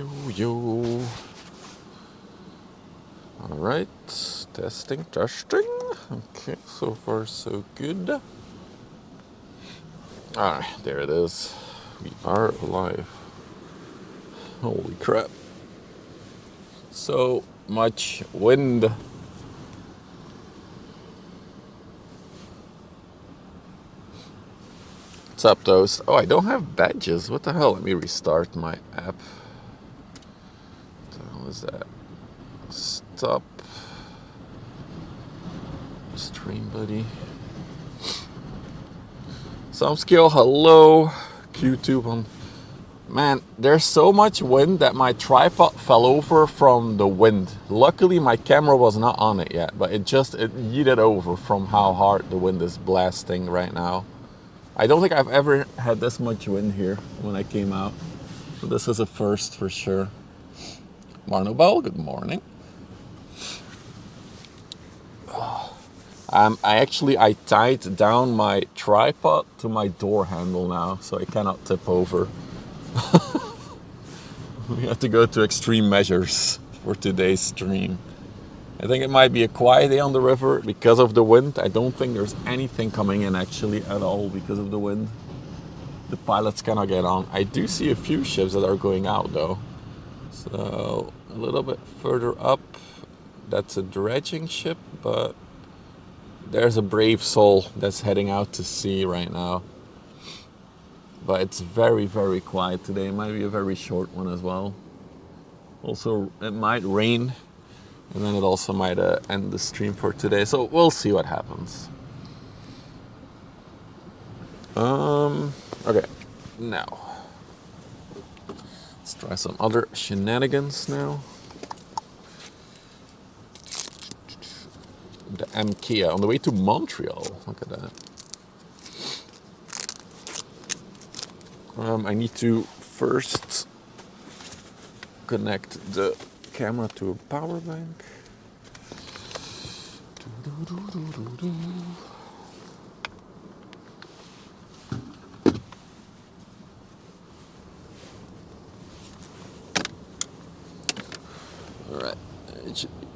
Yo, yo. All right, testing. Okay, so far so good. All right, there it is. We are alive. Holy crap. So much wind. What's up, Toast? Oh, I don't have badges. What the hell? Let me restart my app. What the hell is that? Stop. Stream buddy. Some skill, hello. QTube on. Man, there's so much wind that my tripod fell over from the wind. Luckily, my camera was not on it yet, but it yeeted over from how hard the wind is blasting right now. I don't think I've ever had this much wind here when I came out. So this is a first for sure. Marnobel, good morning. I tied down my tripod to my door handle now, so I cannot tip over. We have to go to extreme measures for today's stream. I think it might be a quiet day on the river because of the wind. I don't think there's anything coming in actually at all because of the wind. The pilots cannot get on. I do see a few ships that are going out though. So a little bit further up, that's a dredging ship, but there's a brave soul that's heading out to sea right now. But it's very, very quiet today. It might be a very short one as well. Also, it might rain. And then it also might end the stream for today. So we'll see what happens. Okay. Now. Let's try some other shenanigans now. The MKIA on the way to Montreal. Look at that. I need to first connect the camera to a power bank. All right. It should be.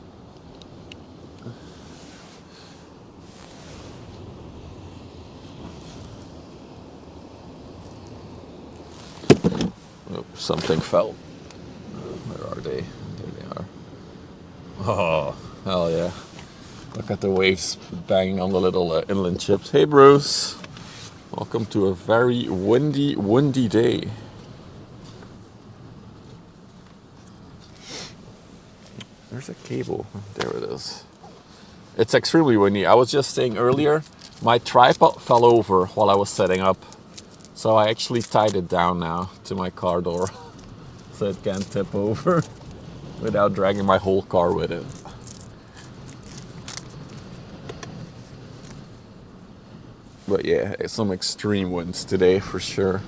Oh, something fell. Where are they? There they are. Oh, hell yeah. Look at the waves banging on the little inland ships. Hey, Bruce. Welcome to a very windy day. There's a cable. There it is. It's extremely windy. I was just saying earlier, my tripod fell over while I was setting up. So I actually tied it down now to my car door so it can't tip over without dragging my whole car with it. But yeah, some extreme winds today for sure.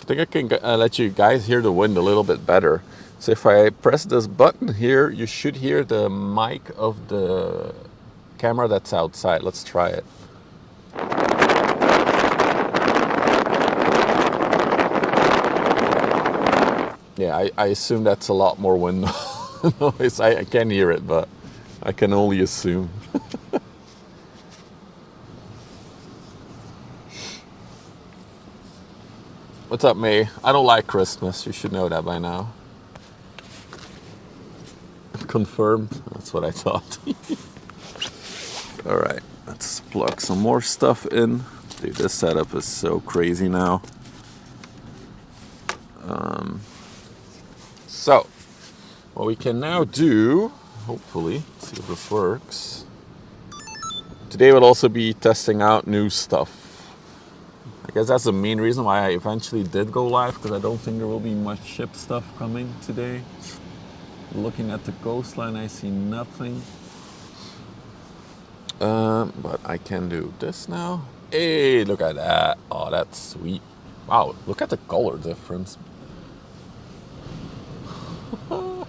I think I can let you guys hear the wind a little bit better. So if I press this button here, you should hear the mic of the camera that's outside. Let's try it. Yeah, I assume that's a lot more wind noise. I can hear it, but I can only assume. What's up, May? I don't like Christmas. You should know that by now. Confirmed. That's what I thought. All right, let's plug some more stuff in. Dude, this setup is so crazy now. So, what we can now do, hopefully, see if this works. Today we'll also be testing out new stuff. I guess that's the main reason why I eventually did go live, because I don't think there will be much ship stuff coming today. Looking at the coastline, I see nothing. But I can do this now. Hey, look at that. Oh, that's sweet. Wow, look at the color difference. So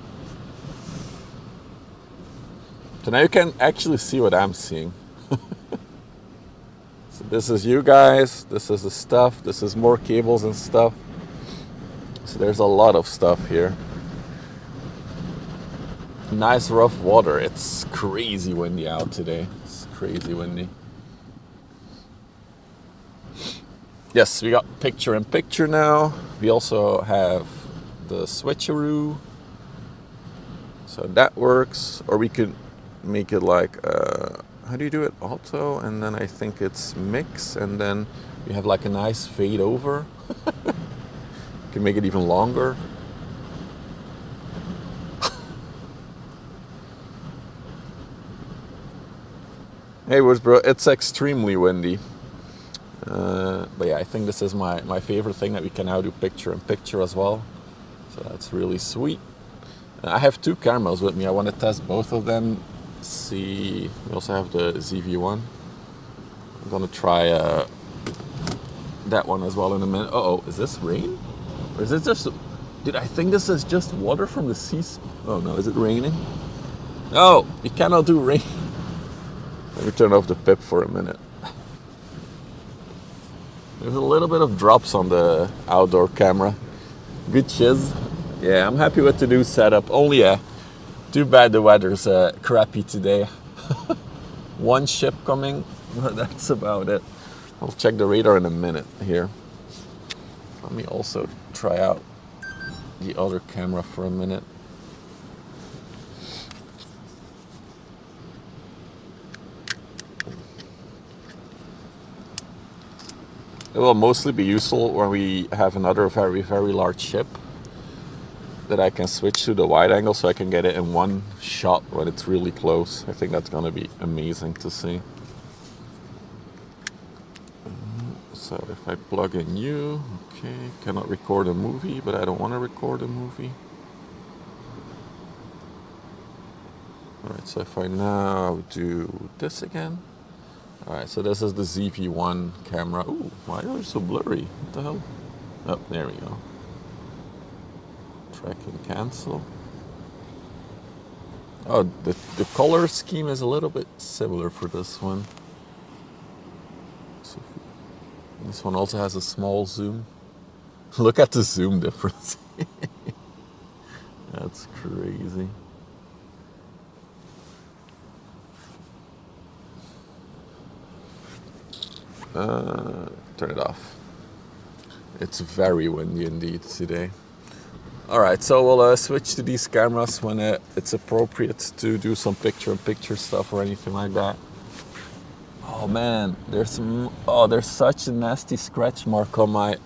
now you can actually see what I'm seeing. So this is you guys, this is the stuff, this is more cables and stuff. So there's a lot of stuff here. Nice rough water. It's crazy windy out today. It's crazy windy. Yes, we got picture in picture now. We also have the switcheroo. So that works. Or we could make it like, how do you do it? Auto, and then I think it's mix, and then we have like a nice fade over. You can make it even longer. Hey, what's bro? It's extremely windy. But yeah, I think this is my favorite thing, that we can now do picture in picture as well. So that's really sweet. I have two cameras with me. I want to test both of them. See, we also have the ZV-1. I'm gonna try that one as well in a minute. Oh, is this rain? Or is it just... Dude, I think this is just water from the sea. Oh no, is it raining? No, you cannot do rain. Let me turn off the pip for a minute. There's a little bit of drops on the outdoor camera. Good shiz. Yeah, I'm happy with the new setup. Only too bad the weather's crappy today. One ship coming, but that's about it. I'll check the radar in a minute here. Let me also try out the other camera for a minute. It will mostly be useful when we have another very, very large ship that I can switch to the wide angle so I can get it in one shot when it's really close. I think that's going to be amazing to see. So if I plug in you, okay, cannot record a movie, but I don't want to record a movie. Alright, so if I now do this again. Alright, so this is the ZV-1 camera. Ooh, why are they so blurry? What the hell? Oh, there we go. Track and cancel. Oh, the color scheme is a little bit similar for this one. So this one also has a small zoom. Look at the zoom difference. That's crazy. Turn it off. It's very windy indeed today. Alright, so we'll switch to these cameras when it's appropriate to do some picture-in-picture stuff or anything like that. Oh man, there's such a nasty scratch mark on my...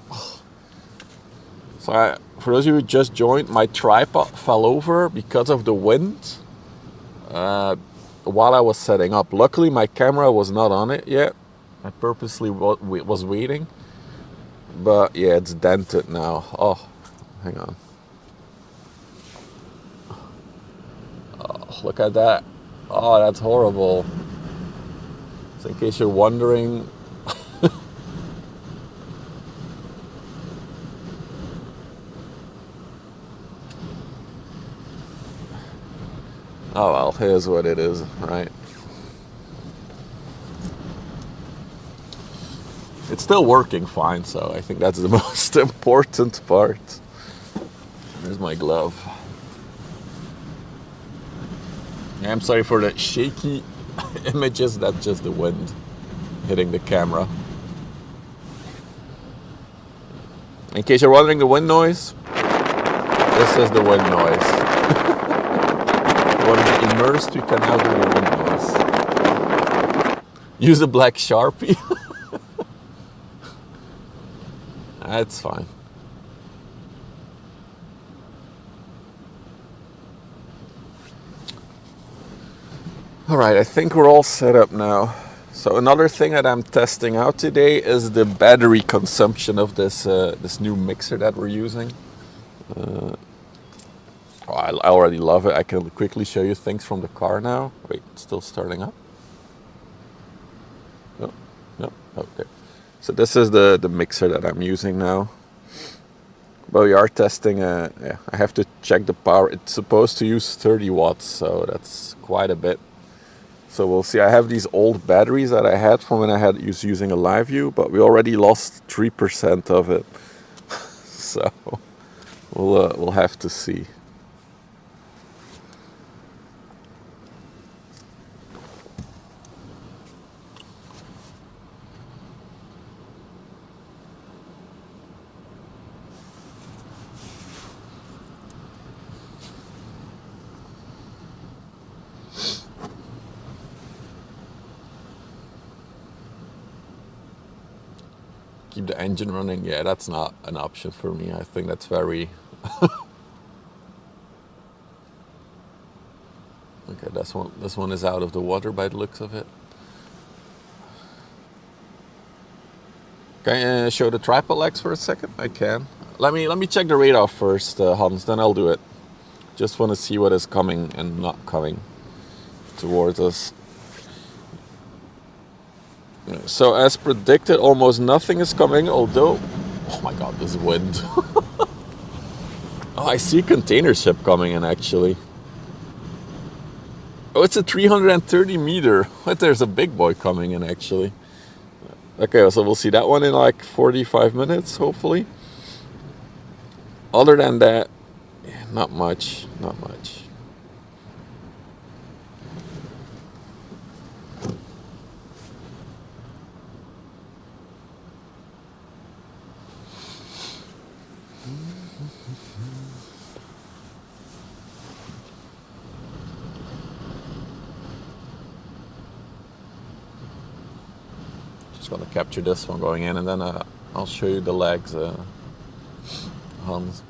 So for those of you who just joined, my tripod fell over because of the wind while I was setting up. Luckily my camera was not on it yet. I purposely was waiting, but yeah, it's dented now. Oh, hang on. Oh, look at that. Oh, that's horrible. So in case you're wondering, oh well, here's what it is, right? It's still working fine, so I think that's the most important part. There's my glove. Yeah, I'm sorry for the shaky images, that's just the wind hitting the camera. In case you're wondering the wind noise, this is the wind noise. When we're immersed, we can now do the wind noise. Use a black Sharpie. That's fine. Alright, I think we're all set up now. So another thing that I'm testing out today is the battery consumption of this this new mixer that we're using. I already love it. I can quickly show you things from the car now. Wait, it's still starting up? No, okay. So this is the mixer that I'm using now. But we are testing, yeah, I have to check the power. It's supposed to use 30 watts, so that's quite a bit. So we'll see. I have these old batteries that I had from when I was using a live view, but we already lost 3% of it. So we'll have to see. Keep the engine running. Yeah, that's not an option for me. I think that's very... Okay, this one is out of the water by the looks of it. Can I show the tripod legs for a second? I can. Let me check the radar first, Hans, then I'll do it. Just want to see what is coming and not coming towards us. So as predicted, almost nothing is coming, although... Oh my god, this wind. Oh, I see a container ship coming in, actually. Oh, it's a 330 meter. But there's a big boy coming in, actually. Okay, so we'll see that one in like 45 minutes, hopefully. Other than that, yeah, not much, not much. Just gonna capture this one going in, and then I'll show you the legs, Hans.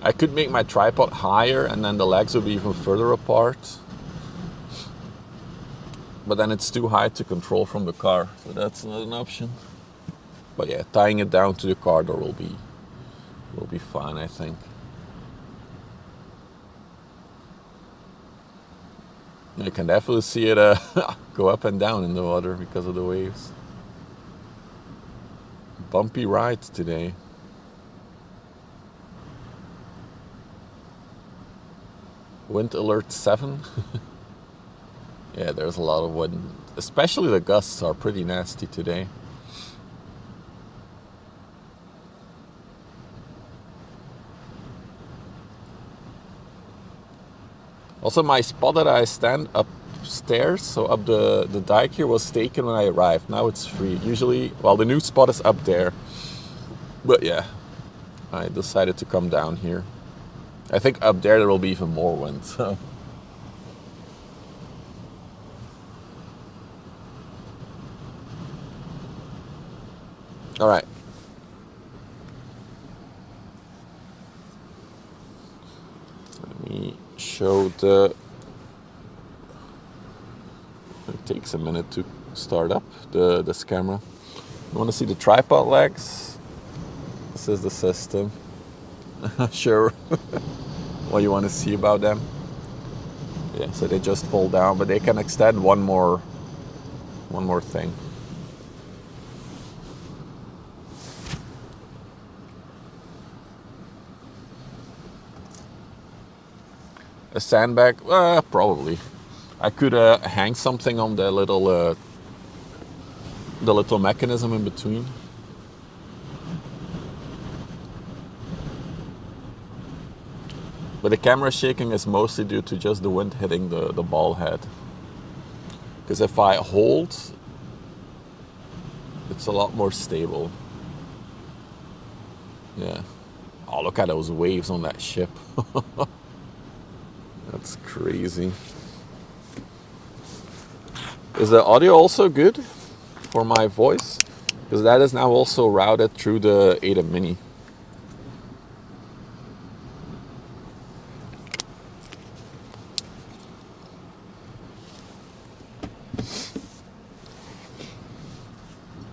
I could make my tripod higher, and then the legs would be even further apart. But then it's too high to control from the car, so that's not an option. But yeah, tying it down to the car door will be fine, I think. You can definitely see it go up and down in the water because of the waves. Bumpy ride today. Wind alert 7. Yeah, there's a lot of wind. Especially the gusts are pretty nasty today. Also, my spot that I stand upstairs, so up the dike here, was taken when I arrived. Now it's free. Usually, well, the new spot is up there. But yeah, I decided to come down here. I think up there will be even more wind, so... Alright. Let me show the... It takes a minute to start up this camera. You want to see the tripod legs? This is the system. Sure. What you want to see about them? Yeah, so they just fall down, but they can extend one more thing. A sandbag? Probably. I could hang something on the little mechanism in between. But the camera shaking is mostly due to just the wind hitting the ball head. Because if I hold, it's a lot more stable. Yeah. Oh, look at those waves on that ship. That's crazy. Is the audio also good for my voice? Because that is now also routed through the Ada Mini.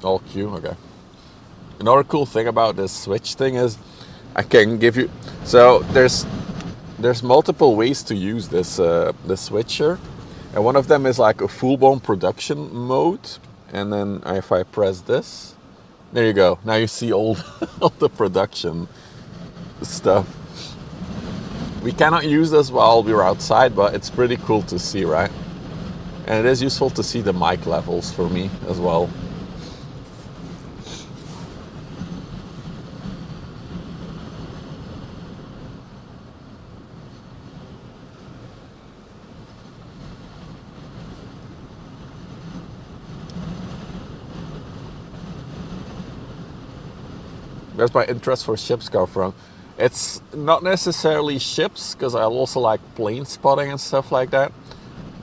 All Q, okay. Another cool thing about this switch thing is I can give you... So there's multiple ways to use this switcher. And one of them is like a full-blown production mode. And then if I press this, there you go. Now you see all, all the production stuff. We cannot use this while we're outside, but it's pretty cool to see, right? And it is useful to see the mic levels for me as well. Where's my interest for ships come from? It's not necessarily ships, because I also like plane spotting and stuff like that.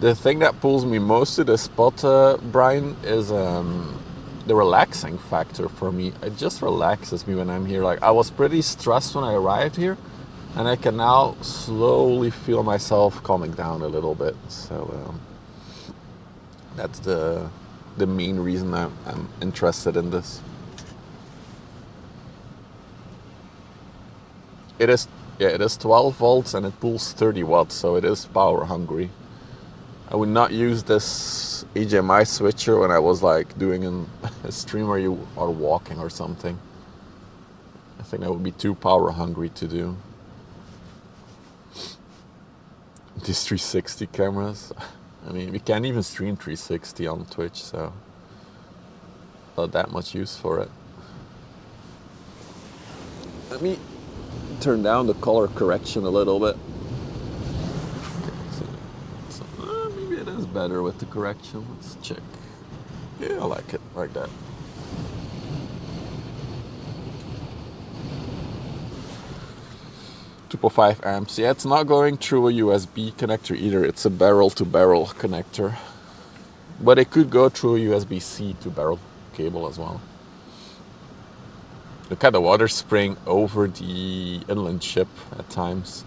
The thing that pulls me most to the spot, Brian, is the relaxing factor for me. It just relaxes me when I'm here. Like, I was pretty stressed when I arrived here, and I can now slowly feel myself calming down a little bit. So that's the main reason I'm interested in this. It is 12 volts and it pulls 30 watts, so it is power hungry. I would not use this HDMI switcher when I was like doing a stream where you are walking or something. I think that would be too power hungry to do. These 360 cameras, I mean, we can't even stream 360 on Twitch, so not that much use for it. Let me turn down the color correction a little bit. So, maybe it is better with the correction. Let's check. Yeah, I like it like that. .5 amps. Yeah, it's not going through a USB connector either. It's a barrel-to-barrel connector. But it could go through a USB-C to barrel cable as well. Look at the water spraying over the inland ship at times.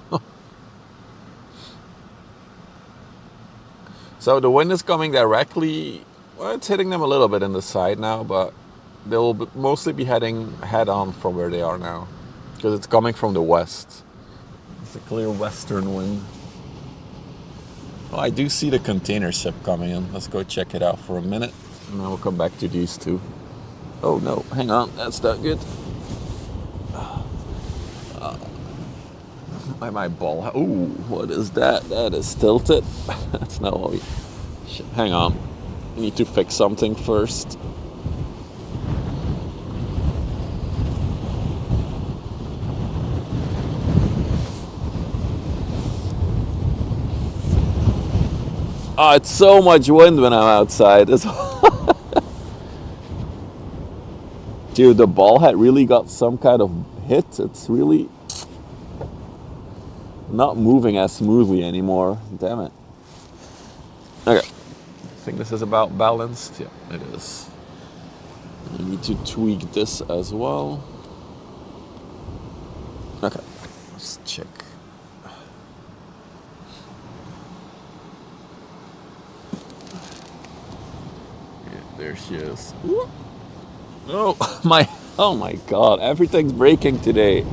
So the wind is coming directly, well, it's hitting them a little bit in the side now, but they'll mostly be heading head-on from where they are now, because it's coming from the west. It's a clear western wind. Oh, I do see the container ship coming in. Let's go check it out for a minute, and then we'll come back to these two. Oh no, hang on, that's not good. My ball. Ooh, what is that? That is tilted. That's not what we. Hang on. We need to fix something first. Oh, it's so much wind when I'm outside. Dude, the ball head really got some kind of hit. It's really not moving as smoothly anymore. Damn it. Okay. I think this is about balanced. Yeah, it is. I need to tweak this as well. Okay. Let's check. Yeah, there she is. Oh my god, everything's breaking today.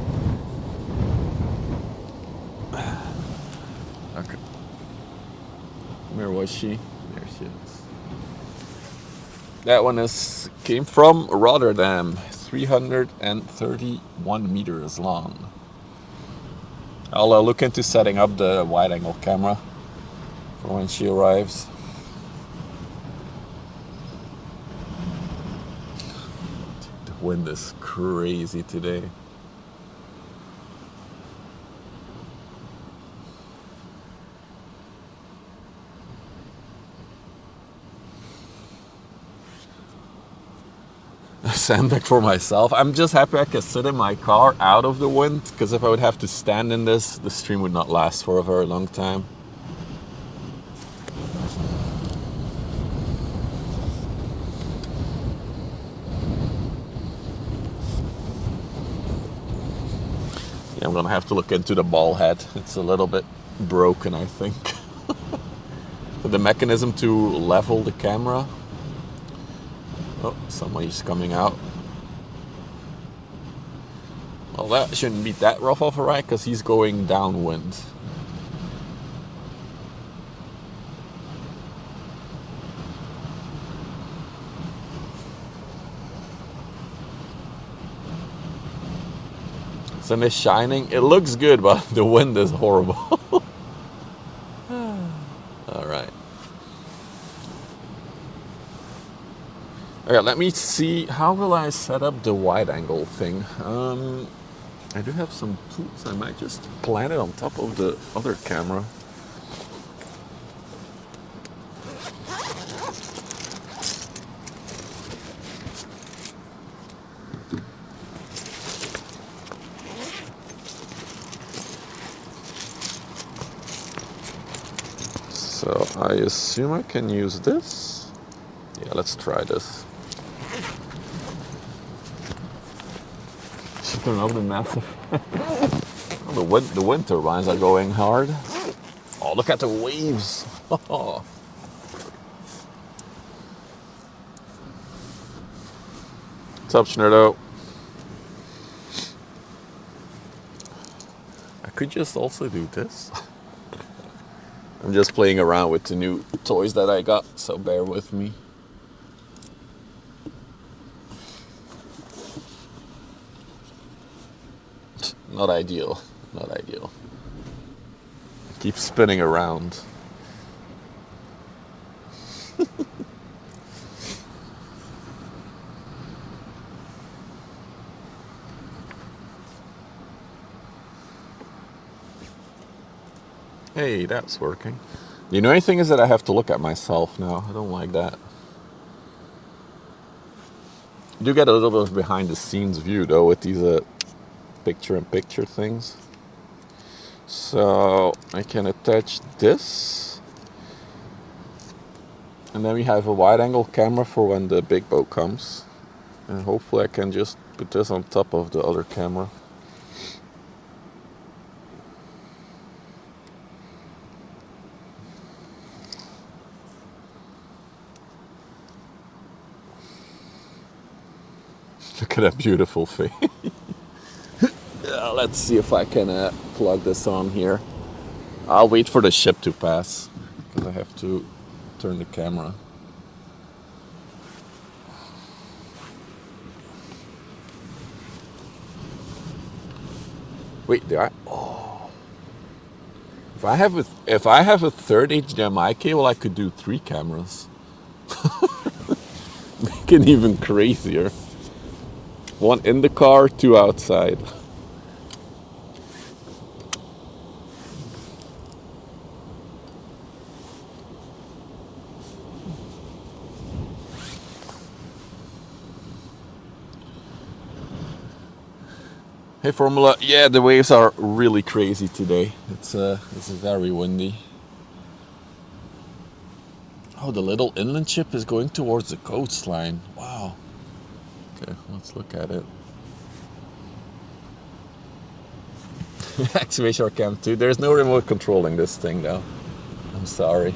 Okay. Where was she? There she is. That one came from Rotterdam, 331 meters long. I'll look into setting up the wide angle camera for when she arrives. The wind is crazy today. Sandbag for myself. I'm just happy I can sit in my car out of the wind, because if I would have to stand in this, the stream would not last for a very long time. Yeah, I'm gonna have to look into the ball head. It's a little bit broken, I think. The mechanism to level the camera. Oh, somebody's coming out. Well, that shouldn't be that rough of a ride, because he's going downwind. Sun is shining. It looks good, but the wind is horrible. All right. Okay, let me see. How will I set up the wide angle thing? I do have some tools. I might just plant it on top of the other camera. So I assume I can use this. Yeah, let's try this. Should turn off the massive. Oh, the wind turbines are going hard. Oh, look at the waves. What's up, Schnurdo? I could just also do this. I'm just playing around with the new toys that I got, so bear with me. Not ideal, not ideal. I keep spinning around. Hey, that's working. The annoying thing is that I have to look at myself now. I don't like that. You do get a little bit of behind the scenes view though with these picture-in-picture things. So I can attach this. And then we have a wide angle camera for when the big boat comes. And hopefully I can just put this on top of the other camera. Look at that beautiful thing. Let's see if I can plug this on here. I'll wait for the ship to pass because I have to turn the camera. Wait, do I? Oh. If I have a third HDMI cable, I could do 3 cameras. Make it even crazier. 1 in the car, 2 outside. Hey Formula, yeah, the waves are really crazy today. It's very windy. Oh, the little inland ship is going towards the coastline. Wow. Okay, let's look at it. Activation our cam 2. There's no remote controlling this thing though. I'm sorry.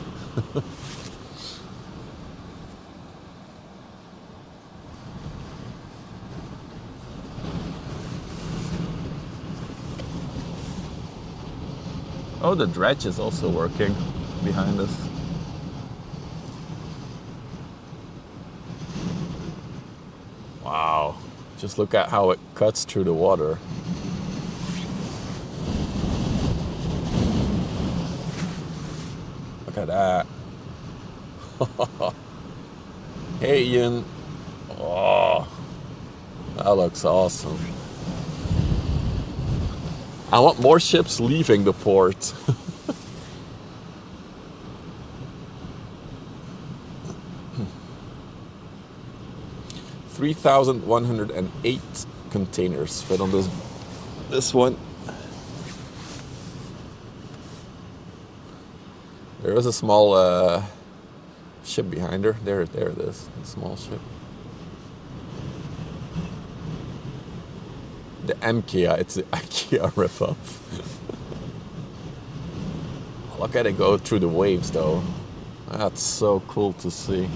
Oh, the dredge is also working behind us. Wow. Just look at how it cuts through the water. Look at that. Hey Ian. Oh, that looks awesome. I want more ships leaving the port. $3,108 containers fit on this one. There is a small ship behind her. There it is, a small ship. The MKI, it's the IKEA ripoff. Look at it go through the waves though. That's so cool to see.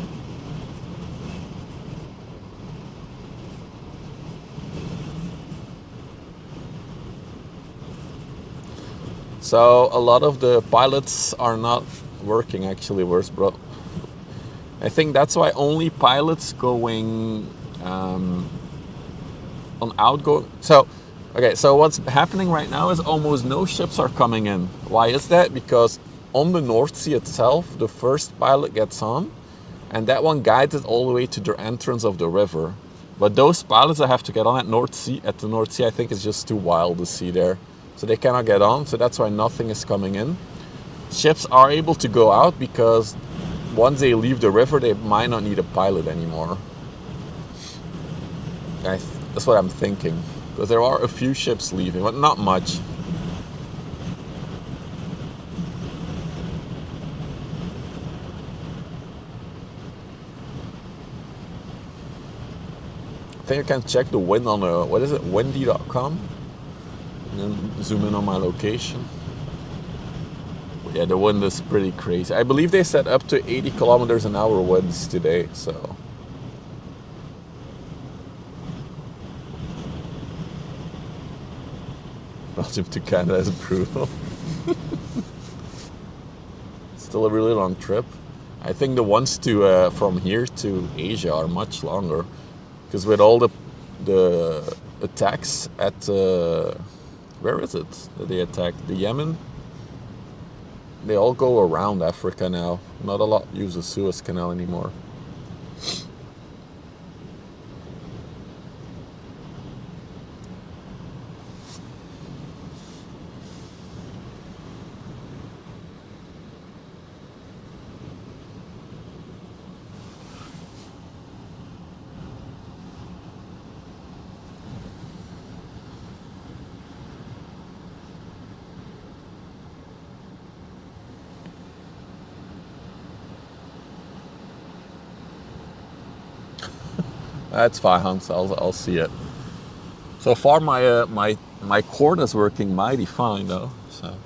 So a lot of the pilots are not working actually, bro. I think that's why only pilots going on outgoing. So Okay, so what's happening right now is almost no ships are coming in. Why is that? Because on the North Sea itself, the first pilot gets on, and that one guides it all the way to the entrance of the river. But those pilots that have to get on at the North Sea, I think it's just too wild to see there. So they cannot get on, so that's why nothing is coming in. Ships are able to go out because once they leave the river, they might not need a pilot anymore. That's what I'm thinking. Because there are a few ships leaving, but not much. I think I can check the wind on what is it, windy.com, and then zoom in on my location. But yeah, the wind is pretty crazy. I believe they said up to 80 kilometers an hour winds today, so. Belgium to Canada is brutal. Still a really long trip. I think the ones to from here to Asia are much longer, because with all the attacks at where is it that they attacked? The Yemen. They all go around Africa now. Not a lot use the Suez Canal anymore. That's fine, Hans. I'll see it. So far, my cord is working mighty fine though. So,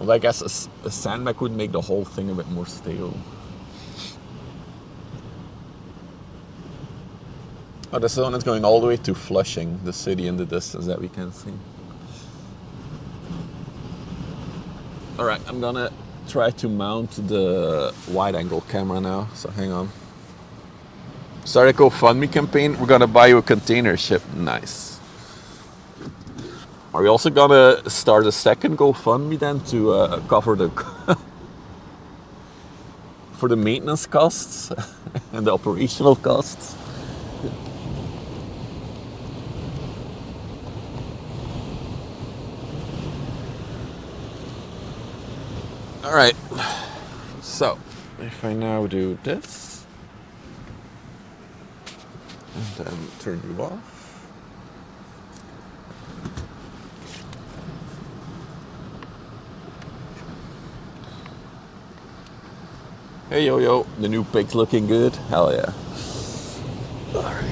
well, I guess a sandbag would make the whole thing a bit more stable. Oh, this one is going all the way to Flushing, the city in the distance that we can see. All right, I'm gonna try to mount the wide-angle camera now. So hang on. Start a GoFundMe campaign. We're gonna buy you a container ship. Nice. Are we also gonna start a second GoFundMe then to cover the for the maintenance costs and the operational costs? All right. So if I now do this. And then turn you off. Hey yo, the new pig's looking good. Hell yeah. Alright.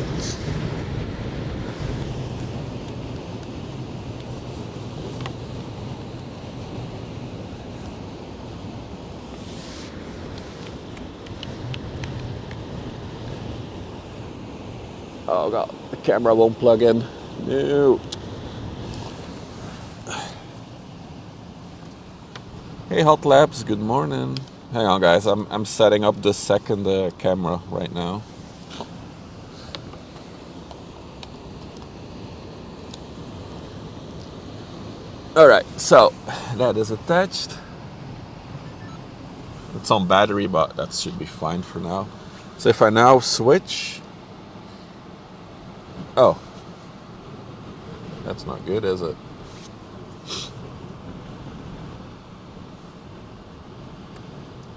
Oh god, the camera won't plug in. No. Hey Hot Labs, good morning. Hang on guys, I'm setting up the second camera right now. Alright, so that is attached. It's on battery, but that should be fine for now. So if I now switch. Oh. That's not good, is it?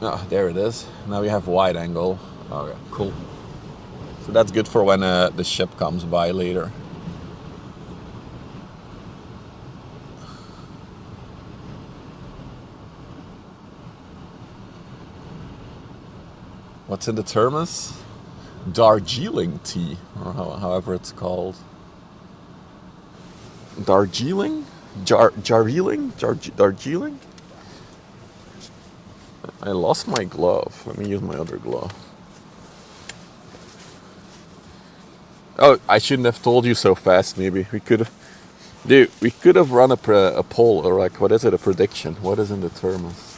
Oh, there it is. Now we have wide angle. Okay, cool. So that's good for when the ship comes by later. What's in the thermos? Darjeeling tea, or however it's called. Darjeeling? Darjeeling? I lost my glove. Let me use my other glove. Oh, I shouldn't have told you so fast, maybe. We could have run a poll, or like, what is it, a prediction? What is in the thermos?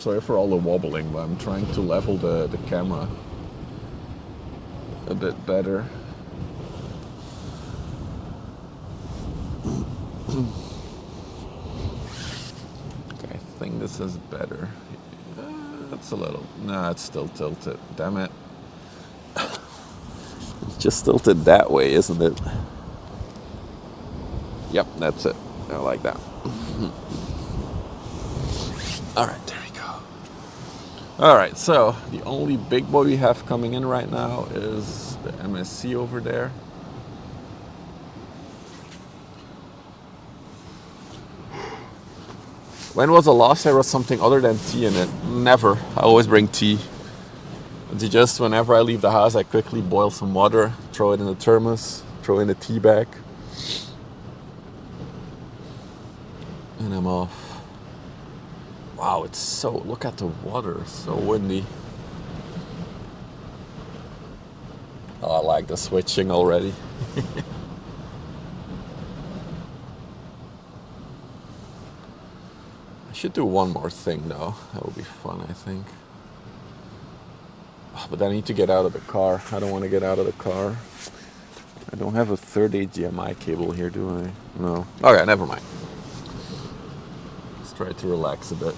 Sorry for all the wobbling, but I'm trying to level the camera a bit better. Okay, I think this is better. That's a little... No, it's still tilted. Damn it. It's just tilted that way, isn't it? Yep, that's it. I like that. Alright, there we go. Alright, so the only big boy we have coming in right now is the MSC over there. When was the last there was something other than tea in it? Never. I always bring tea. Just whenever I leave the house, I quickly boil some water, throw it in a thermos, throw in a tea bag, and I'm off. Wow, it's so... Look at the water. It's so windy. Oh, I like the switching already. I should do one more thing though. That would be fun, I think. Oh, but I need to get out of the car. I don't want to get out of the car. I don't have a third HDMI cable here, do I? No. Okay, never mind. Let's try to relax a bit.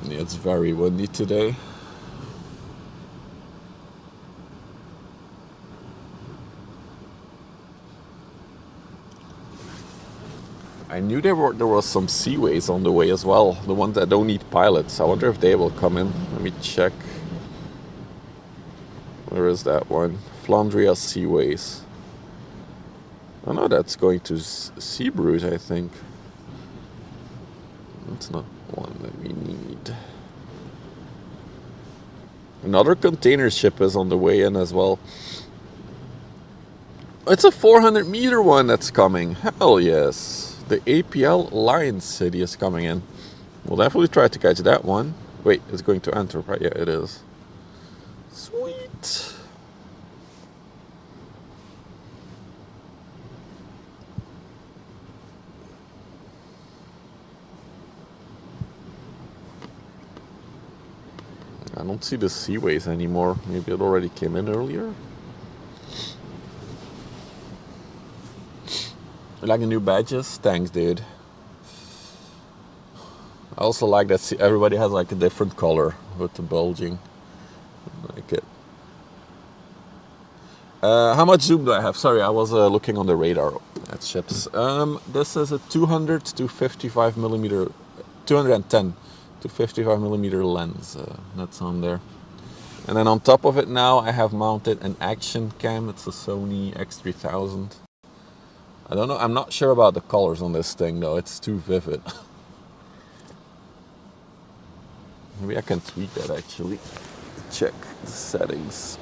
Yeah, it's very windy today. I knew there was some seaways on the way as well, the ones that don't need pilots. I wonder if they will come in. Let me check. Where is that one? Flandria Seaways. Oh no, that's going to Seabrute, I think. That's not one that we need. Another container ship is on the way in as well. It's a 400 meter one that's coming. Hell yes. The APL Lion City is coming in. We'll definitely try to catch that one. Wait, it's going to Antwerp, right? Yeah, it is. Sweet. I don't see the seaways anymore. Maybe it already came in earlier. You like the new badges? Thanks, dude. I also like that everybody has like a different color with the bulging. I like it. How much zoom do I have? Sorry, I was looking on the radar at ships. This is a 200 to 55 millimeter, 210 to 55 millimeter lens. That's on there. And then on top of it now, I have mounted an action cam. It's a Sony X3000. I don't know. I'm not sure about the colors on this thing though. It's too vivid. Maybe I can tweak that actually. Check the settings.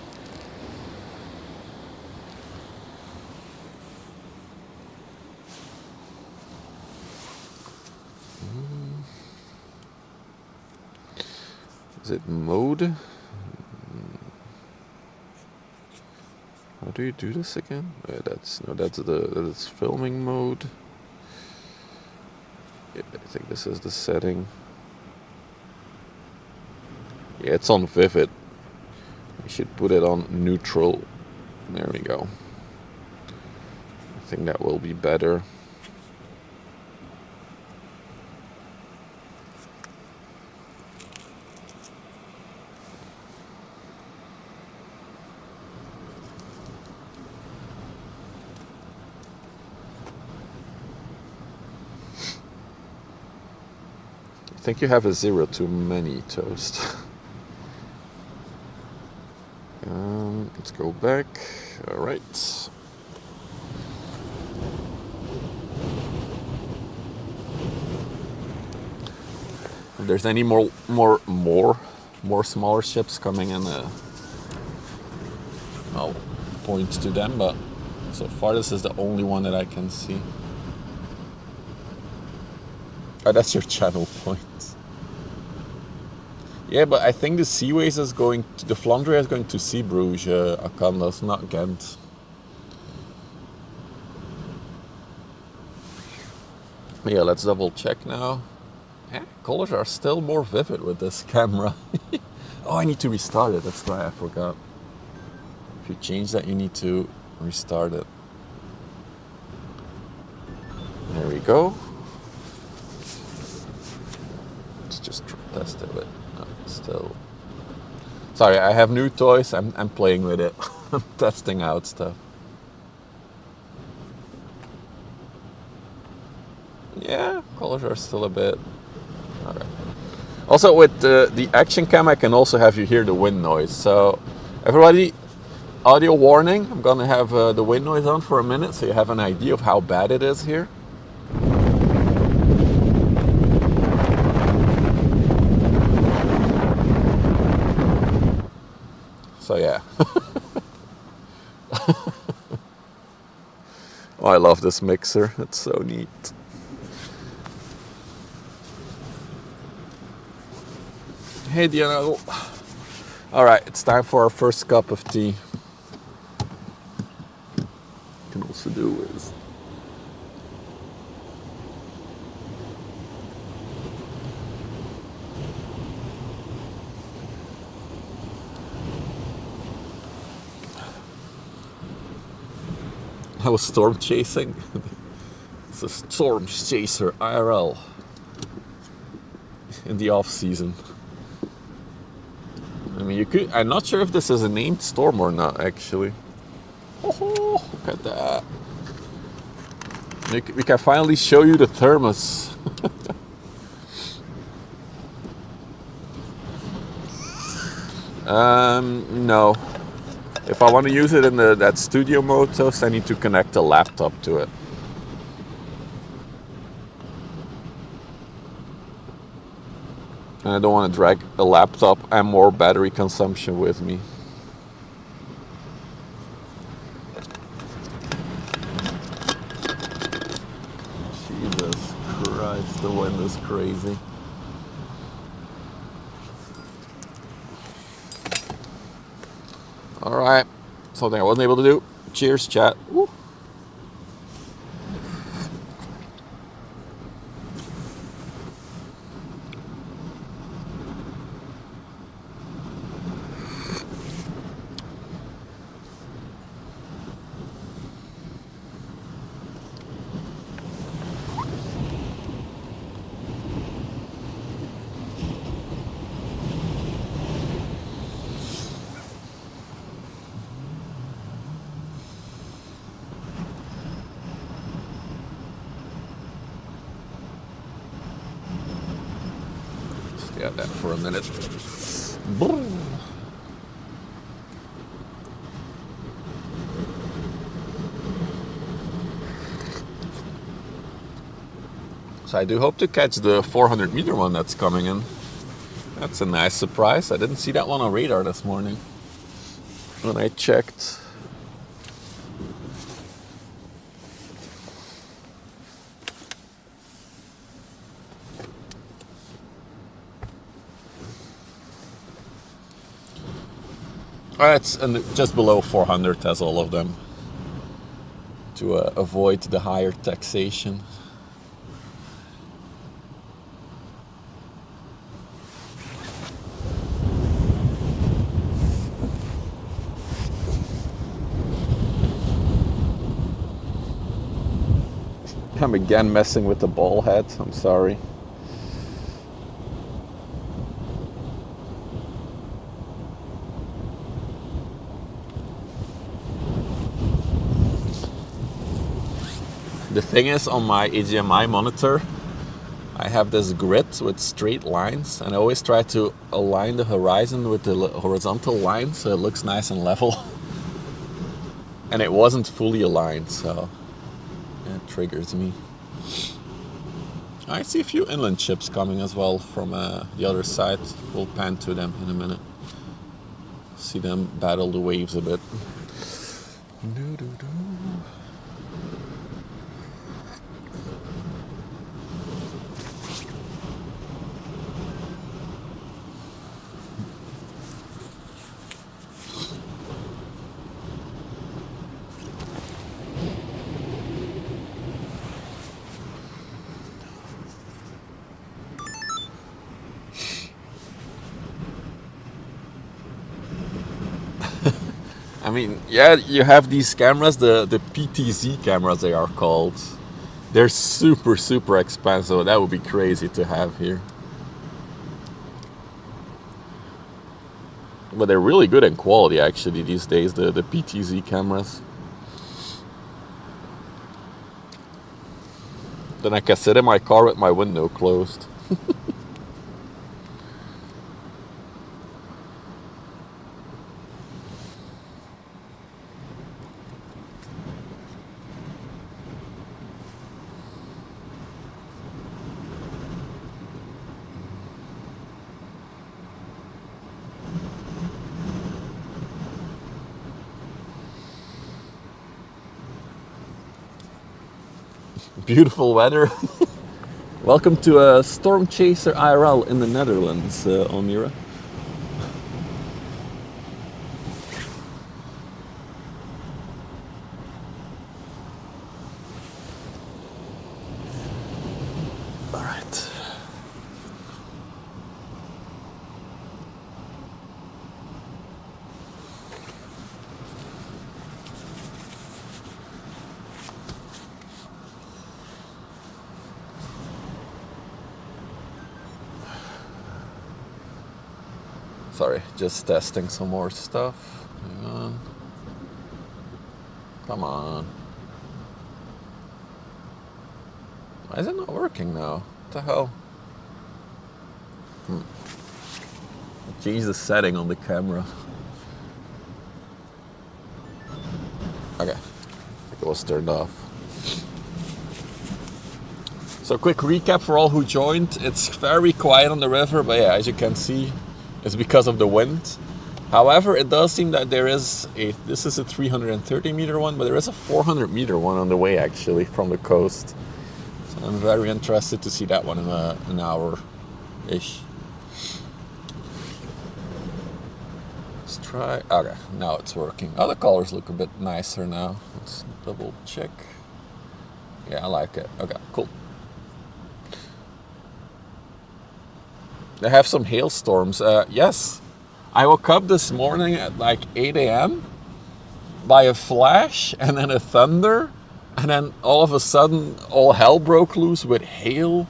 Is it mode? How do you do this again? That's filming mode. Yeah, I think this is the setting. Yeah, it's on vivid. We should put it on neutral. There we go. I think that will be better. I think you have a 0 too many, Toast. Let's go back. All right. If there's any more smaller ships coming in, I'll point to them. But so far, this is the only one that I can see. Oh, that's your channel point. Yeah, but I think the Seaways is going to, the Flandria is going to Sea Bruges, Akandas, not Ghent. Yeah, let's double check now. Yeah, colors are still more vivid with this camera. Oh, I need to restart it. That's right, I forgot. If you change that, you need to restart it. There we go. Let's just test it, but no, still. Sorry, I have new toys. I'm playing with it. I'm testing out stuff. Yeah, colors are still a bit. Okay. Also, with the action cam, I can also have you hear the wind noise. So, everybody, audio warning. I'm gonna have the wind noise on for a minute, so you have an idea of how bad it is here. So yeah. Oh, I love this mixer. It's so neat. Hey Diana. All right, it's time for our first cup of tea. Can also do is I was storm chasing. It's a storm chaser IRL in the off season. I mean, you could. I'm not sure if this is a named storm or not. Actually, oh, look at that. We can finally show you the thermos. No. If I want to use it in that studio mode, I need to connect a laptop to it. And I don't want to drag a laptop and more battery consumption with me. Jesus Christ, the wind is crazy. All right, something I wasn't able to do. Cheers, chat. Woo. Stay at that for a minute. So I do hope to catch the 400 meter one that's coming in. That's a nice surprise. I didn't see that one on radar this morning when I checked. It's just below 400 as all of them to avoid the higher taxation. I'm again messing with the ball head. I'm sorry. The thing is, on my HDMI monitor, I have this grid with straight lines, and I always try to align the horizon with the horizontal line so it looks nice and level. And it wasn't fully aligned, so it triggers me. I see a few inland ships coming as well from the other side. We'll pan to them in a minute. See them battle the waves a bit. I mean, yeah, you have these cameras, the PTZ cameras they are called. They're super, super expensive. That would be crazy to have here. But they're really good in quality actually these days, the PTZ cameras. Then I can sit in my car with my window closed. Beautiful weather. Welcome to a Storm Chaser IRL in the Netherlands, Almira. All right. Sorry, just testing some more stuff. Hang on. Come on. Why is it not working now? What the hell? Change the setting on the camera. Okay, I think it was turned off. So quick recap for all who joined. It's very quiet on the river, but yeah, as you can see, it's because of the wind. However, it does seem that this is a 330 meter one, but there is a 400 meter one on the way actually from the coast. So I'm very interested to see that one in an hour-ish. Let's try, okay, now it's working. Oh, the colors look a bit nicer now. Let's double check. Yeah, I like it. Okay, cool. They have some hailstorms. Yes, I woke up this morning at like 8 a.m. by a flash and then a thunder. And then all of a sudden, all hell broke loose with hail.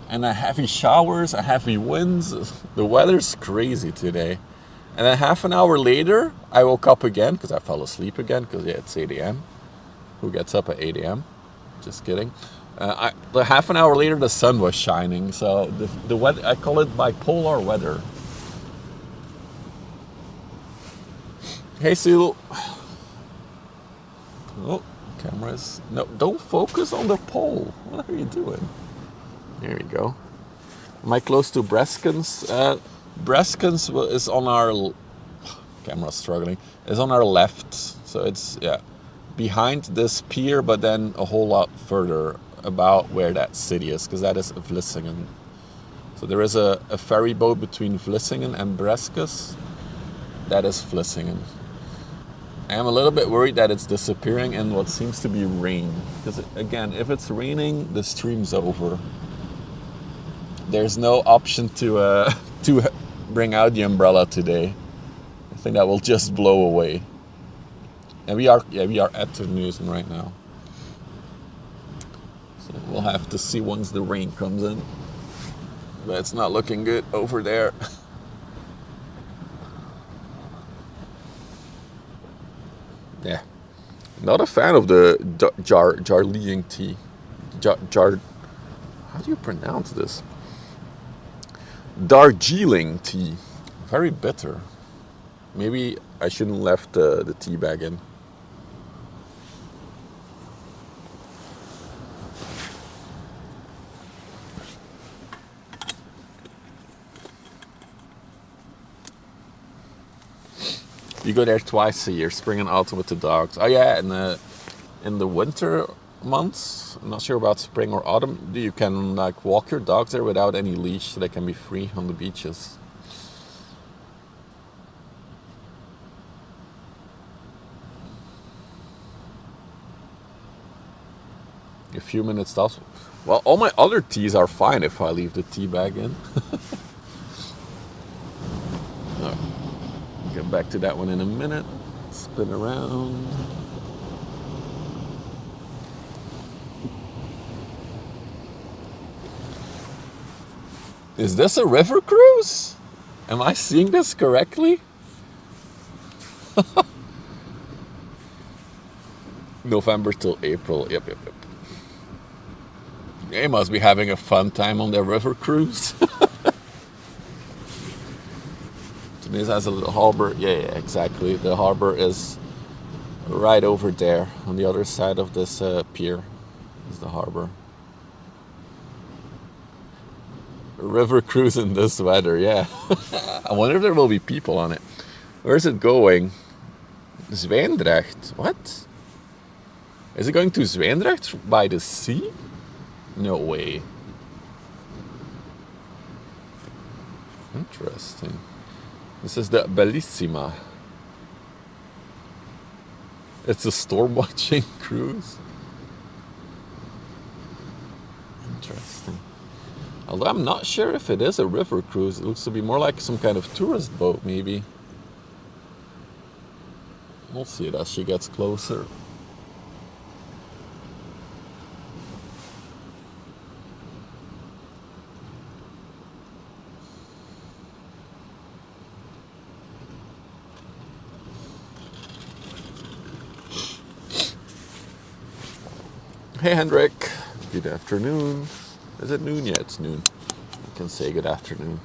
And then heavy showers and heavy winds. The weather's crazy today. And then half an hour later, I woke up again because I fell asleep again because yeah, it's 8 a.m. Who gets up at 8 a.m.? Just kidding. Half an hour later, the sun was shining. So the weather, I call it bipolar weather. Hey, Seal. Oh, cameras. No, don't focus on the pole. What are you doing? There you go. Am I close to Breskens? Breskens is on our... Camera's struggling. Is on our left. So it's, yeah, behind this pier, but then a whole lot further about where that city is, because that is Vlissingen. So there is a ferry boat between Vlissingen and Breskes. That is Vlissingen. I am a little bit worried that it's disappearing in what seems to be rain. Because again, if it's raining, the stream's over. There's no option to bring out the umbrella today. I think that will just blow away. And we are at the news right now. So we'll have to see once the rain comes in. But it's not looking good over there. Yeah. Not a fan of the Jarlín tea. How do you pronounce this? Darjeeling tea. Very bitter. Maybe I shouldn't have left the tea bag in. You go there twice a year, spring and autumn with the dogs. Oh yeah, in the winter months, I'm not sure about spring or autumn, you can like walk your dogs there without any leash, so they can be free on the beaches. A few minutes tops. Well, all my other teas are fine if I leave the tea bag in. Get back to that one in a minute. Spin around. Is this a river cruise? Am I seeing this correctly? November till April. Yep. They must be having a fun time on their river cruise. Tunis has a little harbor. Yeah, exactly. The harbor is right over there on the other side of this pier is the harbor. A river cruise in this weather, yeah. I wonder if there will be people on it. Where's it going? Zwijndrecht. What? Is it going to Zwijndrecht by the sea? No way. Interesting. This is the Bellissima. It's a storm watching cruise. Interesting. Although I'm not sure if it is a river cruise. It looks to be more like some kind of tourist boat, maybe. We'll see it as she gets closer. Hey Hendrik, good afternoon. Is it noon? Yeah, it's noon. I can say good afternoon.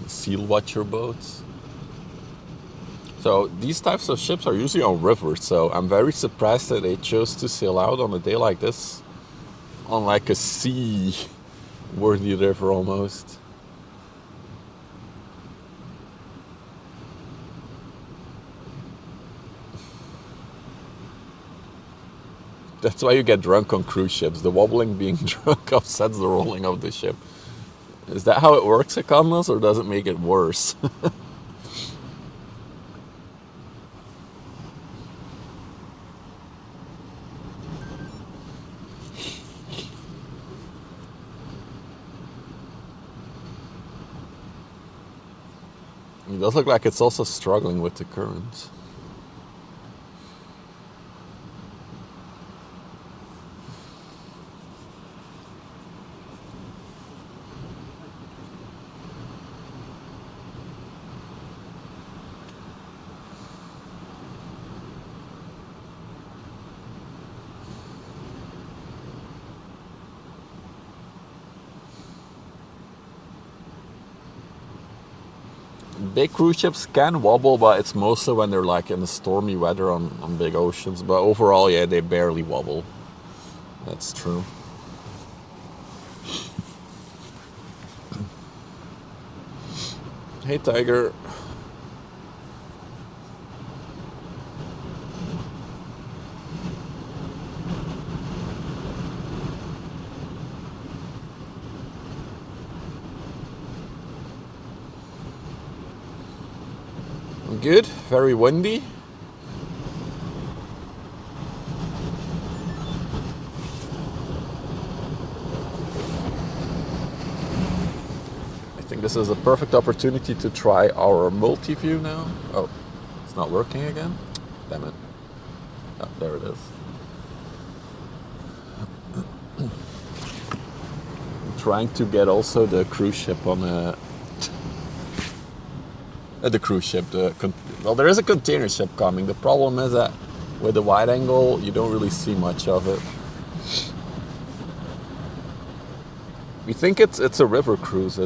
Seal watcher boats. So these types of ships are usually on rivers, so I'm very surprised that they chose to sail out on a day like this on like a sea-worthy river almost. That's why you get drunk on cruise ships. The wobbling being drunk offsets the rolling of the ship. Is that how it works, Economist, or does it make it worse? It does look like it's also struggling with the current. Big cruise ships can wobble, but it's mostly when they're like in the stormy weather on big oceans. But overall, yeah, they barely wobble. That's true. Hey, Tiger. Good, very windy. I think this is a perfect opportunity to try our multi-view now. Oh, it's not working again? Damn it. Oh, there it is. I'm trying to get also the cruise ship on a... the cruise ship, well, there is a container ship coming. The problem is that with the wide angle, you don't really see much of it. We think it's a river cruise.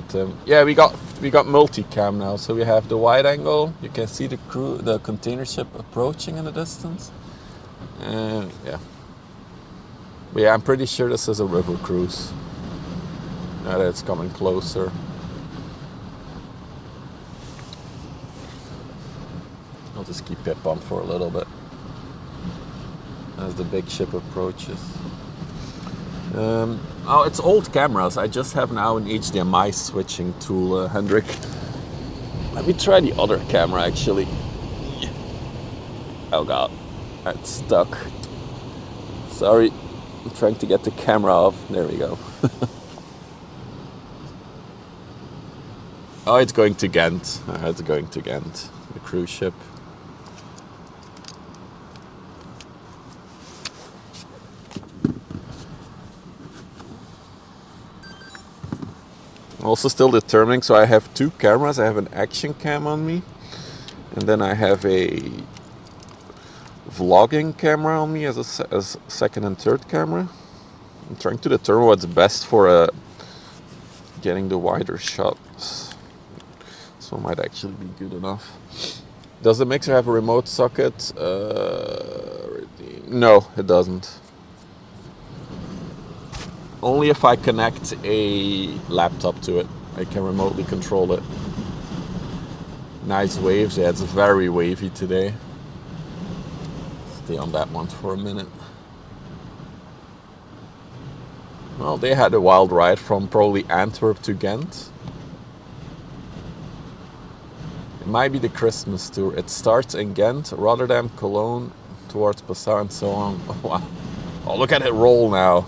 Yeah, we got multicam now, so we have the wide angle. You can see the container ship approaching in the distance, and yeah. But yeah, I'm pretty sure this is a river cruise. Now that it's coming closer. I'll just keep Pip on for a little bit as the big ship approaches. Oh, it's old cameras. I just have now an HDMI switching tool, Hendrik. Let me try the other camera actually. Oh god, that's stuck. Sorry, I'm trying to get the camera off. There we go. Oh, it's going to Ghent. It's going to Ghent, the cruise ship. Also still determining, so I have two cameras. I have an action cam on me, and then I have a vlogging camera on me as a second and third camera. I'm trying to determine what's best for getting the wider shots. So it might actually be good enough. Does the mixer have a remote socket? No, it doesn't. Only if I connect a laptop to it, I can remotely control it. Nice waves. Yeah, it's very wavy today. Stay on that one for a minute. Well, they had a wild ride from probably Antwerp to Ghent. It might be the Christmas tour. It starts in Ghent, Rotterdam, Cologne, towards Passau and so on. Oh, wow. Oh, look at it roll now.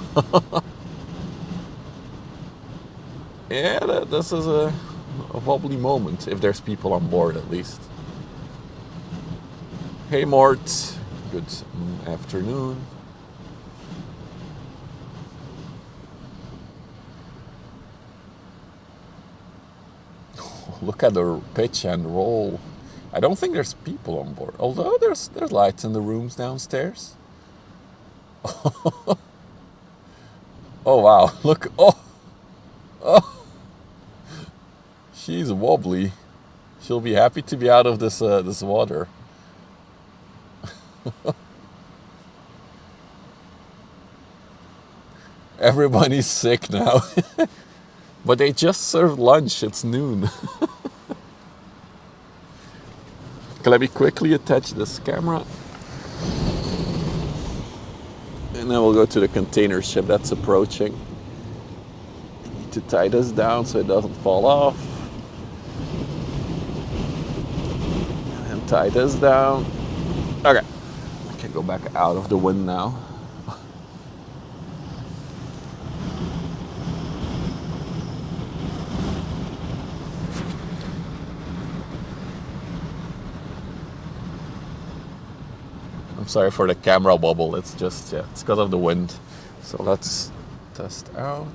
Yeah, this is a wobbly moment, if there's people on board at least. Hey Mort, good afternoon. Look at the pitch and roll. I don't think there's people on board, although there's lights in the rooms downstairs. Oh wow, look, oh. She's wobbly. She'll be happy to be out of this water. Everybody's sick now. But they just served lunch. It's noon. Okay, let me quickly attach this camera. And then we'll go to the container ship that's approaching. Need to tie this down so it doesn't fall off. And tie this down. Okay. I can go back out of the wind now. Sorry for the camera wobble, it's just, yeah, it's because of the wind. So let's test out.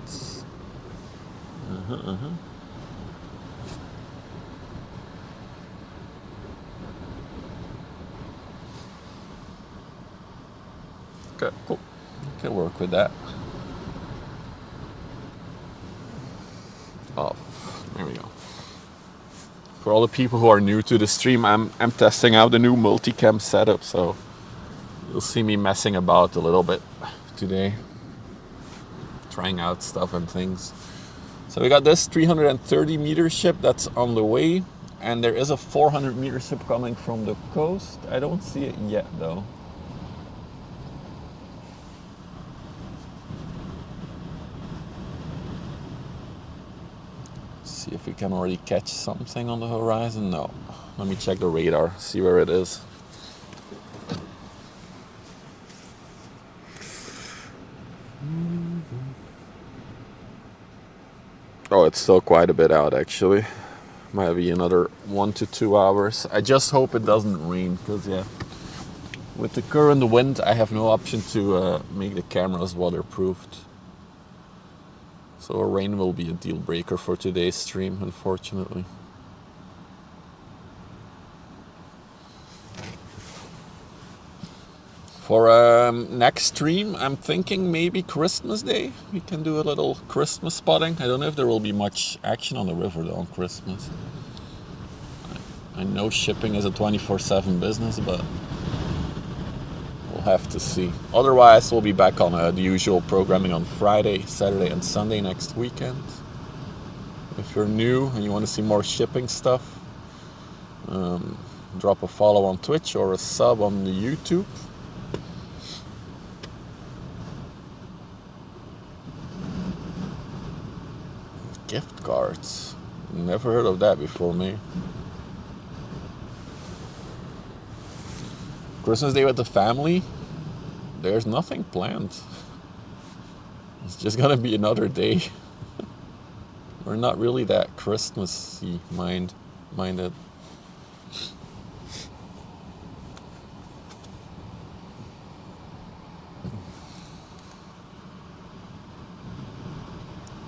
Okay, cool. Can work with that. Off. There we go. For all the people who are new to the stream, I'm testing out the new multicam setup, so you'll see me messing about a little bit today, trying out stuff and things. So we got this 330 meter ship that's on the way, and there is a 400 meter ship coming from the coast. I don't see it yet though. Let's see if we can already catch something on the horizon. No. Let me check the radar, see where it is. Oh, it's still quite a bit out actually. Might be another 1 to 2 hours. I just hope it doesn't rain, because yeah, with the current wind I have no option to make the cameras waterproofed. So a rain will be a deal breaker for today's stream, unfortunately. For next stream, I'm thinking maybe Christmas Day. We can do a little Christmas spotting. I don't know if there will be much action on the river though on Christmas. I know shipping is a 24/7 business, but we'll have to see. Otherwise, we'll be back on the usual programming on Friday, Saturday, and Sunday next weekend. If you're new and you want to see more shipping stuff, drop a follow on Twitch or a sub on the YouTube. Gift cards. Never heard of that before me. Christmas Day with the family? there's nothing planned. It's just gonna be another day. We're not really that Christmassy minded.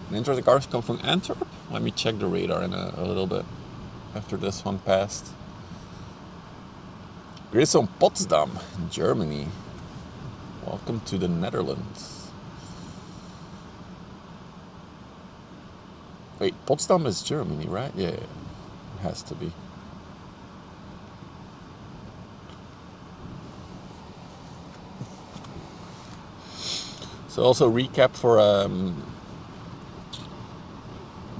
An interesting cars come from Antwerp. Let me check the radar in a little bit after this one passed. Grissom Potsdam, Germany. Welcome to the Netherlands. Wait, Potsdam is Germany, right? Yeah, it has to be. So also recap for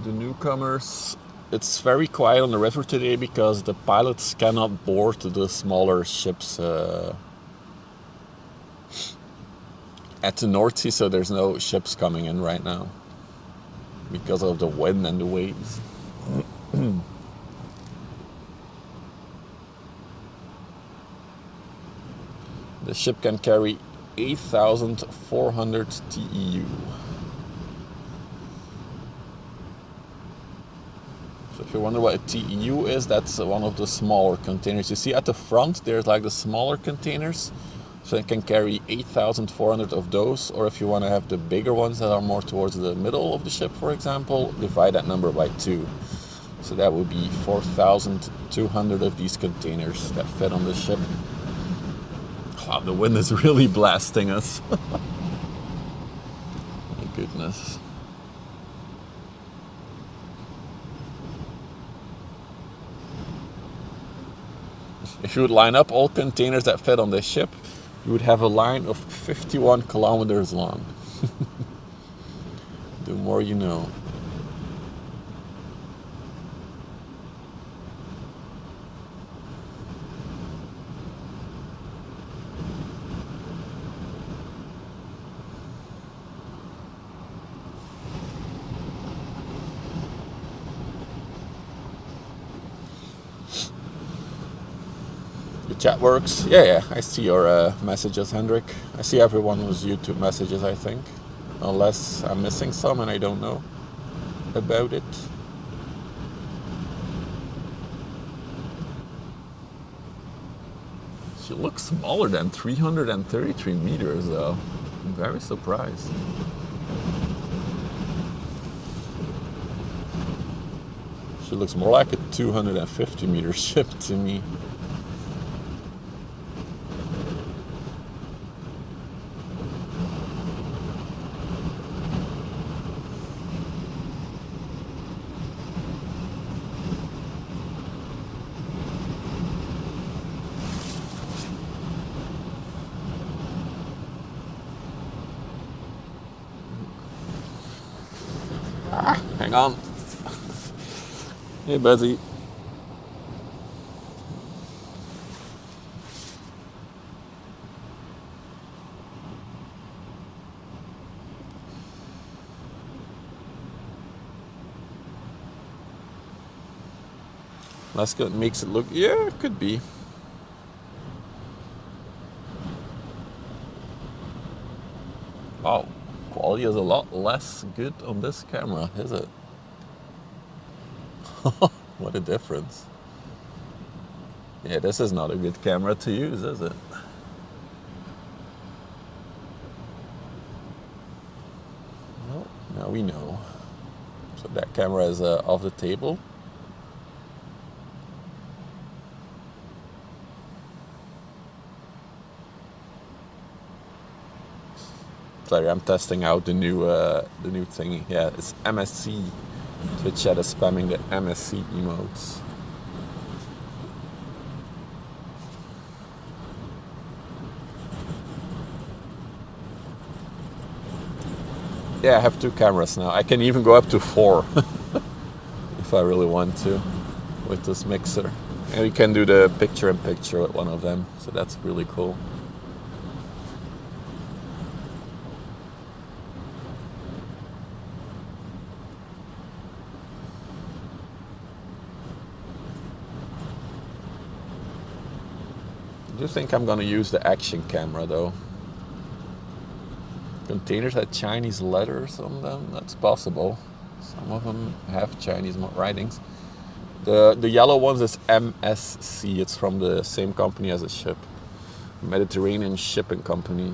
the newcomers. It's very quiet on the river today because the pilots cannot board the smaller ships at the North Sea, so there's no ships coming in right now because of the wind and the waves. The ship can carry 8,400 TEU. So if you wonder what a TEU is, that's one of the smaller containers. You see at the front, there's like the smaller containers. So it can carry 8,400 of those. Or if you want to have the bigger ones that are more towards the middle of the ship, for example, divide that number by 2. So that would be 4,200 of these containers that fit on the ship. Wow, the wind is really blasting us. My goodness. If you would line up all containers that fit on this ship, you would have a line of 51 kilometers long. The more you know. Chat works. Yeah, I see your messages, Hendrik. I see everyone's YouTube messages, I think. Unless I'm missing some and I don't know about it. She looks smaller than 333 meters, though. I'm very surprised. She looks more like a 250 meter ship to me. Hang on. Hey, Buzzy. That's good. Makes it look, yeah, it could be. Wow, quality is a lot less good on this camera, is it? What a difference. Yeah, this is not a good camera to use, is it? Well, now we know. So that camera is off the table. Sorry, I'm testing out the new thingy. Yeah, it's MSC. Twitch chat is spamming the MSC emotes. Yeah, I have 2 cameras now. I can even go up to 4 if I really want to with this mixer. And we can do the picture-in-picture with one of them, so that's really cool. I do think I'm going to use the action camera though. Containers had Chinese letters on them. That's possible. Some of them have Chinese writings. The yellow ones is MSC. It's from the same company as a ship. Mediterranean Shipping Company.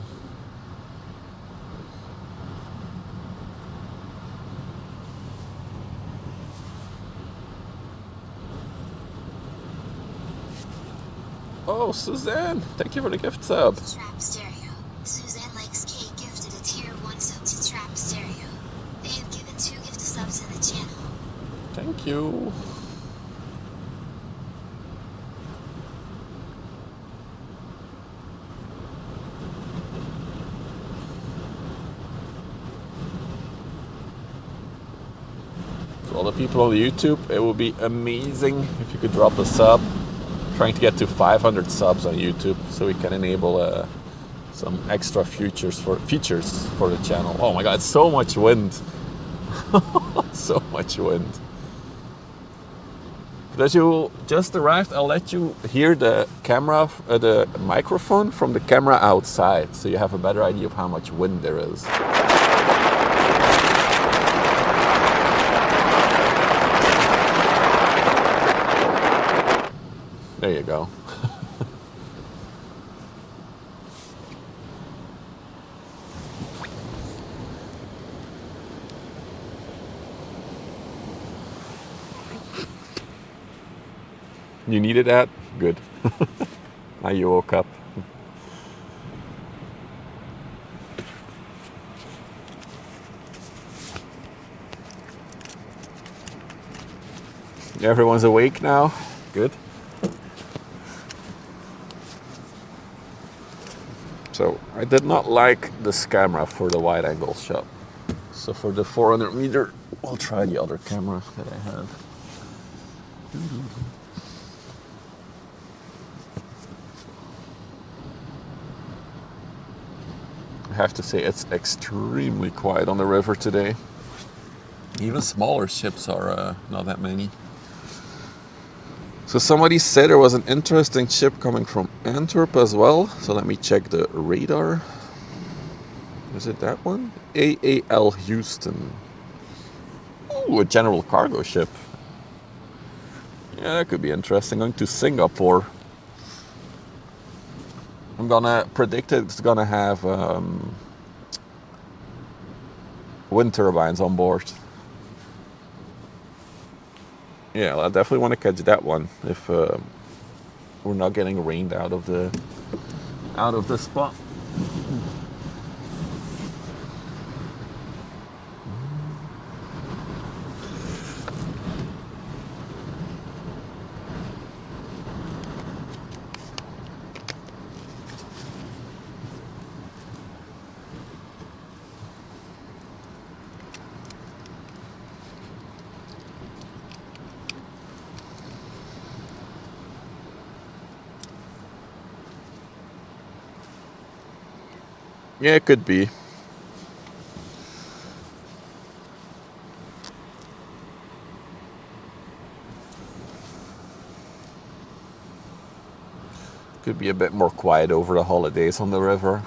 Oh, Suzanne! Thank you for the gift sub. Trap Stereo. Suzanne Likes Cake gifted a tier 1 sub to Trap Stereo. They have given 2 gift subs in the channel. Thank you. For all the people on YouTube, it would be amazing if you could drop a sub. Trying to get to 500 subs on YouTube so we can enable some extra features for the channel. Oh my god, so much wind. So much wind. As you just arrived, I'll let you hear the camera, the microphone from the camera outside, so you have a better idea of how much wind there is. There you go. You needed that? Good. Now you woke up. Everyone's awake now? Good. So I did not like this camera for the wide angle shot. So for the 400 meter, we'll try the other camera that I have. I have to say it's extremely quiet on the river today. Even smaller ships are not that many. So somebody said there was an interesting ship coming from Antwerp as well. So let me check the radar. Is it that one? AAL Houston. Ooh, a general cargo ship. Yeah, that could be interesting. Going to Singapore. I'm gonna predict it's gonna have wind turbines on board. Yeah, I definitely want to catch that one if we're not getting rained out of the spot. Yeah, it could be. Could be a bit more quiet over the holidays on the river.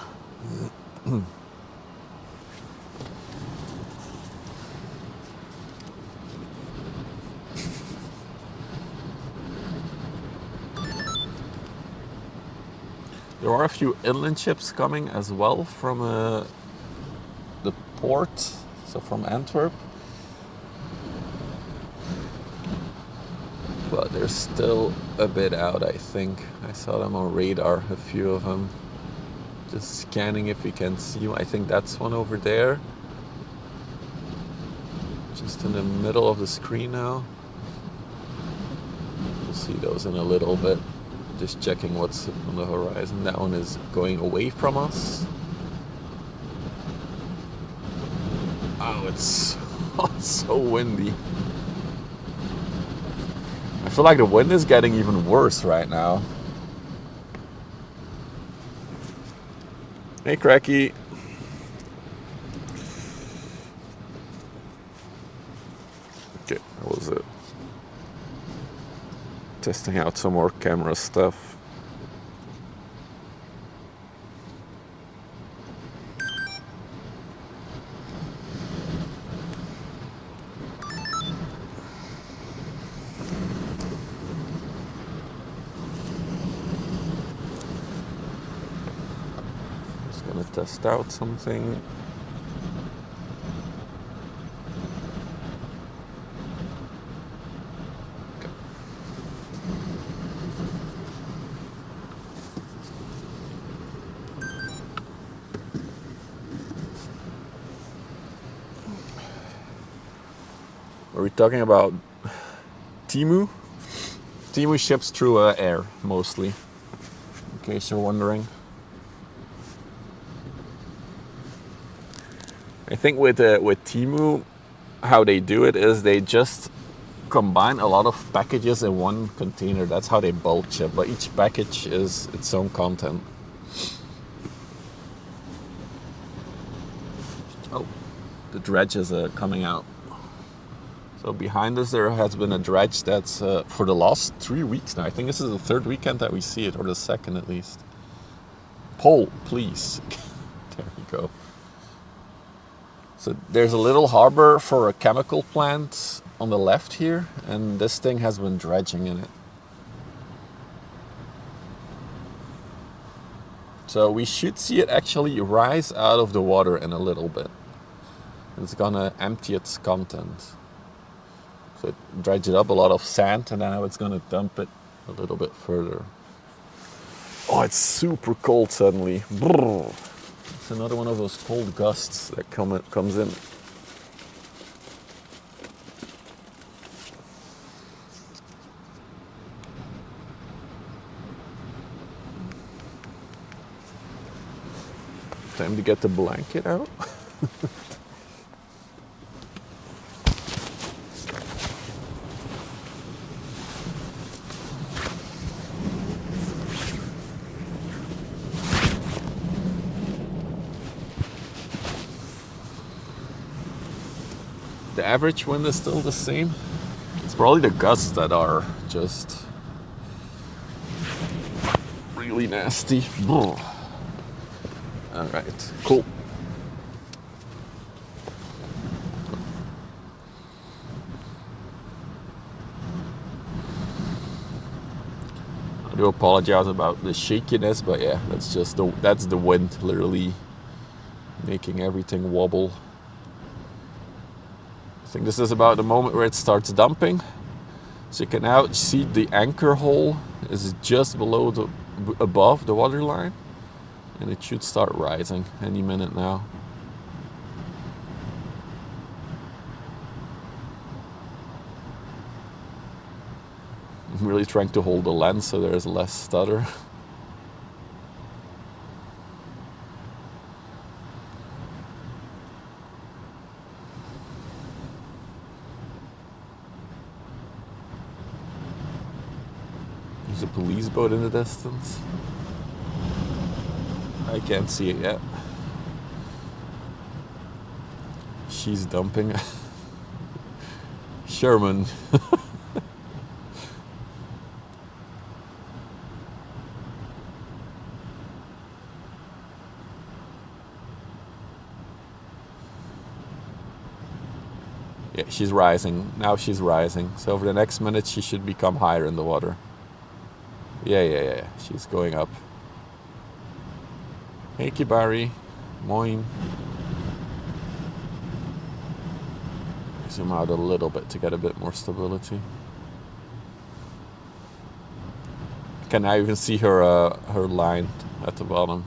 There are a few inland ships coming as well from the port, so from Antwerp. But they're still a bit out, I think. I saw them on radar, a few of them. Just scanning if we can see them. I think that's one over there. Just in the middle of the screen now. We'll see those in a little bit. Just checking what's on the horizon. That one is going away from us. Oh, it's so windy. I feel like the wind is getting even worse right now. Hey, Cracky. Okay, that was it. Testing out some more camera stuff. test out something. Are we talking about Timu? Timu ships through air, mostly, in case you're wondering. I think with Timu, how they do it is they just combine a lot of packages in one container. That's how they bulk ship, but each package is its own content. Oh, the dredge is coming out. So behind us there has been a dredge that's for the last 3 weeks now. I think this is the third weekend that we see it, or the second at least. Pole, please. There we go. So there's a little harbor for a chemical plant on the left here, and this thing has been dredging in it. So we should see it actually rise out of the water in a little bit. It's gonna empty its content. So it dredged up a lot of sand, and now it's gonna dump it a little bit further. Oh, it's super cold suddenly. Brrr. It's another one of those cold gusts that comes in. Time to get the blanket out. The average wind is still the same. It's probably the gusts that are just really nasty. All right, cool. I do apologize about the shakiness, but yeah, that's the wind literally making everything wobble. I think this is about the moment where it starts dumping. So you can now see the anchor hole is just above the water line, and it should start rising any minute now. I'm really trying to hold the lens so there's less stutter. There's a police boat in the distance. I can't see it yet. She's dumping. Sherman. Yeah, she's rising. Now she's rising. So over the next minute she should become higher in the water. Yeah. She's going up. Hey Kibari. Moin. Zoom out a little bit to get a bit more stability. Can now even see her line at the bottom.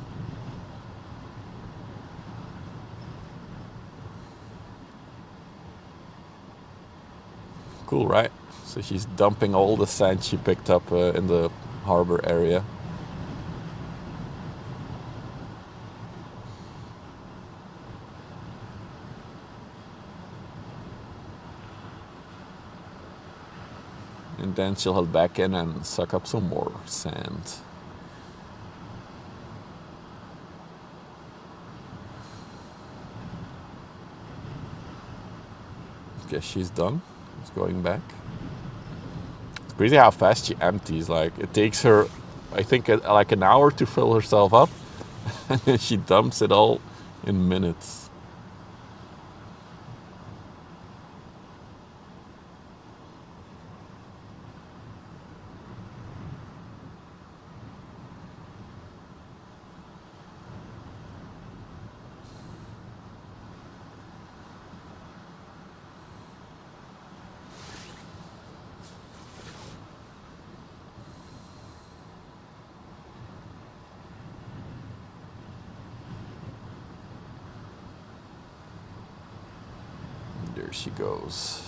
Cool, right? So she's dumping all the sand she picked up in the harbor area. And then she'll head back in and suck up some more sand. Okay, she's done. It's going back. It's crazy how fast she empties. Like, it takes her, I think, like an hour to fill herself up, and then she dumps it all in minutes. Here she goes.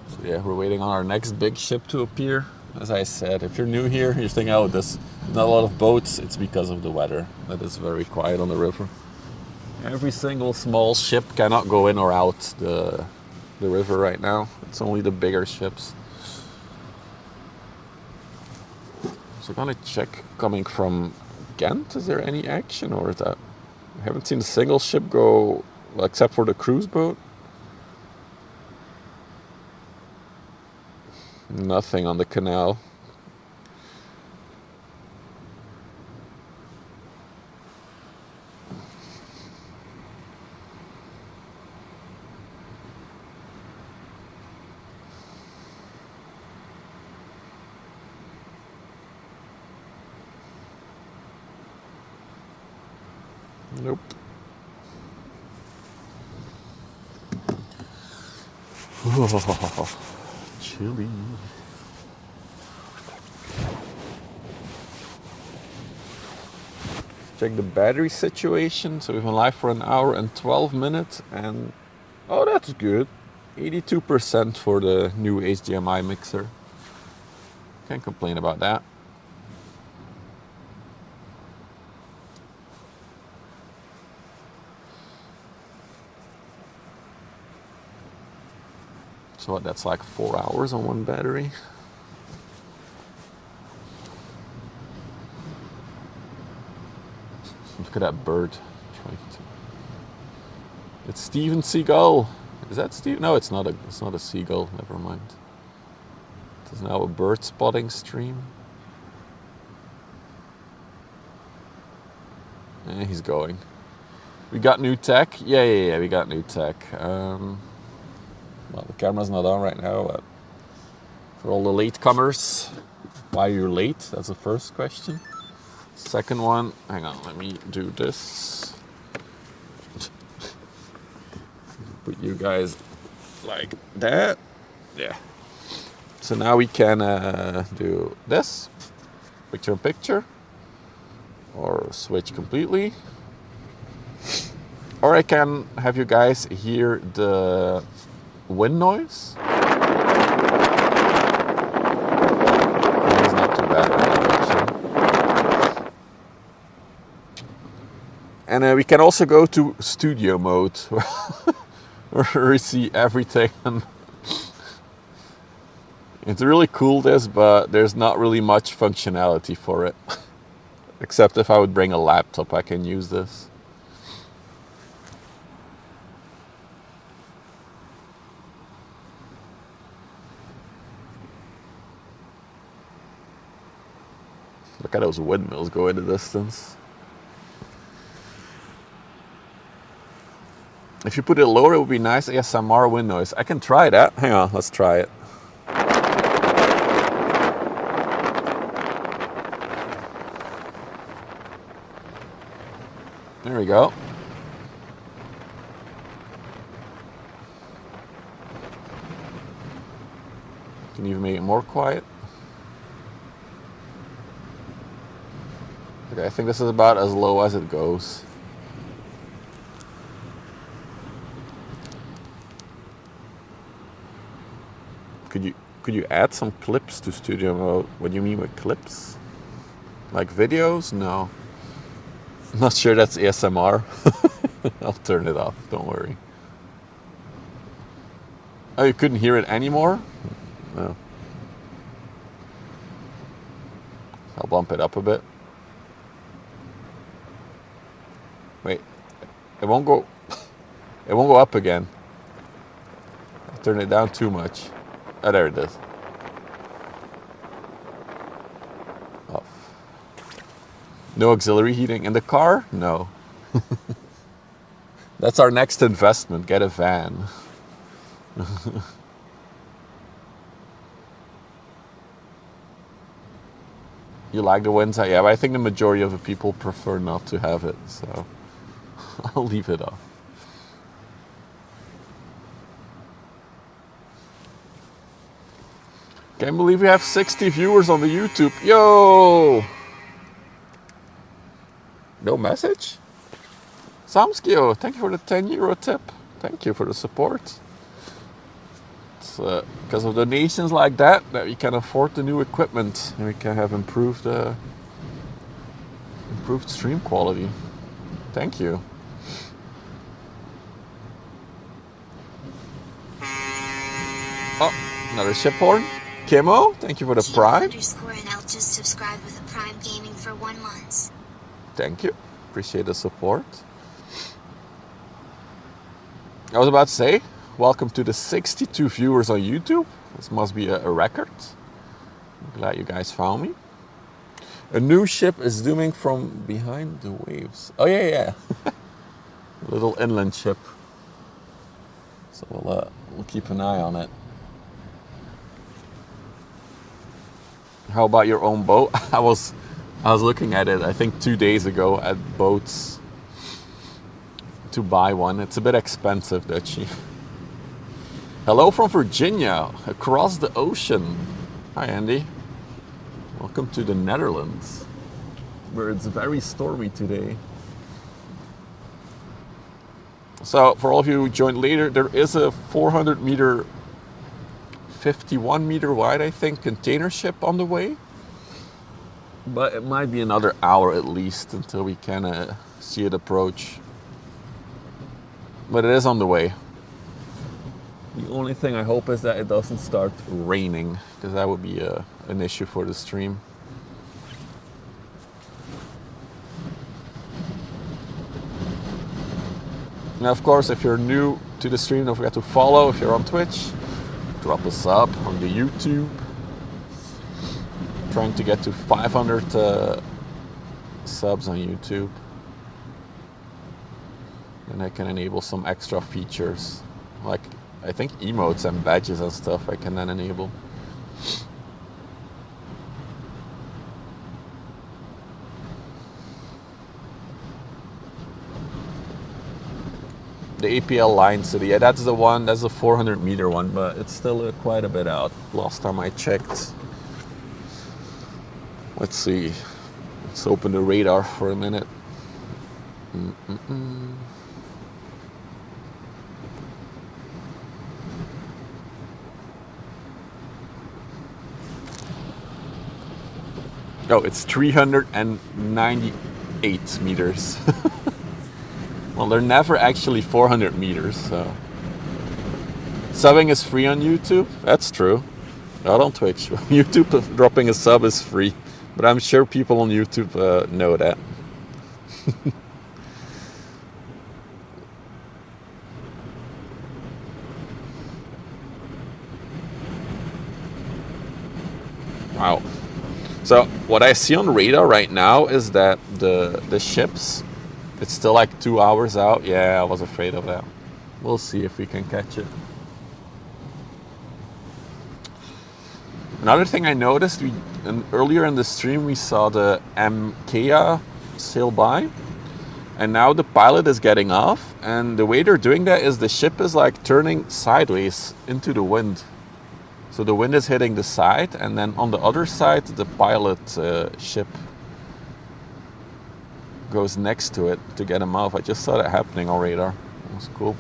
So yeah, we're waiting on our next big ship to appear. As I said, if you're new here, you're thinking, oh, there's not a lot of boats. It's because of the weather. That is very quiet on the river. Every single small ship cannot go in or out the river right now. It's only the bigger ships. So I'm gonna check coming from Ghent. Is there any action, or is that? I haven't seen a single ship go, well, except for the cruise boat. Nothing on the canal. Nope. Oh, chilly. Check the battery situation. So we've been live for an hour and 12 minutes, and oh, that's good. 82% for the new HDMI mixer. Can't complain about that. So what, that's like 4 hours on one battery. Look at that bird. It's Steven Seagull. Is that Steve? No, it's not a seagull. Never mind. There's now a bird spotting stream. He's going. We got new tech. Yeah. We got new tech. Well, the camera's not on right now, but for all the latecomers, why you're late? That's the first question. Second one, hang on, let me do this. Put you guys like that. Yeah. So now we can do this, picture in picture, or switch completely. Or I can have you guys hear the wind noise. It's not too bad, actually. And we can also go to studio mode, where we see everything. It's really cool, this, but there's not really much functionality for it. Except if I would bring a laptop, I can use this. Look at those windmills go in the distance. If you put it lower, it would be nice. ASMR wind noise. I can try that. Hang on, let's try it. There we go. Can you even make it more quiet? Okay, I think this is about as low as it goes. Could you add some clips to studio mode? What do you mean with clips? Like videos? No. I'm not sure that's ASMR. I'll turn it off, don't worry. Oh, you couldn't hear it anymore? No. I'll bump it up a bit. Wait, it won't go up again. I turned it down too much. Oh, there it is. Off. No auxiliary heating in the car? No. That's our next investment, get a van. You like the winds? Yeah, but I think the majority of the people prefer not to have it, so I'll leave it off. Can't believe we have 60 viewers on the YouTube. Yo! No message? Samskio, thank you for the 10 euro tip. Thank you for the support. It's because of donations like that we can afford the new equipment and we can have improved stream quality. Thank you. Oh, another ship horn. Kimo, thank you for the Prime. _NL just subscribed with a Prime Gaming for 1 month. Thank you. Appreciate the support. I was about to say, welcome to the 62 viewers on YouTube. This must be a record. I'm glad you guys found me. A new ship is zooming from behind the waves. Oh yeah. A little inland ship. So we'll keep an eye on it. How about your own boat? I was looking at it, I think 2 days ago at boats to buy one. It's a bit expensive, Dutchie. Hello from Virginia, across the ocean. Hi, Andy. Welcome to the Netherlands, where it's very stormy today. So, for all of you who joined later, there is a 400 meter 51 meter wide, I think, container ship on the way. But it might be another hour at least until we can see it approach. But it is on the way. The only thing I hope is that it doesn't start raining, because that would be an issue for the stream. Now, of course, if you're new to the stream, don't forget to follow. If you're on Twitch, drop a sub on the YouTube. Trying to get to 500 subs on YouTube. And I can enable some extra features. Like, I think emotes and badges and stuff I can then enable. The APL line city, yeah, that's the one, that's the 400 meter one, but it's still quite a bit out. Last time I checked. Let's see. Let's open the radar for a minute. Oh, it's 398 meters. Well, they're never actually 400 meters, so. Subbing is free on YouTube? That's true. Not on Twitch. YouTube dropping a sub is free. But I'm sure people on YouTube know that. Wow. So what I see on radar right now is that the ships, it's still like 2 hours out. Yeah, I was afraid of that. We'll see if we can catch it. Another thing I noticed, earlier in the stream we saw the MKA sail by, and now the pilot is getting off, and the way they're doing that is the ship is like turning sideways into the wind. So the wind is hitting the side, and then on the other side the pilot ship goes next to it to get him off. I just saw that happening on radar. It was cool.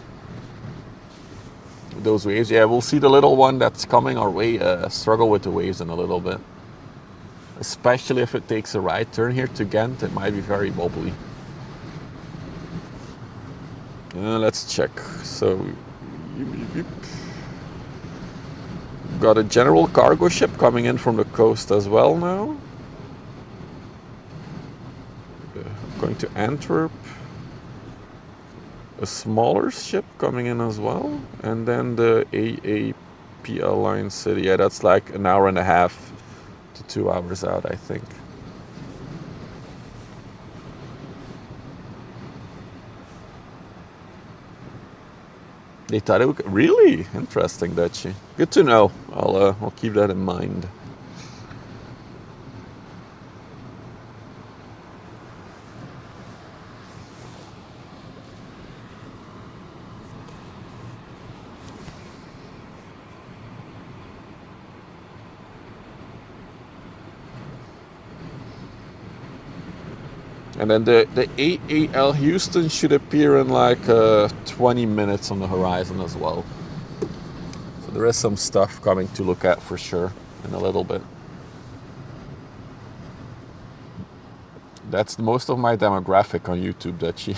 Those waves, yeah, we'll see the little one that's coming our way struggle with the waves in a little bit. Especially if it takes a right turn here to Ghent, it might be very wobbly. Let's check. So, got a general cargo ship coming in from the coast as well now. Going to Antwerp. A smaller ship coming in as well. And then the AAPL line city. Yeah, that's like an hour and a half to 2 hours out, I think. They thought it would, really interesting, Dutchie. Good to know. I'll keep that in mind. And then the AAL Houston should appear in like 20 minutes on the horizon as well. So there is some stuff coming to look at for sure in a little bit. That's most of my demographic on YouTube, Dutchie.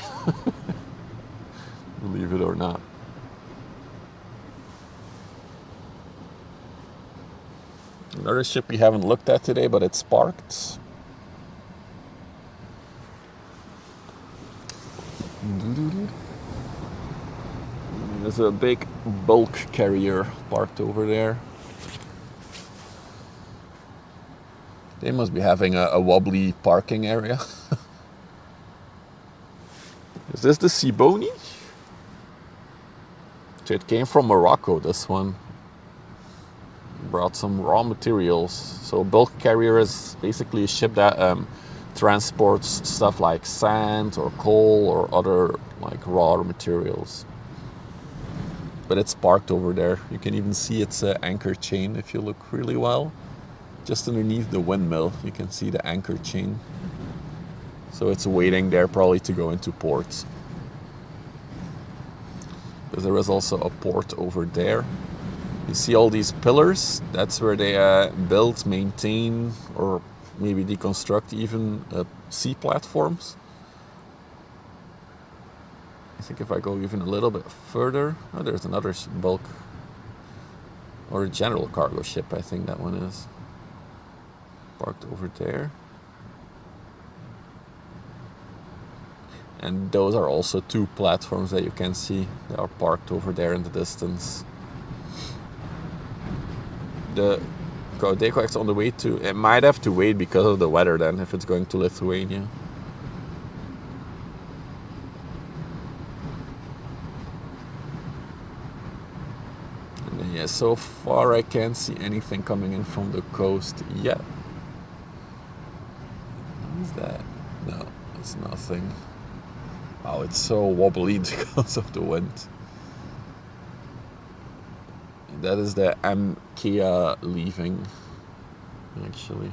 Believe it or not. Another ship we haven't looked at today, but it's parked. There's a big bulk carrier parked over there. They must be having a wobbly parking area. Is this the Siboni? It came from Morocco, this one. Brought some raw materials. So a bulk carrier is basically a ship that transports stuff like sand or coal or other like raw materials. But it's parked over there. You can even see its anchor chain if you look really well. Just underneath the windmill, you can see the anchor chain. So it's waiting there probably to go into port. But there is also a port over there. You see all these pillars? That's where they build, maintain, or maybe deconstruct even sea platforms. I think if I go even a little bit further, oh, there's another bulk or a general cargo ship, I think that one is. Parked over there. And those are also two platforms that you can see. They are parked over there in the distance. The Codeco is on the way to... It might have to wait because of the weather then, if it's going to Lithuania. And then, yeah, so far I can't see anything coming in from the coast yet. What is that? No, it's nothing. Oh, it's so wobbly because of the wind. That is the Kia leaving, actually.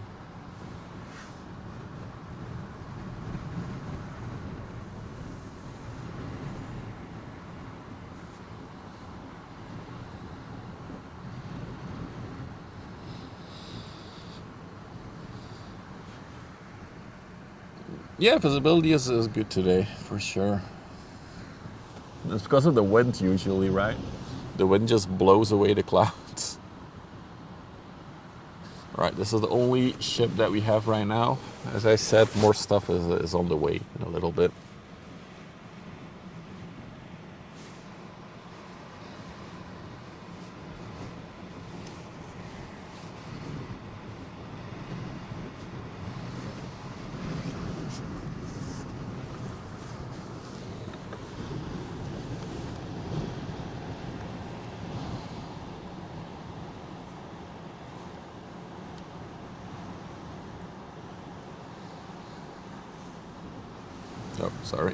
Yeah, visibility is good today, for sure. It's because of the wind usually, right? The wind just blows away the clouds. Alright, this is the only ship that we have right now. As I said, more stuff is on the way in a little bit. Oh, sorry.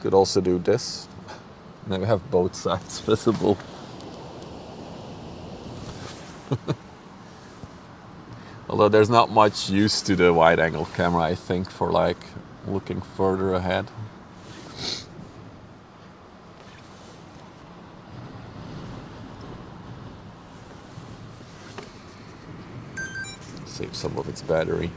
Could also do this. Now we have both sides visible. Although there's not much use to the wide angle camera, I think, for like looking further ahead. Save some of its battery.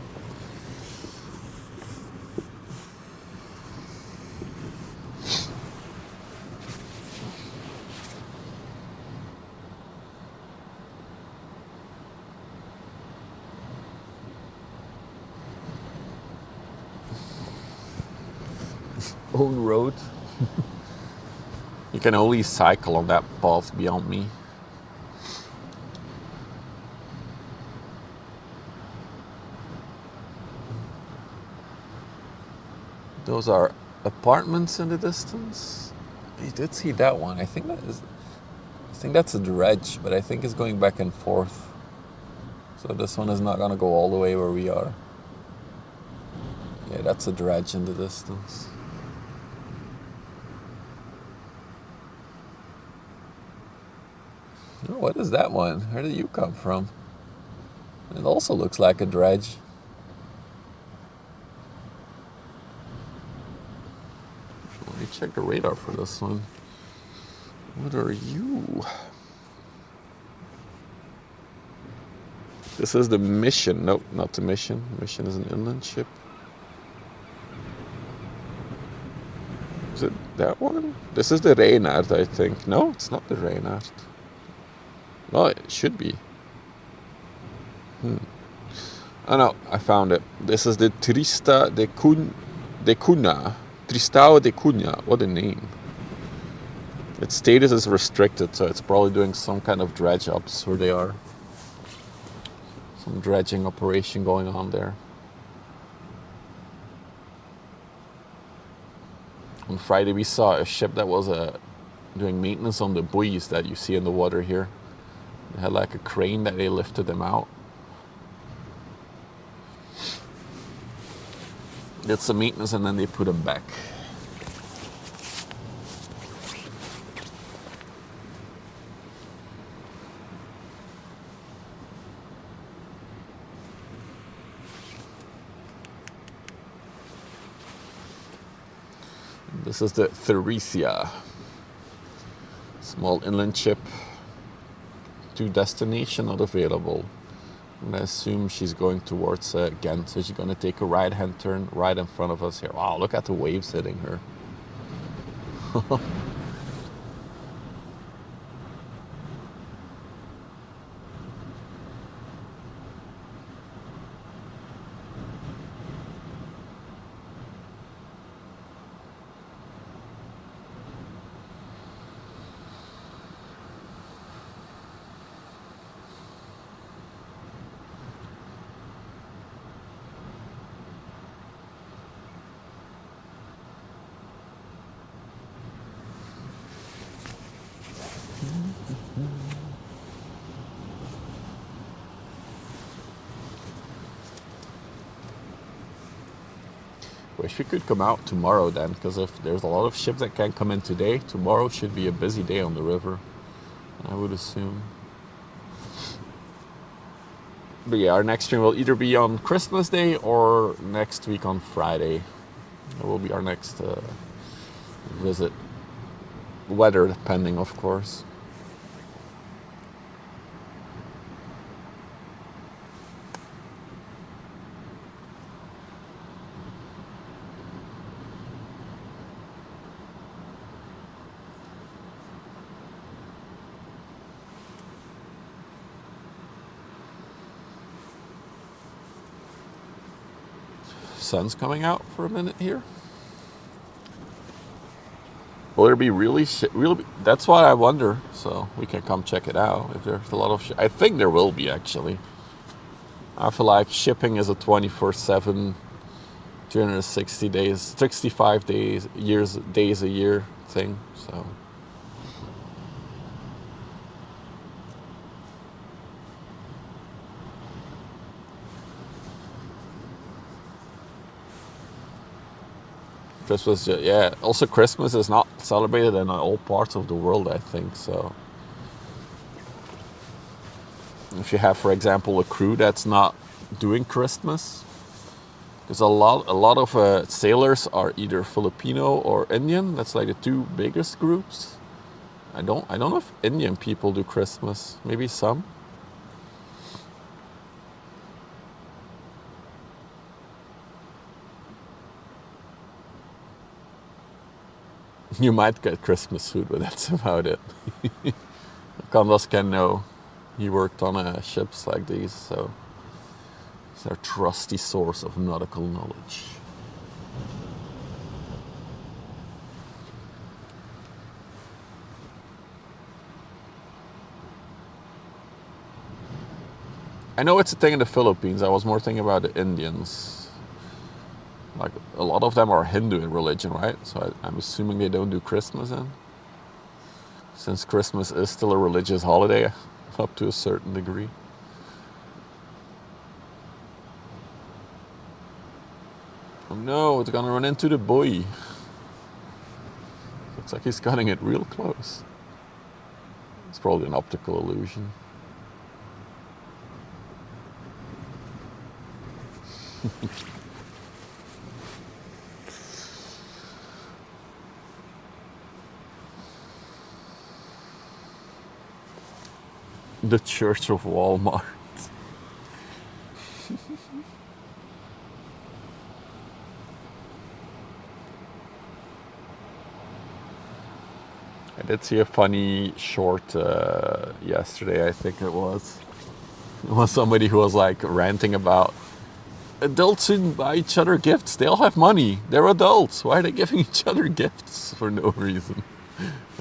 Own road. You can only cycle on that path beyond me. Those are apartments in the distance. You did see that one. I think that's a dredge, but I think it's going back and forth. So this one is not gonna go all the way where we are. Yeah, that's a dredge in the distance. Oh, what is that one? Where did you come from? It also looks like a dredge. check the radar for this one. What are you? This is the Mission. Nope, not the Mission. Mission is an inland ship. Is it that one? This is the Reynard, I think. No, it's not the Reynard. Well, it should be. Oh no, I found it. This is the Trista de Cunha. Tristão de Cunha. What a name. Its status is restricted, so it's probably doing some kind of dredge ups where they are. Some dredging operation going on there. On Friday we saw a ship that was doing maintenance on the buoys that you see in the water here. They had like a crane that they lifted them out. Did some maintenance and then they put them back. This is the Theresia, small inland ship. To destination not available. And I assume she's going towards Ghent, so she's going to take a right-hand turn right in front of us here. Wow, look at the waves hitting her. Wish we could come out tomorrow then, because if there's a lot of ships that can't come in today, tomorrow should be a busy day on the river, I would assume. But yeah, our next stream will either be on Christmas Day or next week on Friday. That will be our next visit. Weather depending, of course. Sun's coming out for a minute here. Will there be really? That's why I wonder. So we can come check it out if there's a lot of. I think there will be actually. I feel like shipping is a 24/7, 360 days, 65 days a year thing. So. Christmas, yeah. Also, Christmas is not celebrated in all parts of the world, I think. So, if you have, for example, a crew that's not doing Christmas, because a lot of sailors are either Filipino or Indian. That's like the two biggest groups. I don't know if Indian people do Christmas. Maybe some. You might get Christmas food, but that's about it. Candace can know. He worked on ships like these, so it's our trusty source of nautical knowledge. I know it's a thing in the Philippines. I was more thinking about the Indians. Like, a lot of them are Hindu in religion, right? So I'm assuming they don't do Christmas then. Since Christmas is still a religious holiday, up to a certain degree. Oh no, it's gonna run into the buoy. Looks like he's cutting it real close. It's probably an optical illusion. The Church of Walmart. I did see a funny short yesterday, I think it was. It was somebody who was like ranting about adults shouldn't buy each other gifts. They all have money. They're adults. Why are they giving each other gifts for no reason?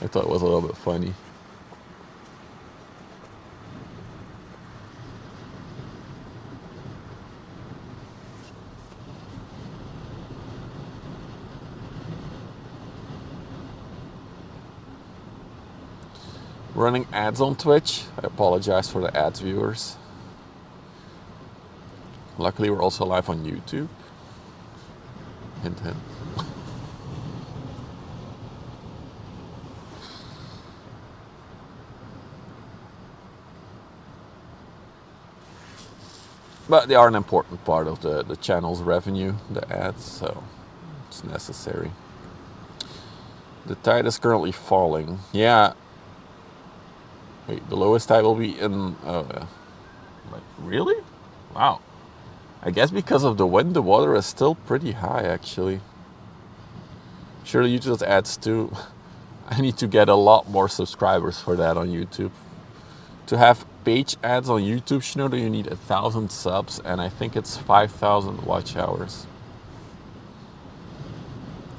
I thought it was a little bit funny. Running ads on Twitch. I apologize for the ads viewers. Luckily, we're also live on YouTube. Hint, hint. But they are an important part of the channel's revenue, the ads, so it's necessary. The tide is currently falling. Yeah. Wait, the lowest tide will be in... like, really? Wow. I guess because of the wind, the water is still pretty high, actually. Surely YouTube does ads too. I need to get a lot more subscribers for that on YouTube. To have page ads on YouTube, Schneider, you need 1,000 subs, and I think it's 5,000 watch hours.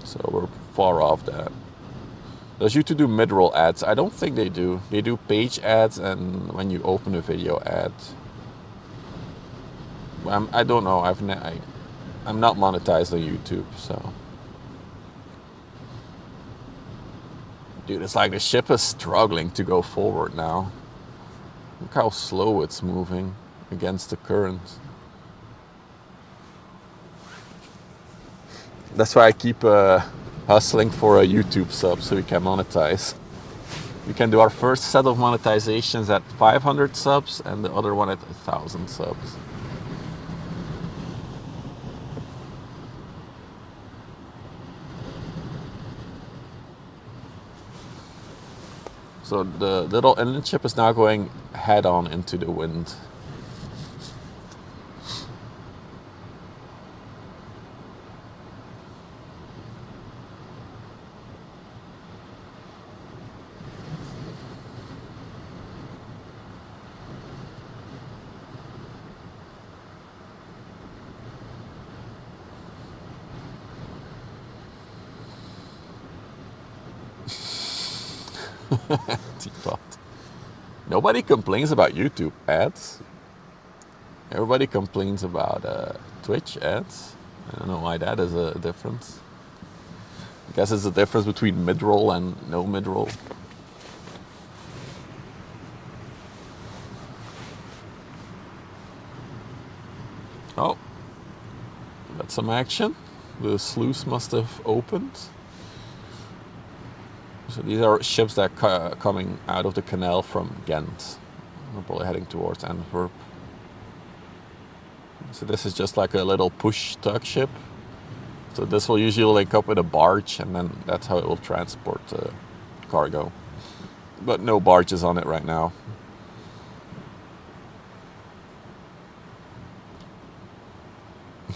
So we're far off that. Does YouTube do mid-roll ads? I don't think they do. They do page ads and when you open a video ad. I don't know. I'm not monetized on YouTube, so. Dude, it's like the ship is struggling to go forward now. Look how slow it's moving against the current. That's why I keep hustling for a YouTube sub so we can monetize. We can do our first set of monetizations at 500 subs and the other one at 1,000 subs. So the little engine ship is now going head on into the wind. Teapot. Nobody complains about YouTube ads. Everybody complains about Twitch ads. I don't know why that is a difference. I guess it's a difference between mid-roll and no mid-roll. Oh, got some action. The sluice must have opened. So these are ships that are coming out of the canal from Ghent. We're probably heading towards Antwerp. So this is just like a little push tug ship. So this will usually link up with a barge, and then that's how it will transport cargo. But no barges on it right now.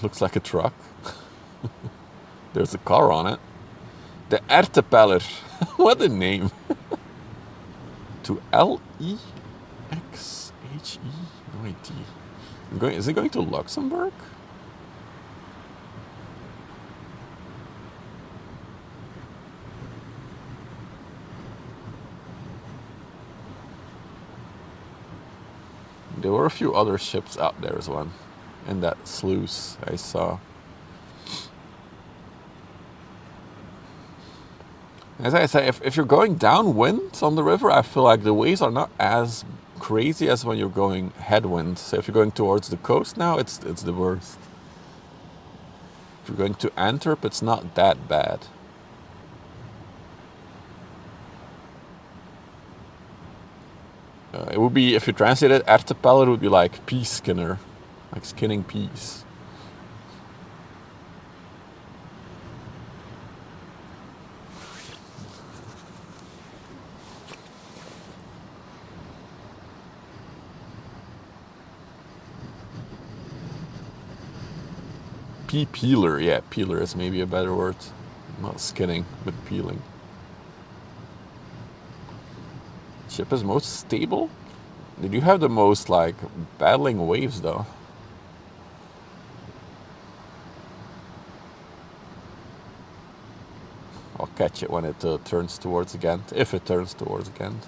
Looks like a truck. There's a car on it. The Ertepeller. What a name. To L-E-X-H-E? No idea. Is it going to Luxembourg? There were a few other ships out there as well. In that sluice I saw. As I say, if you're going downwind on the river, I feel like the waves are not as crazy as when you're going headwind. So if you're going towards the coast now, it's the worst. If you're going to Antwerp, it's not that bad. It would be, if you translate it, Ertepeller would be like pea skinner, like skinning peas. peeler. Yeah, peeler is maybe a better word. Not skinning, but peeling. Ship is most stable? They do have the most, like, battling waves, though. I'll catch it when it turns towards Ghent, if it turns towards Ghent.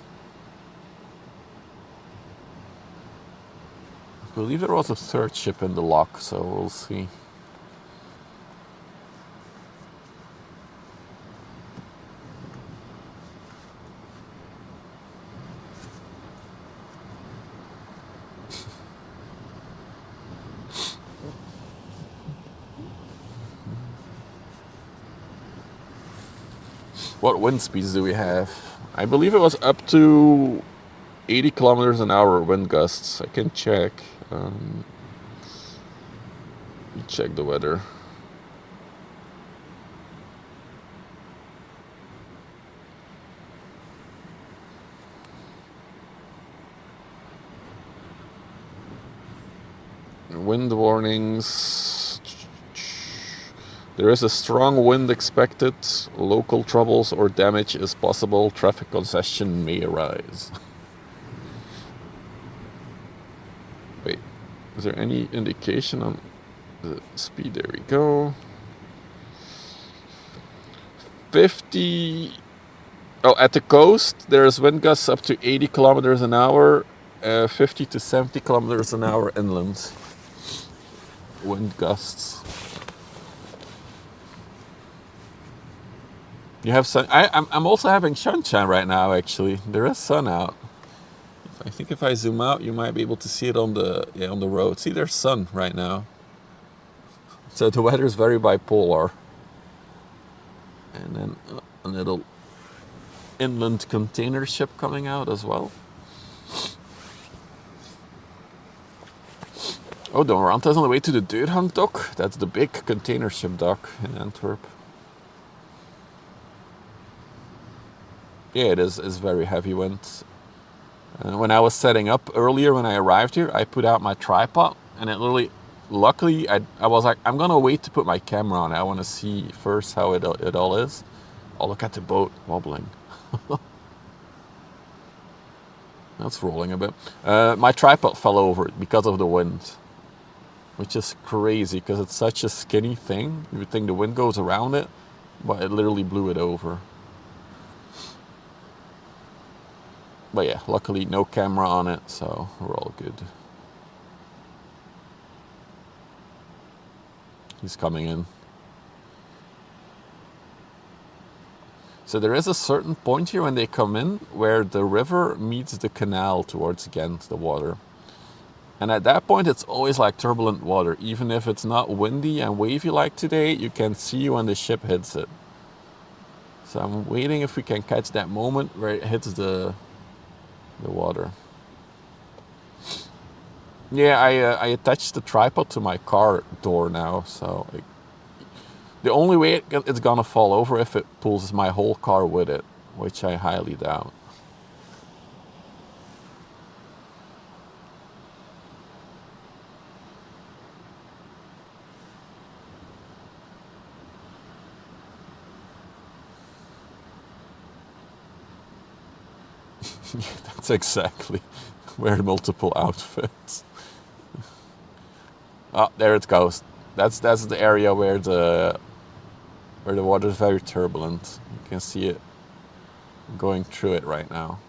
I believe there was a third ship in the lock, so we'll see. What wind speeds do we have? I believe it was up to 80 kilometers an hour wind gusts. I can check. Let me check the weather. Wind warnings. There is a strong wind expected. Local troubles or damage is possible. Traffic congestion may arise. Wait, is there any indication on the speed? There we go. 50. Oh, at the coast, there's wind gusts up to 80 kilometers an hour, 50 to 70 kilometers an hour inland. Wind gusts. You have sun. I'm also having sunshine right now. Actually, there is sun out. I think if I zoom out, you might be able to see it on the road. See, there's sun right now. So the weather is very bipolar. And then a little inland container ship coming out as well. Oh, the Maranta's on the way to the Deurhang dock. That's the big container ship dock in Antwerp. Yeah, it is very heavy wind. When I was setting up earlier, when I arrived here, I put out my tripod, and it literally, luckily, I was like, I'm gonna wait to put my camera on. I want to see first how it all is. Oh, look at the boat wobbling. That's rolling a bit. My tripod fell over because of the wind, which is crazy because it's such a skinny thing. You would think the wind goes around it, but it literally blew it over. But yeah, luckily no camera on it, so we're all good. He's coming in. So there is a certain point here when they come in where the river meets the canal towards Ghent, the water. And at that point it's always like turbulent water. Even if it's not windy and wavy like today, you can see when the ship hits it. So I'm waiting if we can catch that moment where it hits the water. Yeah, I attached the tripod to my car door now, so the only way it's gonna fall over if it pulls my whole car with it, which I highly doubt. Yeah, that's exactly. Wear multiple outfits. Oh, there it goes. That's the area where the water is very turbulent. You can see it going through it right now.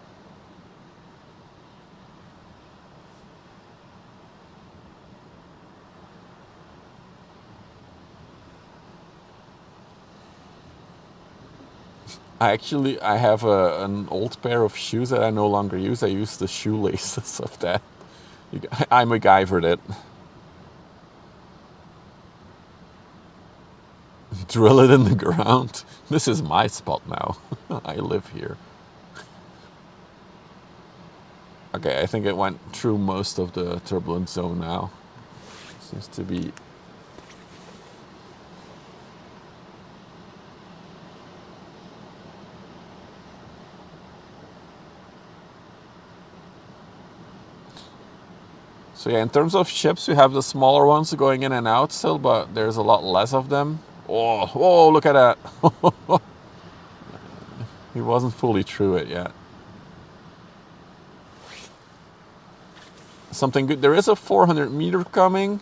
I have an old pair of shoes that I no longer use. I use the shoelaces of that. I MacGyvered it. Drill it in the ground. This is my spot now. I live here. Okay, I think it went through most of the turbulent zone now. Seems to be. So yeah, in terms of ships, we have the smaller ones going in and out still, but there's a lot less of them. Oh, look at that. He wasn't fully through it yet. Something good. There is a 400-meter coming,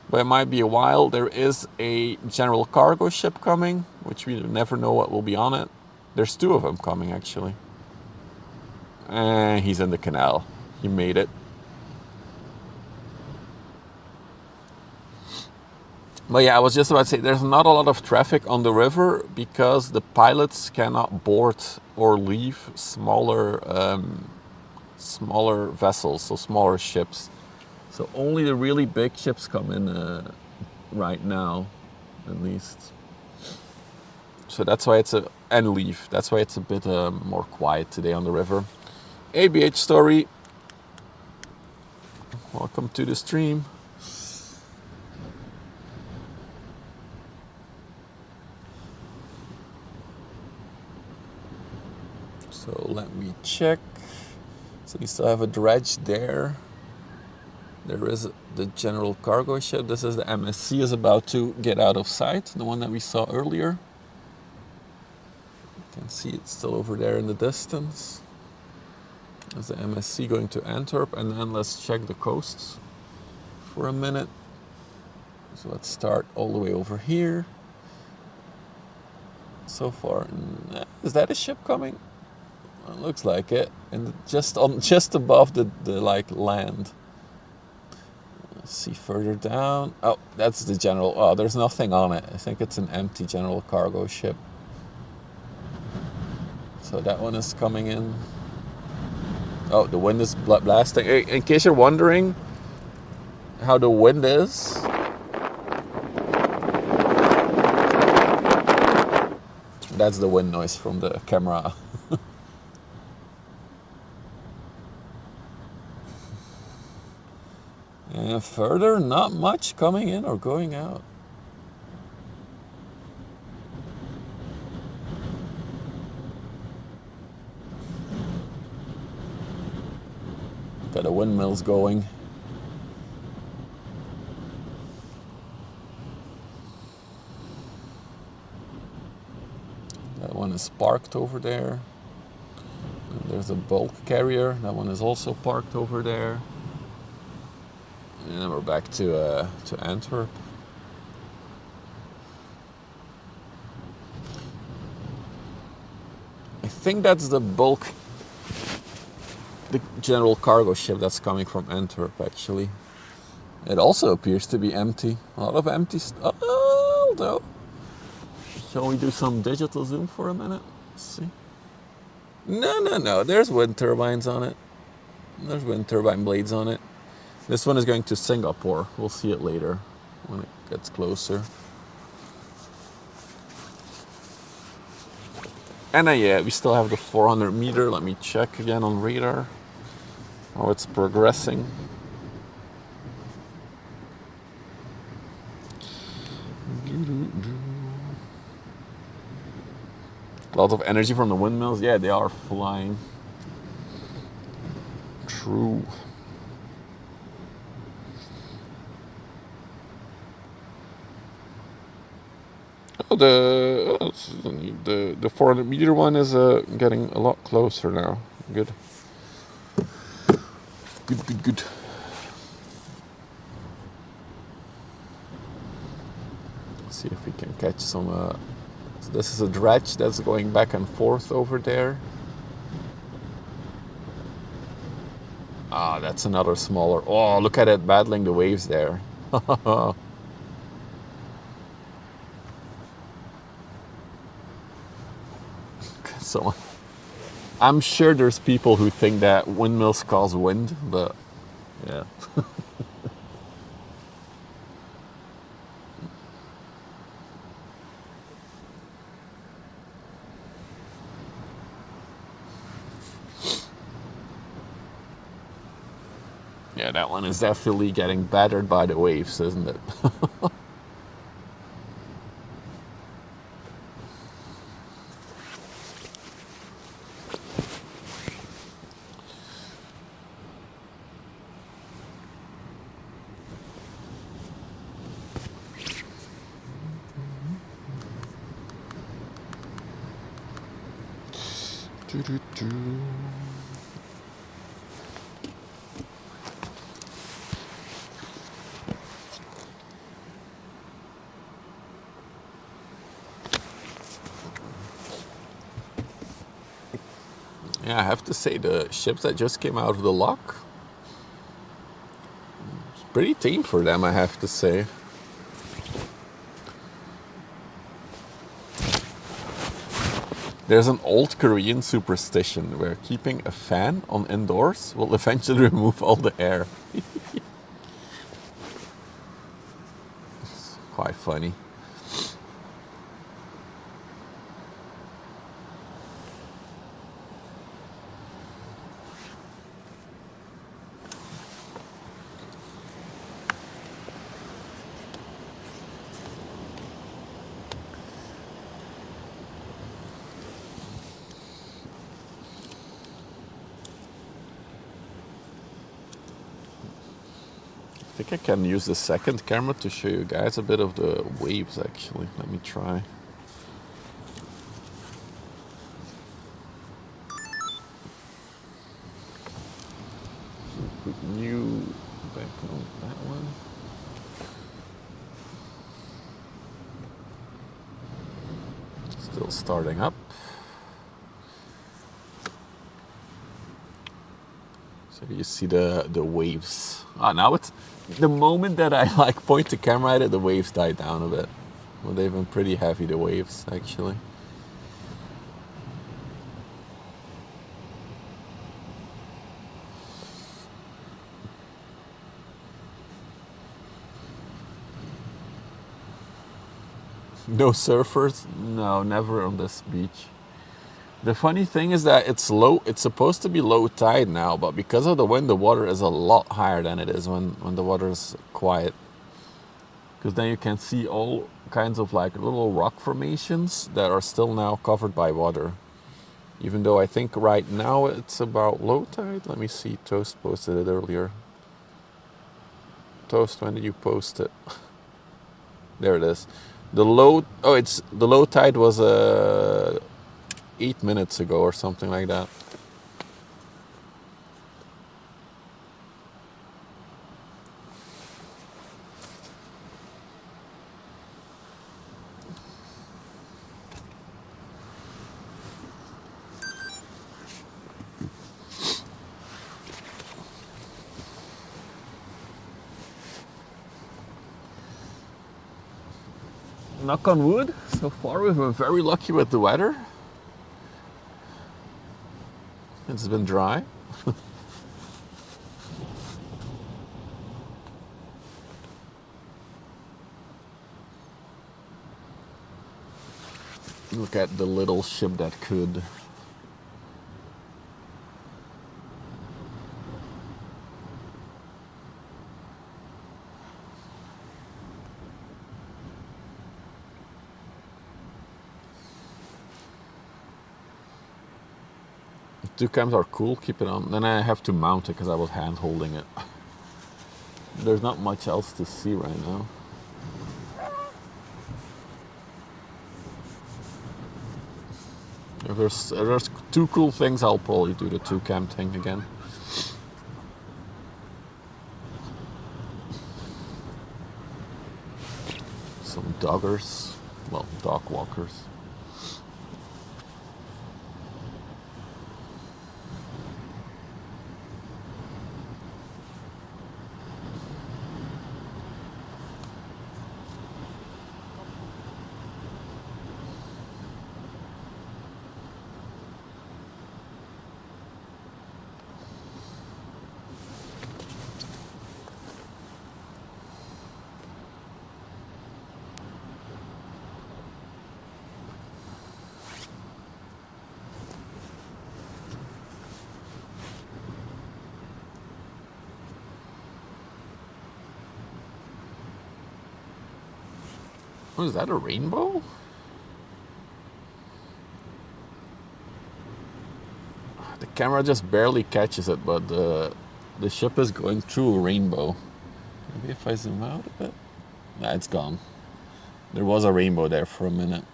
but it might be a while. There is a general cargo ship coming, which we never know what will be on it. There's 2 of them coming, actually. And he's in the canal. He made it. But yeah, I was just about to say, there's not a lot of traffic on the river because the pilots cannot board or leave smaller vessels, so smaller ships. So only the really big ships come in right now, at least. So that's why and leave. That's why it's a bit more quiet today on the river. ABH story. Welcome to the stream. So let me check. So we still have a dredge there. There is the general cargo ship. This is the MSC is about to get out of sight, the one that we saw earlier. You can see it's still over there in the distance. There's the MSC going to Antwerp, and then let's check the coasts for a minute. So let's start all the way over here. So far, is that a ship coming? It looks like it, and just above the like land. Let's see further down. Oh, that's the general. Oh, there's nothing on it. I think it's an empty general cargo ship. So that one is coming in. Oh, the wind is blasting. In case you're wondering how the wind is, that's the wind noise from the camera. And further, not much coming in or going out. Got the windmills going. That one is parked over there. And there's a bulk carrier. That one is also parked over there. And then we're back to Antwerp. I think that's the bulk, the general cargo ship that's coming from Antwerp, actually. It also appears to be empty. A lot of empty stuff. Oh, no. Shall we do some digital zoom for a minute? Let's see. No. There's wind turbines on it. There's wind turbine blades on it. This one is going to Singapore. We'll see it later when it gets closer. And yeah, we still have the 400 meter. Let me check again on radar how it's progressing. A lot of energy from the windmills. Yeah, they are flying. True. Oh, the 400 meter one is getting a lot closer now. Good. Good. Let's see if we can catch some. So this is a dredge that's going back and forth over there. Ah, that's another smaller. Oh, look at it battling the waves there. So, I'm sure there's people who think that windmills cause wind, but yeah. Yeah, that one is definitely getting battered by the waves, isn't it? Yeah, I have to say the ships that just came out of the lock, it's pretty tame for them, I have to say. There's an old Korean superstition where keeping a fan on indoors will eventually remove all the air. It's quite funny. I think I can use the second camera to show you guys a bit of the waves actually. Let me try. Put new back on that one. Still starting up. So you see the waves. Ah, now it's the moment that I like point the camera at it, the waves die down a bit. Well, they've been pretty heavy, the waves, actually. No surfers? No, never on this beach. The funny thing is that it's supposed to be low tide now, but because of the wind, the water is a lot higher than it is when the water is quiet. Because then you can see all kinds of like little rock formations that are still now covered by water. Even though I think right now it's about low tide. Let me see, Toast posted it earlier. Toast, when did you post it? There it is. The low tide was 8 minutes ago or something like that. Knock on wood, so far we've been very lucky with the weather. It's been dry. Look at the little ship that could. Two cams are cool, keep it on. Then I have to mount it because I was hand holding it. There's not much else to see right now. If there's two cool things, I'll probably do the two cam thing again. Some doggers, well, dog walkers. Oh, is that a rainbow? The camera just barely catches it, but the ship is going through a rainbow. Maybe if I zoom out a bit? Nah, it's gone. There was a rainbow there for a minute.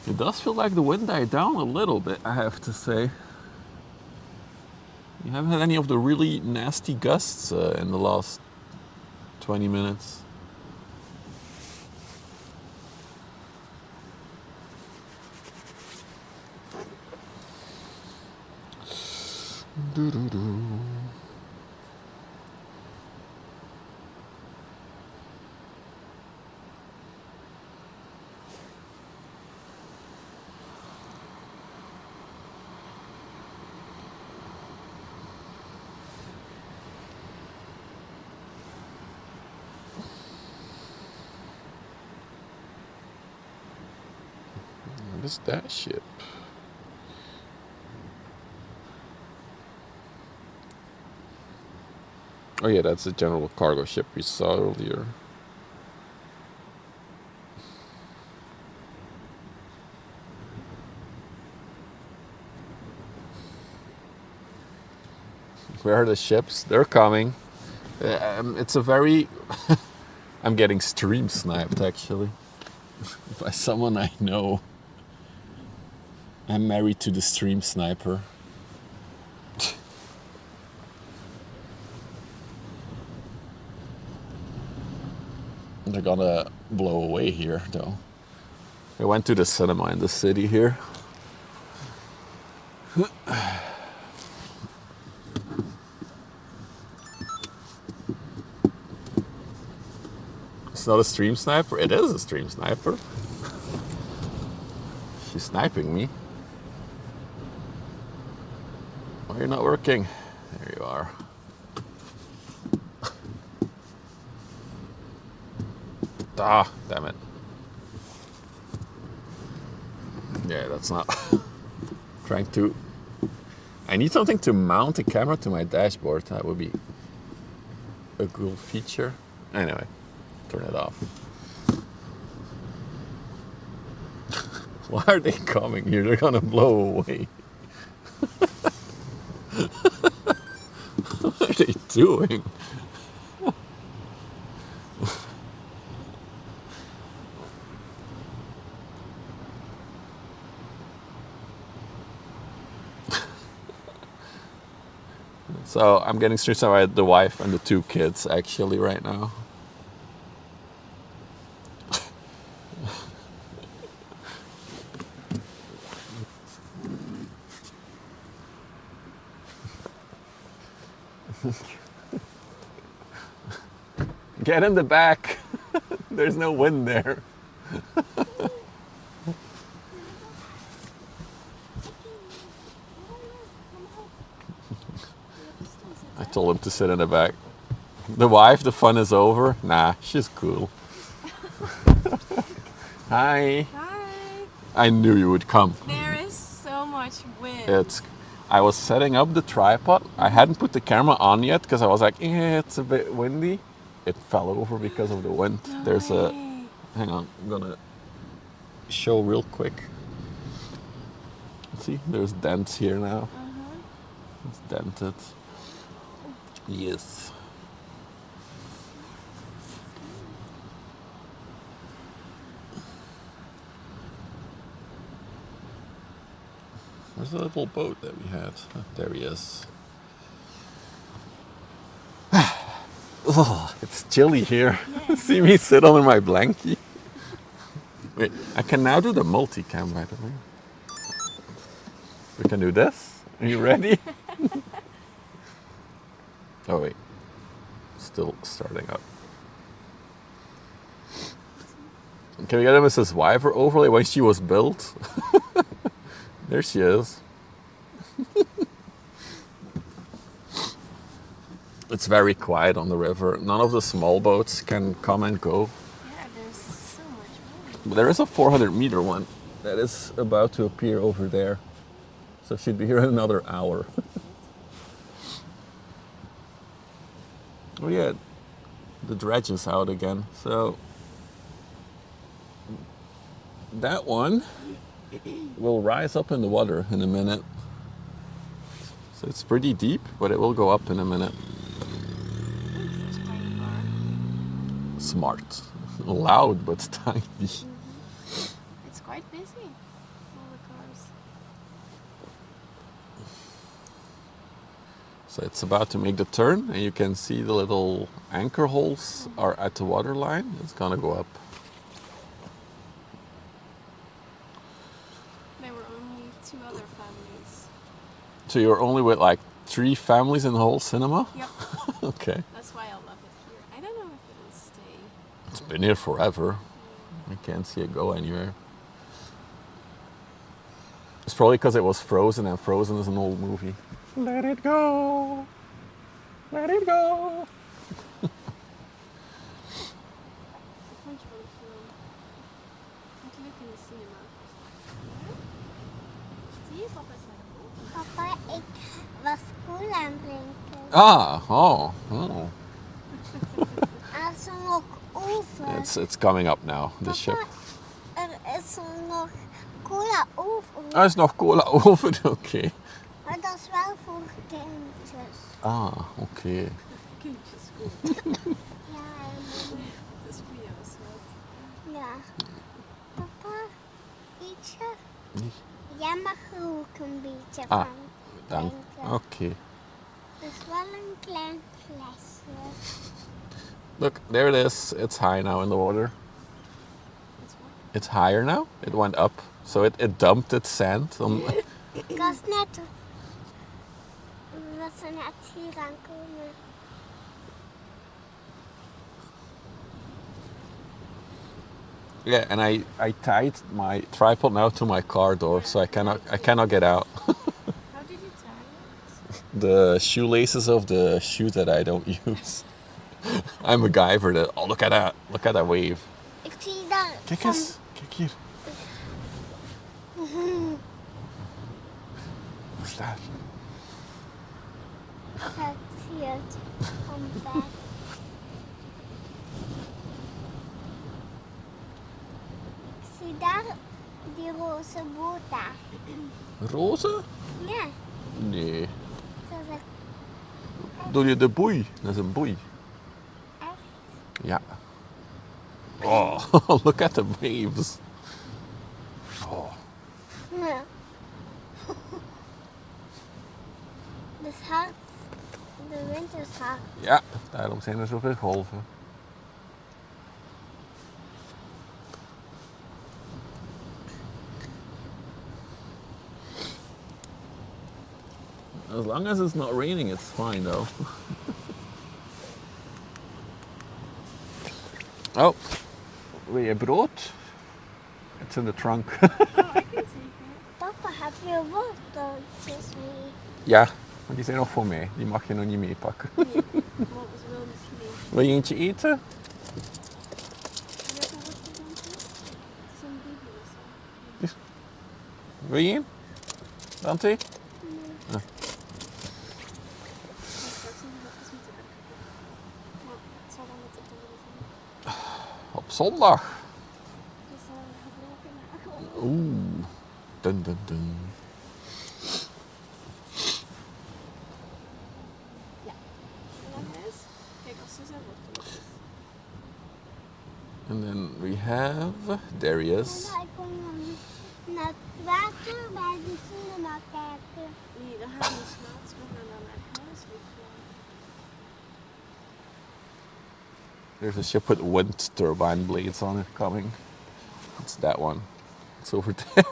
It does feel like the wind died down a little bit, I have to say. You haven't had any of the really nasty gusts in the last 20 minutes. Doo-doo-doo. What is that ship? Oh yeah, that's the general cargo ship we saw earlier. Where are the ships? They're coming. It's a very... I'm getting stream sniped, actually. By someone I know. I'm married to the stream sniper. They're gonna blow away here, though. I went to the cinema in the city here. It's not a stream sniper. It is a stream sniper. She's sniping me. Why are you not working? There you are. Ah, damn it. Yeah, that's not... Trying to... I need something to mount a camera to my dashboard. That would be a cool feature. Anyway, turn it off. Why are they coming here? They're gonna blow away. What are they doing? So I'm getting stressed out by the wife and the 2 kids actually right now. Get in the back. There's no wind there. I told him to sit in the back. The wife, the fun is over. Nah, she's cool. Hi. Hi. I knew you would come. There is so much wind. I was setting up the tripod. I hadn't put the camera on yet because I was like, it's a bit windy. It fell over because of the wind. No There's way. hang on, I'm gonna show real quick. See, there's dents here now. It's dented. Yes. Where's the little boat that we had? Oh, there he is. Oh, it's chilly here. See me sit under my blankie? Wait, I can now do the multicam, by the way. We can do this. Are you ready? Oh wait, still starting up. Can we get a Mrs. Wyver overlay when she was built? There she is. It's very quiet on the river. None of the small boats can come and go. Yeah, there's so much wind. But there is a 400-meter one that is about to appear over there. So should be here in another hour. Oh yeah, the dredge is out again. So that one will rise up in the water in a minute. So it's pretty deep, but it will go up in a minute. It's quite far. Smart. Loud, but tiny. It's quite busy. So it's about to make the turn, and you can see the little anchor holes are at the water line. It's gonna go up. There were only 2 other families. So you're only with like 3 families in the whole cinema? Yep. Okay. That's why I love it here. I don't know if it'll stay. It's been here forever. I can't see it go anywhere. It's probably because it was Frozen, and Frozen is an old movie. Let it go! Let it go! Ik vond je wel een film. Wat leuk in de cinema. Zie je, papa staat erop. Papa, ik was koel aan het drinken. Ah, oh, oh. Als er nog over. It's coming up now, the Papa, ship. er is er nog cola over. Er is nog cola over, oké. Maar dat is wel voor kindjes. Ah, oké. Kindjes, goed. Ja, Dat is voor jou, schat. ja. Papa, ietsje? Nee. Jij mag er ook een beetje Ah, van Dank. drinken. Oké. Het is wel een klein flesje. Look, there it is. It's high now in the water. That's what? It's higher now. It went up. So it dumped its sand. Ik was net... We zijn net hier aankomen. Yeah, and I tied my tripod now to my car door, so I cannot get out. How did you tie it? The shoelaces of the shoe that I don't use. I'm a guy for that. Oh, look at that! Look at that wave. Ik zie daar... Kijk eens, kijk hier. Wat is dat? Ja, ik zie het. Van ver. Ik zie daar die roze boot daar. Roze? Ja, Nee. dat is Doe je de boei? Dat is een boei. echt. Ja. Oh, look at the waves. Oh. Ja. Het is hard. De wind is hard. Ja, daarom zijn er zoveel golven. As long as it's not raining, it's fine though. Oh, wil je brood? It's in the trunk. Oh, I can take it. Papa, heb je worteltjes mee? Ja, maar die zijn nog voor mij. Die mag je nog niet meepakken. Nee, mogen ze wel misschien niet. Wil je eentje eten? En welke wordt het dan? Zo'n baby of zo. Wil je een? Dante? Maar straks nog even moeten werken. Maar het zal dan met de kinderen zijn. Op zondag. Dus gebroken nagel. Oeh. Dun dun dun. Ja. En dan is, kijk als ze zijn worteltjes. And then we have, there he is. Ik kom naar het water bij de cinema kijken. Nee, dan gaan we niet laat. We gaan dan naar huis weer. There's a ship with wind turbine blades on it coming. It's that one. It's over there.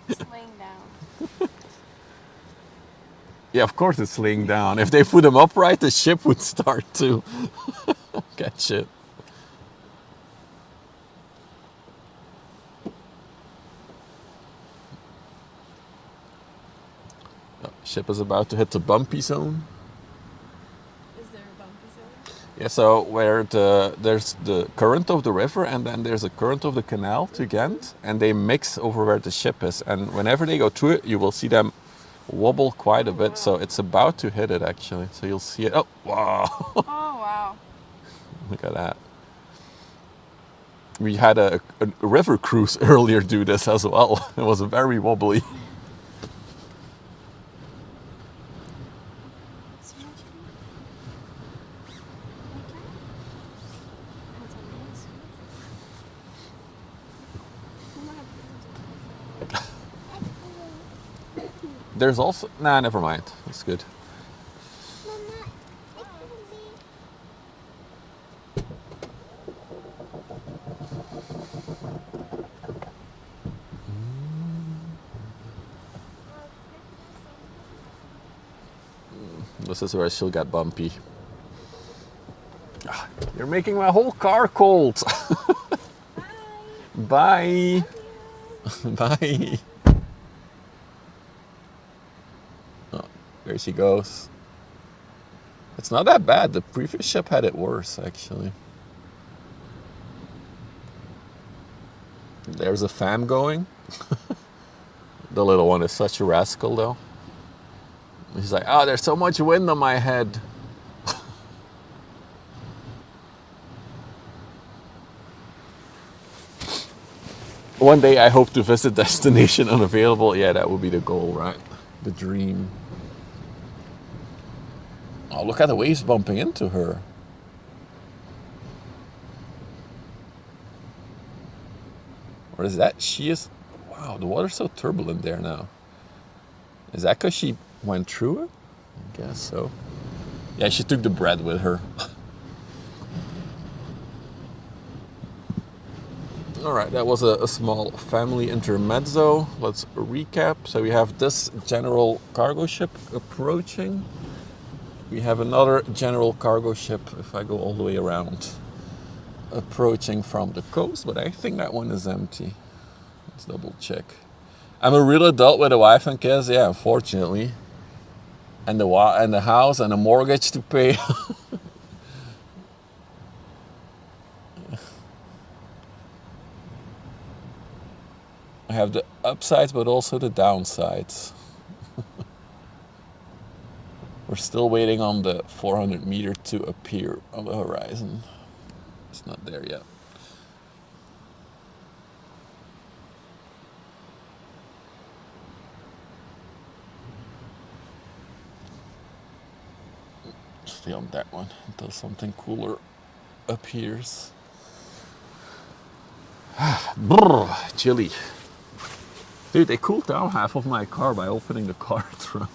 It's laying down. Yeah, of course it's laying down. If they put them upright, the ship would start to catch it. The ship is about to hit the bumpy zone. Is there a bumpy zone? Yeah, so where there's the current of the river and then there's a current of the canal to Ghent, and they mix over where the ship is. And whenever they go through it, you will see them wobble quite a bit. So it's about to hit it actually. So you'll see it. Oh, wow! Oh, wow. Look at that. We had a river cruise earlier do this as well. It was very wobbly. So much food. Hands on hands. There's also... Nah, never mind. It's good. This is where she'll get bumpy. Ah, you're making my whole car cold. Bye. Bye. Oh, there she goes. It's not that bad. The previous ship had it worse, actually. There's a fan going. The little one is such a rascal, though. He's like, oh, there's so much wind on my head. One day I hope to visit destination unavailable. Yeah, that would be the goal, right? The dream. Oh, look at the waves bumping into her. Or is that she is... Wow, the water's so turbulent there now. Is that because she went through it? I guess so. Yeah, she took the bread with her. Alright, that was a small family intermezzo. Let's recap. So we have this general cargo ship approaching. We have another general cargo ship, if I go all the way around, approaching from the coast, but I think that one is empty. Let's double check. I'm a real adult with a wife and kids, yeah, unfortunately. And the house and a mortgage to pay. I have the upsides, but also the downsides. We're still waiting on the 400 meter to appear on the horizon. It's not there yet. Stay on that one until something cooler appears. Brrr, chilly. Dude, they cooled down half of my car by opening the car trunk.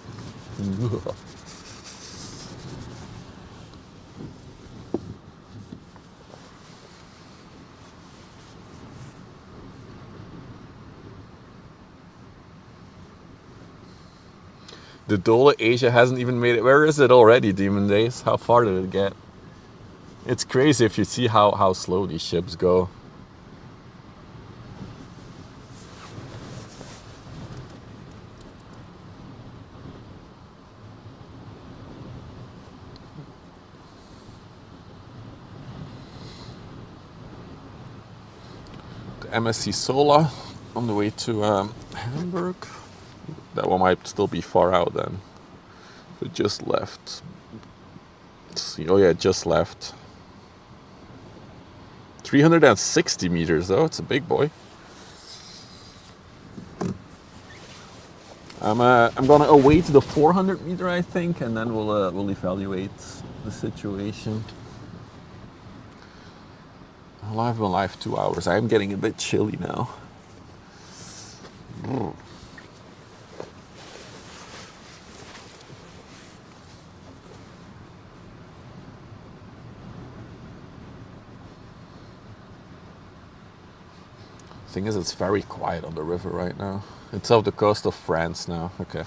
The Dole Asia hasn't even made it. Where is it already, Demon Days? How far did it get? It's crazy if you see how slow these ships go. The MSC Sola on the way to Hamburg. That one might still be far out then. It just left. Let's see. Oh yeah, it just left. 360 meters though. It's a big boy. I'm gonna await the 400 meter, I think, and then we'll evaluate the situation. I've been live 2 hours. I'm getting a bit chilly now. Thing is, it's very quiet on the river right now. It's off the coast of France now. Okay.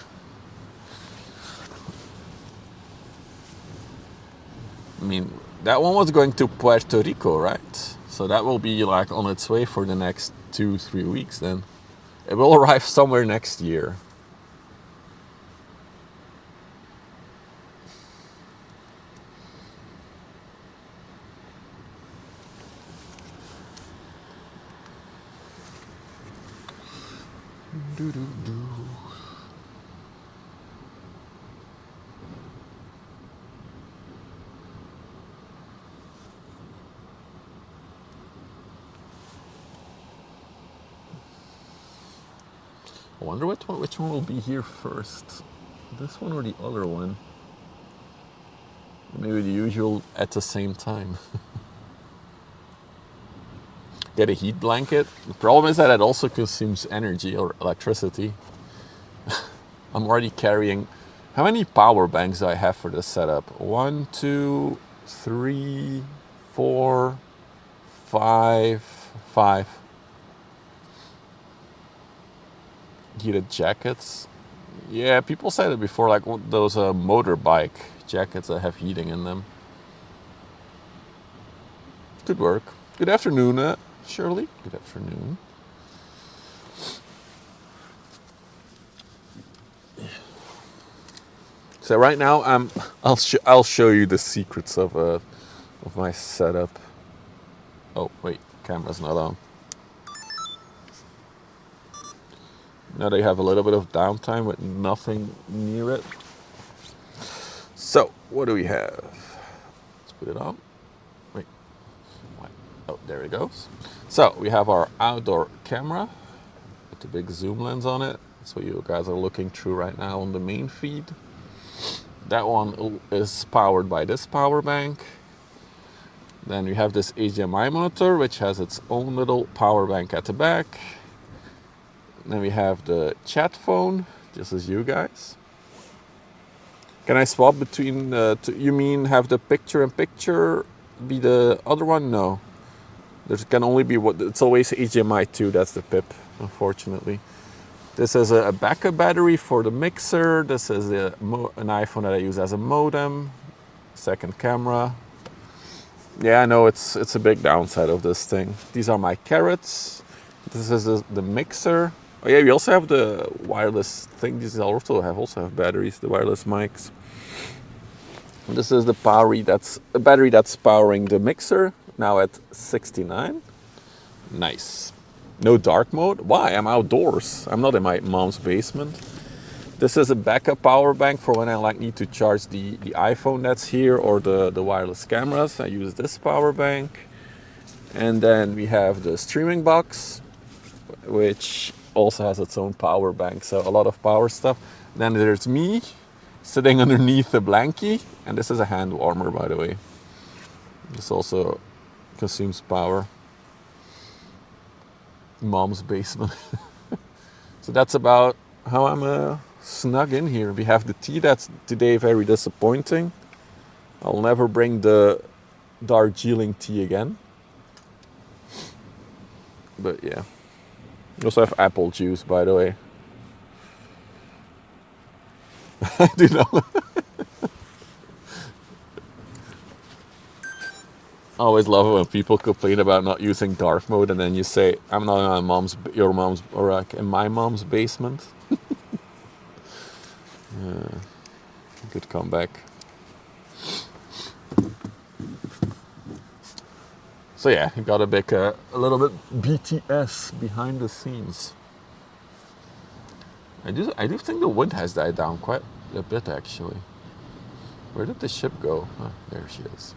I mean, that one was going to Puerto Rico, right? So that will be like on its way for the next 2-3 weeks then. It will arrive somewhere next year. I wonder which one will be here first. This one or the other one? Maybe the usual at the same time. Get a heat blanket. The problem is that it also consumes energy or electricity. I'm already carrying... How many power banks do I have for this setup? 1, 2, 3, 4, 5. Heated jackets. Yeah, people said it before, like those motorbike jackets that have heating in them. Good work. Good afternoon, Shirley. Good afternoon. So right now, I'll show you the secrets of my setup. Oh wait, camera's not on. Now they have a little bit of downtime with nothing near it. So what do we have? Let's put it on. Wait. Oh, there it goes. So we have our outdoor camera with the big zoom lens on it. So you guys are looking through right now on the main feed. That one is powered by this power bank. Then we have this HDMI monitor, which has its own little power bank at the back. Then we have the chat phone, just as you guys. Can I swap between the two? You mean have the picture-in-picture be the other one? No. There can only be what, it's always HDMI 2, that's the PIP, unfortunately. This is a backup battery for the mixer. This is an iPhone that I use as a modem. Second camera. Yeah, I know it's a big downside of this thing. These are my carrots. This is the mixer. Oh yeah, we also have the wireless thing. These also have batteries, the wireless mics. And this is the battery that's powering the mixer, now at 69. Nice. No dark mode. Why? I'm outdoors. I'm not in my mom's basement. This is a backup power bank for when I need to charge the iPhone that's here or the wireless cameras. I use this power bank. And then we have the streaming box, which also has its own power bank. So a lot of power stuff. Then there's me sitting underneath the blankie. And this is a hand warmer, by the way. This also consumes power. Mom's basement. So that's about how I'm snug in here. We have the tea that's today very disappointing. I'll never bring the Darjeeling tea again. But yeah. We also have apple juice, by the way. I do know. I always love it when people complain about not using dark mode, and then you say, "I'm not in your mom's, or like in my mom's basement." Good comeback. So yeah, you got a little bit BTS behind the scenes. I do think the wind has died down quite a bit, actually. Where did the ship go? Oh, there she is.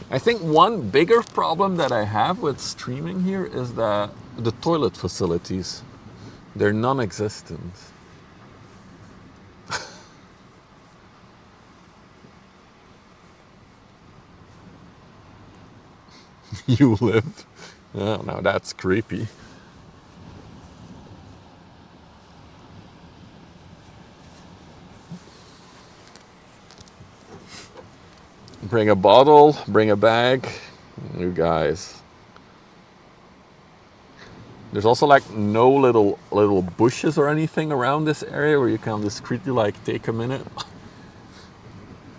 I think one bigger problem that I have with streaming here is that the toilet facilities, they're non-existent. You lived? Oh, no, that's creepy. Bring a bottle, bring a bag. You guys. There's also like no little bushes or anything around this area where you can discreetly like take a minute.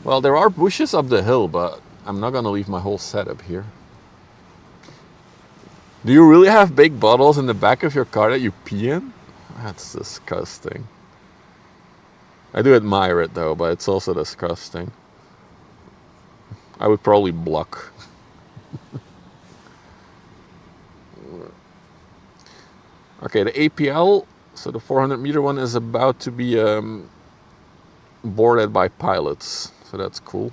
Well, there are bushes up the hill, but I'm not gonna leave my whole setup here. Do you really have big bottles in the back of your car that you pee in? That's disgusting. I do admire it though, but it's also disgusting. I would probably block. Okay, the APL, so the 400 meter one is about to be boarded by pilots, so that's cool.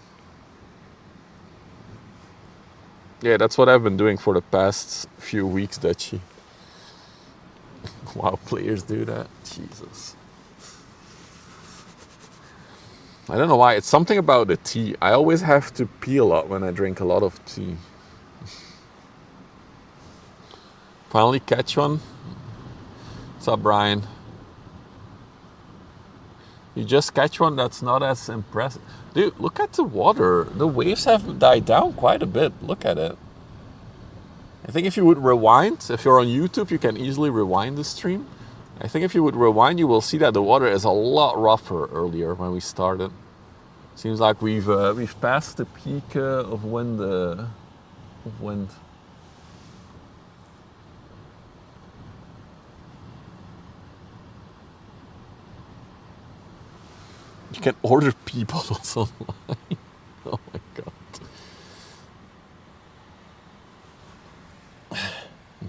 Yeah, that's what I've been doing for the past few weeks, Dutchie. Wow, players do that. Jesus. I don't know why. It's something about the tea. I always have to pee a lot when I drink a lot of tea. Finally catch one. What's up, Brian? You just catch one that's not as impressive. Dude, look at the water. The waves have died down quite a bit. Look at it. I think if you would rewind, if you're on YouTube, you can easily rewind the stream. I think if you would rewind, you will see that the water is a lot rougher earlier when we started. Seems like we've passed the peak of wind. Of wind. You can order pee bottles online. Oh my god.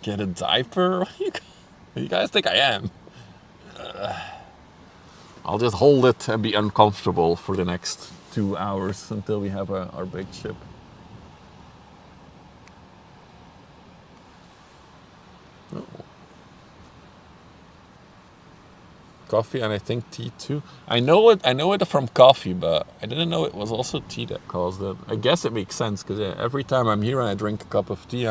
Get a diaper? What do you guys think I am? I'll just hold it and be uncomfortable for the next 2 hours until we have our big ship. Oh. Coffee and I think tea too. I know it from coffee, but I didn't know it was also tea that caused it. I guess it makes sense because every time I'm here and I drink a cup of tea,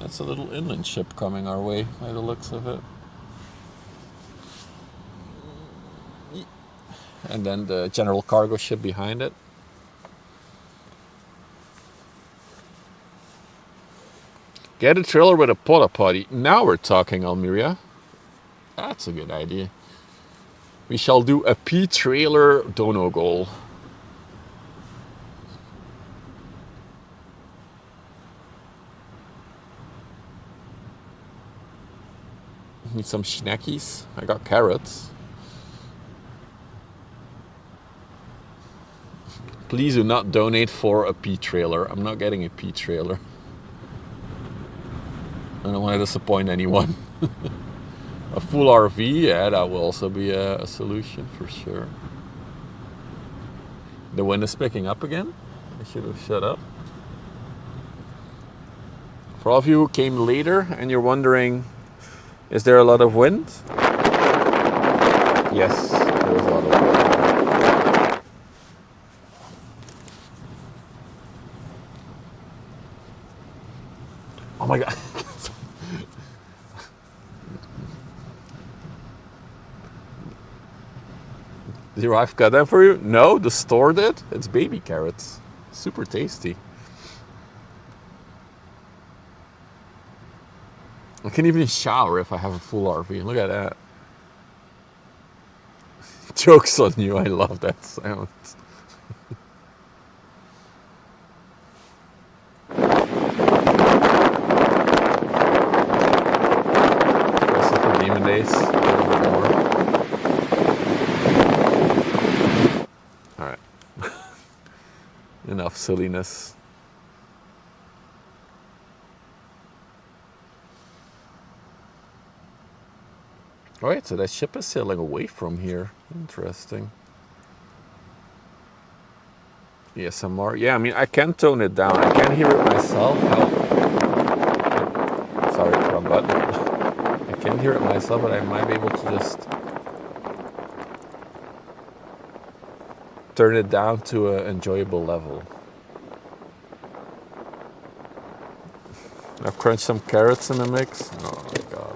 it's a little inland ship coming our way by the looks of it. And then the general cargo ship behind it. Get a trailer with a porta potty. Now we're talking, Almeria. That's a good idea. We shall do a P-trailer dono goal. Need some snackies. I got carrots. Please do not donate for a P-trailer. I'm not getting a P-trailer. I don't want to disappoint anyone. A full RV, yeah, that will also be a solution for sure. The wind is picking up again. I should have shut up. For all of you who came later and you're wondering, is there a lot of wind? Yes, there is a lot of wind. Oh my god. Did your wife got that for you? No, the store did. It's baby carrots. Super tasty. I can even shower if I have a full RV. Look at that. Joke's on you. I love that sound. Especially for Demon Days. A little bit more. Alright. Enough silliness. Alright, so that ship is sailing away from here. Interesting. ASMR. Yeah, I mean, I can tone it down. I can hear it myself. Sorry, wrong button. I can hear it myself, but I might be able to just turn it down to an enjoyable level. I've crunched some carrots in the mix. Oh my god.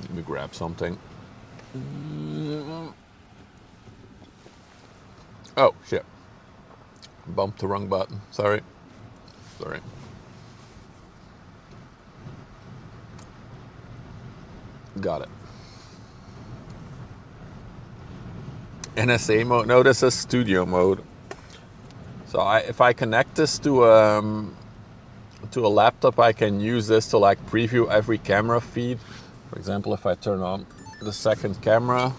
Let me grab something. Oh, shit. Bumped the wrong button. Sorry. Got it. NSA mode? No, this is studio mode. So if I connect this to a laptop, I can use this to like preview every camera feed. For example, if I turn on the second camera,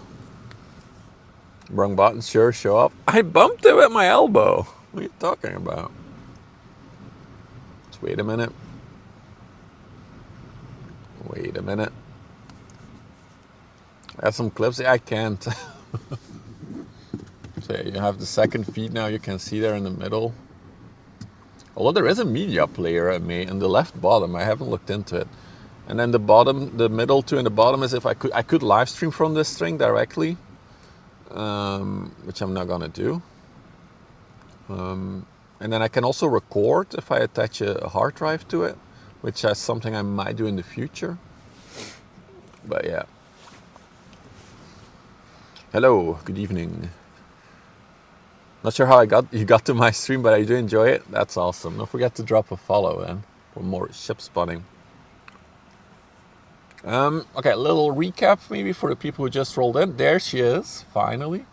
wrong button, sure, show up. I bumped it with my elbow. What are you talking about? Just wait a minute. Wait a minute. I have some clips. I can't. So you have the second feed now. You can see there in the middle. Although there is a media player in the left bottom. I haven't looked into it. And then the bottom, the middle two and the bottom is if I could live stream from this string directly, which I'm not gonna do. And then I can also record if I attach a hard drive to it, which is something I might do in the future. But yeah. Hello, good evening. Not sure how you got to my stream, but I do enjoy it. That's awesome. Don't forget to drop a follow then for more ship spotting. Okay, a little recap maybe for the people who just rolled in. There she is, finally.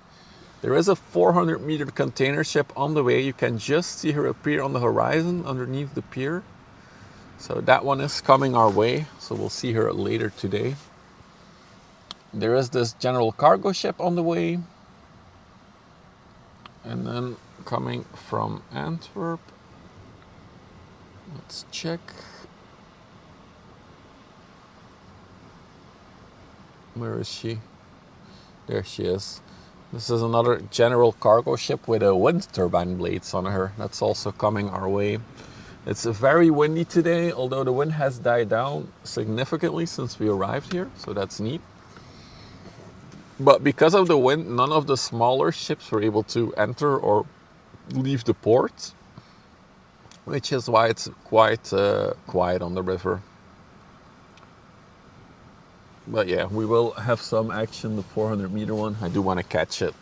There is a 400-meter container ship on the way. You can just see her appear on the horizon underneath the pier. So that one is coming our way. So we'll see her later today. There is this general cargo ship on the way. And then coming from Antwerp. Let's check. Where is she? There she is. This is another general cargo ship with a wind turbine blades on her. That's also coming our way. It's very windy today, although the wind has died down significantly since we arrived here, so that's neat. But because of the wind, none of the smaller ships were able to enter or leave the port, which is why it's quite quiet on the river. But yeah, we will have some action, the 400-meter one. I do want to catch it.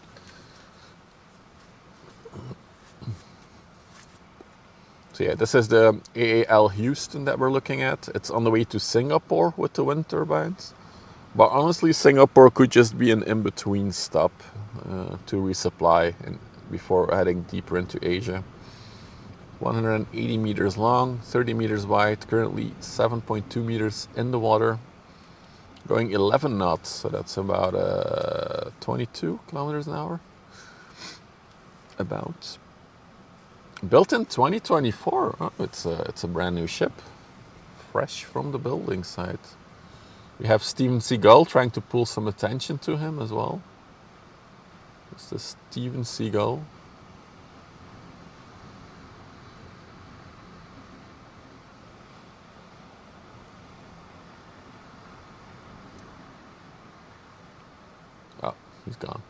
So yeah, this is the AAL Houston that we're looking at. It's on the way to Singapore with the wind turbines. But honestly, Singapore could just be an in-between stop to resupply before heading deeper into Asia. 180 meters long, 30 meters wide, currently 7.2 meters in the water. Going 11 knots, so that's about 22 kilometers an hour. About. Built in 2024. Oh, it's a brand new ship, fresh from the building site. We have Steven Seagull trying to pull some attention to him as well. It's the Steven Seagull. Oh, he's gone.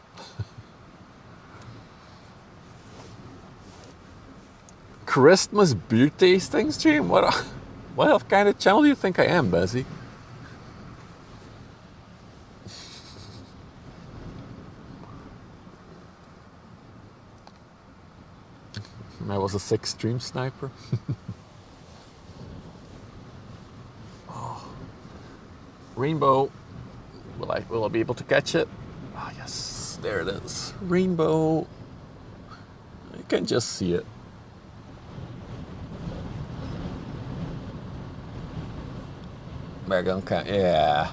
Christmas beer tasting stream? What kind of channel do you think I am, Bezzy? I was a 6 stream sniper. Oh. Rainbow. Will I be able to catch it? Ah, yes, there it is. Rainbow. You can just see it. Yeah.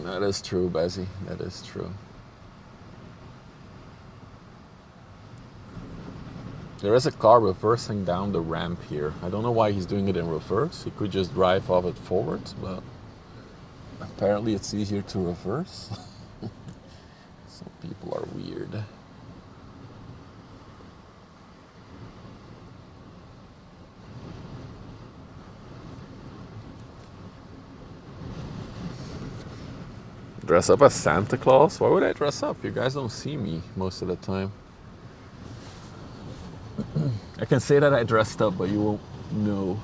That is true, Bezzy. That is true. There is a car reversing down the ramp here. I don't know why he's doing it in reverse. He could just drive off it forwards, but apparently it's easier to reverse. Some people are weird. Dress up as Santa Claus? Why would I dress up? You guys don't see me most of the time. I can say that I dressed up, but you won't know.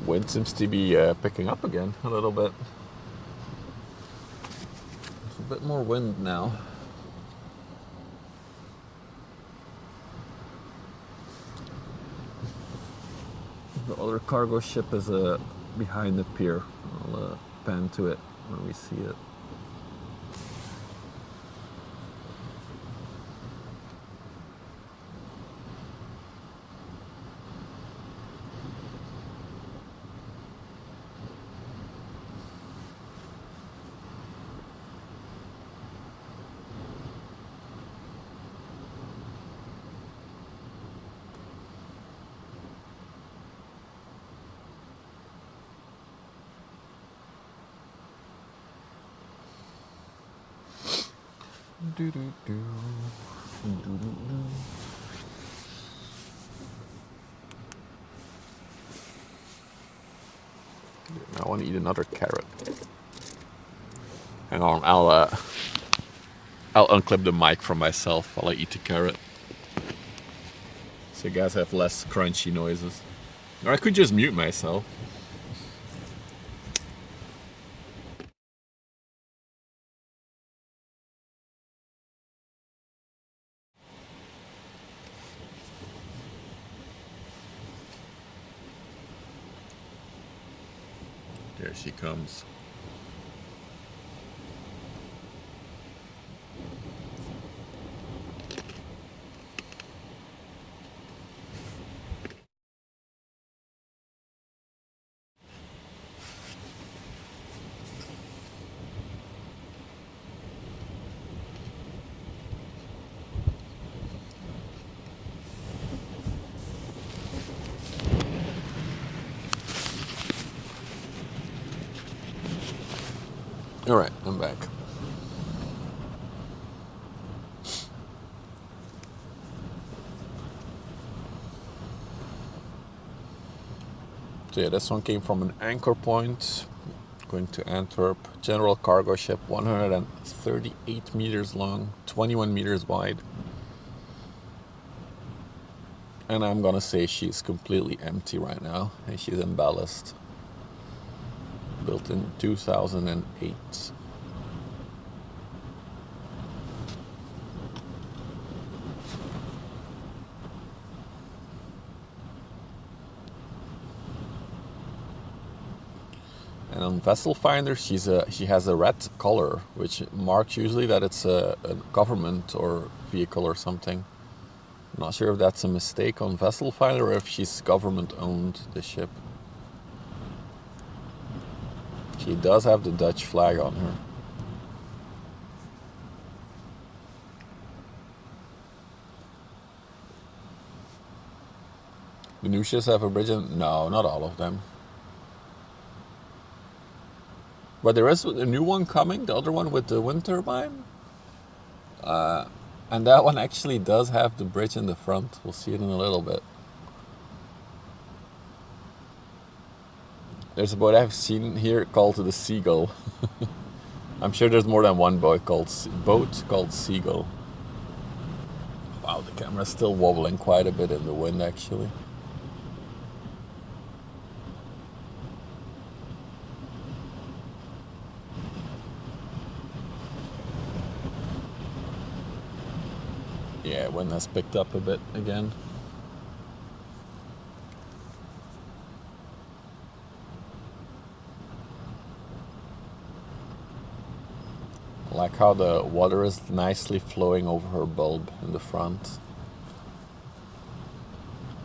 Wind seems to be picking up again a little bit. There's a bit more wind now. Got other cargo ship is behind the pier. I'll pan to it when we see it. I want to eat another carrot. Hang on, I'll unclip the mic from myself while I eat the carrot, so you guys have less crunchy noises. Or I could just mute myself. There she comes. All right, I'm back. So yeah, this one came from an anchor point going to Antwerp. General cargo ship, 138 meters long, 21 meters wide. And I'm gonna say she's completely empty right now, and she's in ballast. Built in 2008. And on Vessel Finder, she has a red color, which marks usually that it's a government or vehicle or something. I'm not sure if that's a mistake on Vessel Finder or if she's government owned, the ship. She does have the Dutch flag on her. The new ships have a bridge in? No, not all of them. But there is a new one coming, the other one with the wind turbine. And that one actually does have the bridge in the front. We'll see it in a little bit. There's a boat I've seen here called the Seagull. I'm sure there's more than one boat called Seagull. Wow, the camera's still wobbling quite a bit in the wind actually. Yeah, wind has picked up a bit again. I like how the water is nicely flowing over her bulb in the front.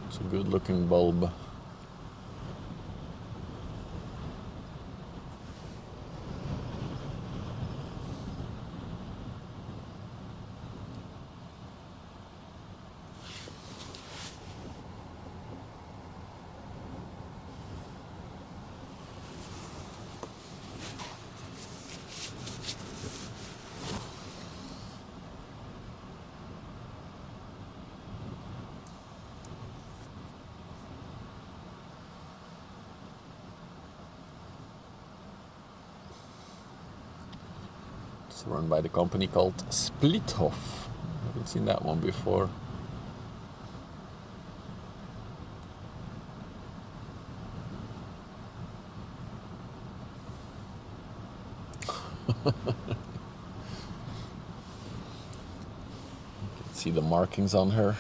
It's a good looking bulb. It's run by the company called Splithof. I haven't seen that one before. You can see the markings on her.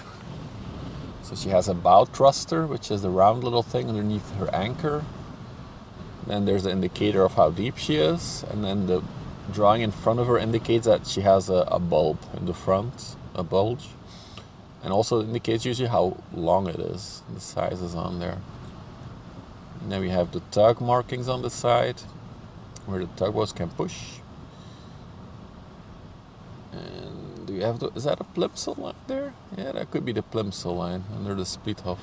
So she has a bow thruster, which is the round little thing underneath her anchor. Then there's the indicator of how deep she is, and then the drawing in front of her indicates that she has a bulb in the front, a bulge, and also indicates usually how long it is. The size is on there. And then we have the tug markings on the side, where the tugboats can push. And do you have is that a plimsoll line there? Yeah, that could be the plimsoll line under the split huff.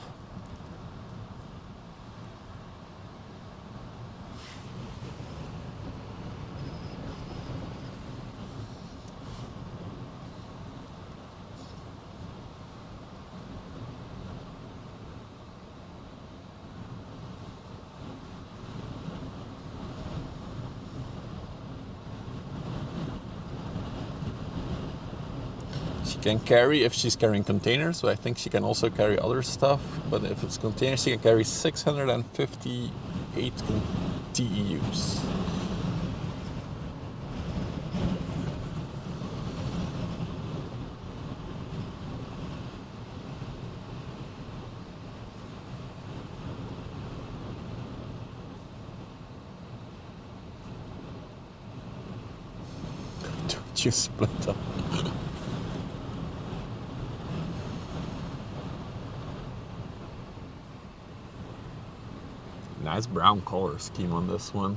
She can carry, if she's carrying containers, so I think she can also carry other stuff, but if it's containers, she can carry 658 TEUs. Don't you split up? Nice brown color scheme on this one.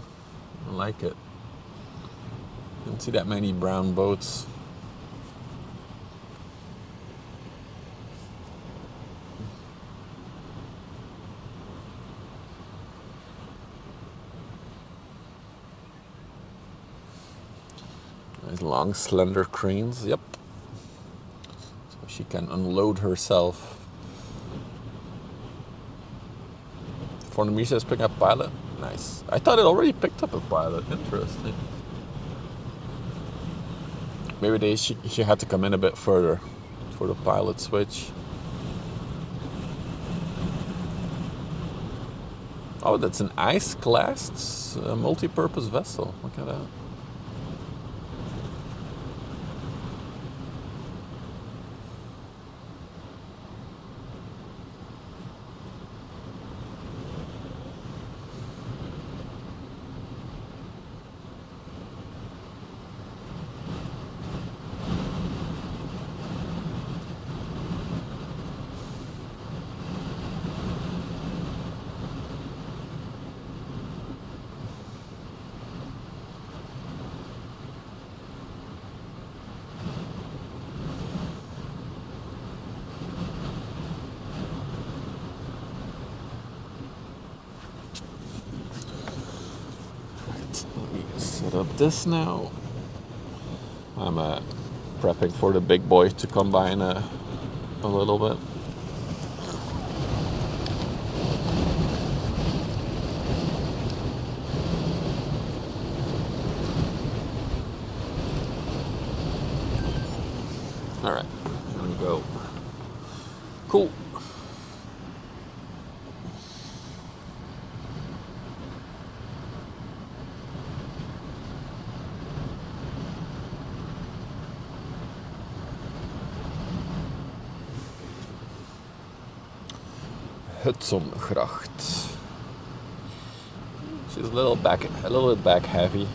I like it. Didn't see that many brown boats. Nice long slender cranes, yep. So she can unload herself. For the Misha is picking up pilot. Nice. I thought it already picked up a pilot. Interesting. Maybe she had to come in a bit further for the pilot switch. Oh, that's an ice-classed multi-purpose vessel. Look at that. Set up this now. I'm prepping for the big boy to come by in a little bit. All right, here we go. Cool. Hudsongracht. She's a little bit back heavy.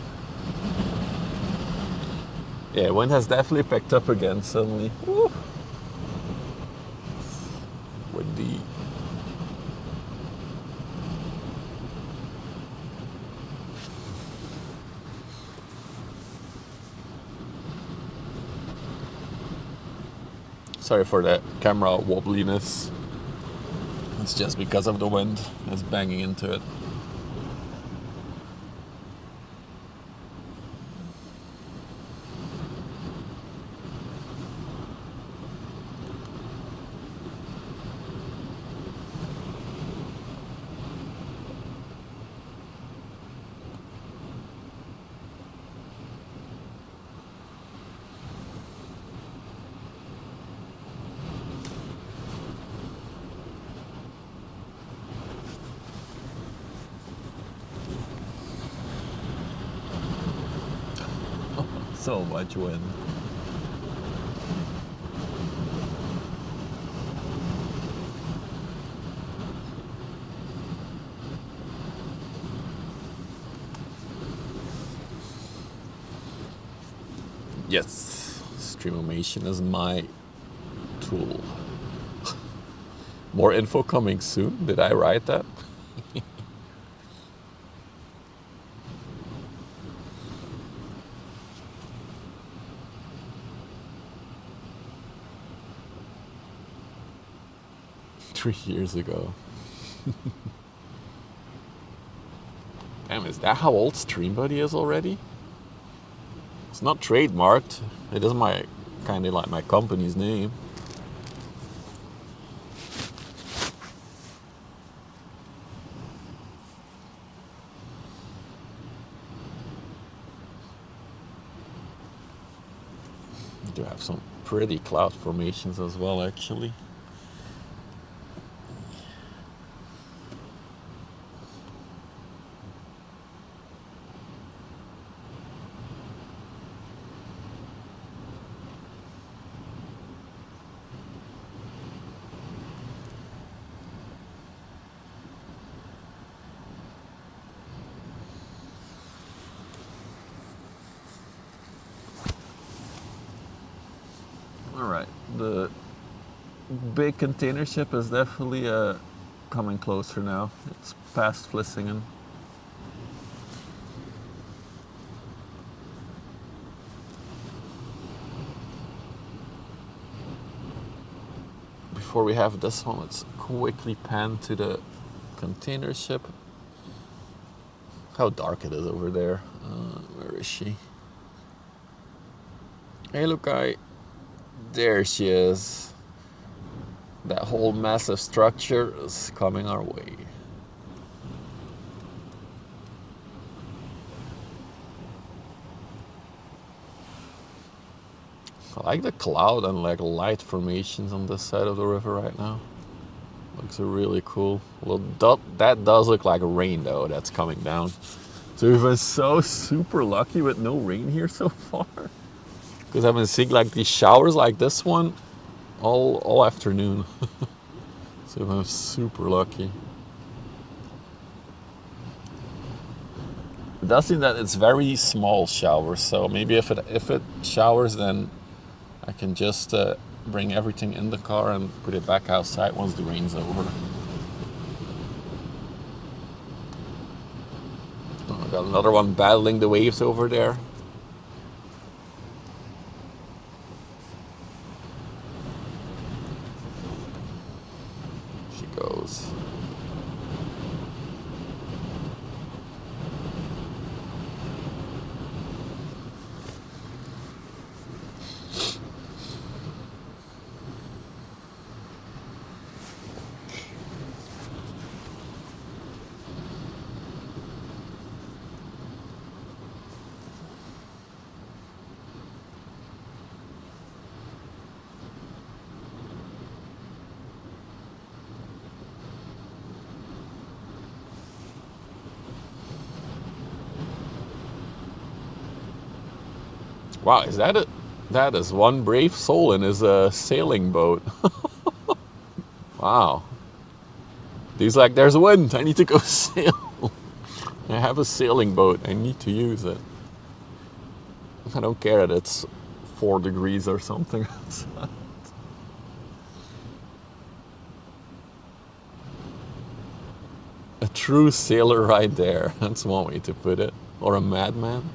Yeah, wind has definitely picked up again suddenly. Woo. Windy. Sorry for that camera wobbliness. It's just because of the wind that's banging into it. So much wind. Yes, streamomation is my tool. More info coming soon. Did I write that? 3 years ago. Damn, is that how old StreamBuddy is already? It's not trademarked. It is my kind of like my company's name. We do have some pretty cloud formations as well, actually. All right, the big container ship is definitely coming closer now. It's past Vlissingen. Before we have this one, let's quickly pan to the container ship. How dark it is over there. Where is she? Hey, look, there she is. That whole massive structure is coming our way. I like the cloud and like light formations on this side of the river right now. Looks really cool. Well, that does look like rain though, that's coming down. So we've been so super lucky with no rain here so far. Because I've been seeing like these showers like this one all afternoon. So I'm super lucky. It does seem that it's very small showers, so maybe if it showers, then I can just bring everything in the car and put it back outside once the rain's over. Oh, I got another one battling the waves over there. She goes. Wow, is that it? That is one brave soul in his sailing boat. Wow. He's like, there's wind, I need to go sail. I have a sailing boat, I need to use it. I don't care that it's 4 degrees or something. A true sailor right there, that's one way to put it. Or a madman.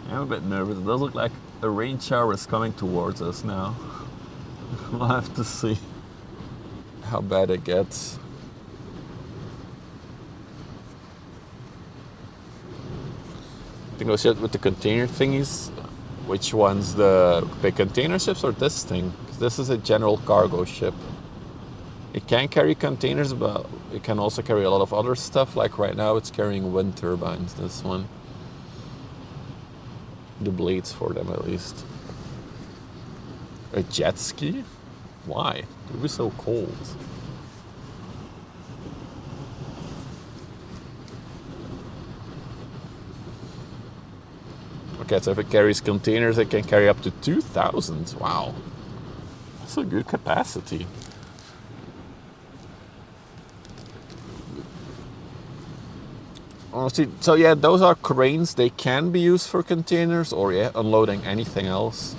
I'm a bit nervous. It does look like a rain shower is coming towards us now. We'll have to see how bad it gets. I think I'll sit with the container thingies. Which one's the big container ships or this thing? 'Cause this is a general cargo ship. It can carry containers, but it can also carry a lot of other stuff. Like right now, it's carrying wind turbines, this one. The blades for them, at least. A jet ski? Why? It would be so cold. Okay, so if it carries containers, it can carry up to 2,000. Wow. That's a good capacity. Honestly, so yeah, those are cranes. They can be used for containers or yeah, unloading anything else.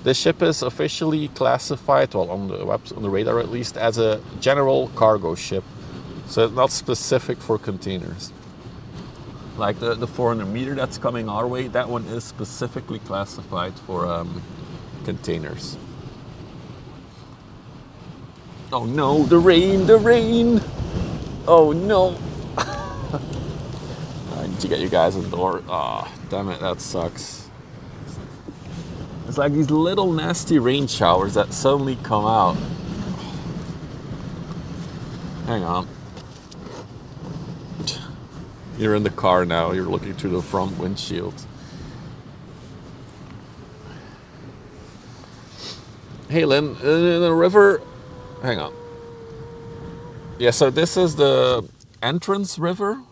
This ship is officially classified, well, on the radar at least, as a general cargo ship. So it's not specific for containers. Like the 400 meter that's coming our way, that one is specifically classified for containers. Oh no, the rain, the rain! Oh no! I need to get you guys indoors. Ah, oh, damn it, that sucks. It's like these little nasty rain showers that suddenly come out. Hang on. You're in the car now, you're looking through the front windshield. Hey Lynn, in the river, hang on. Yeah, so this is the entrance river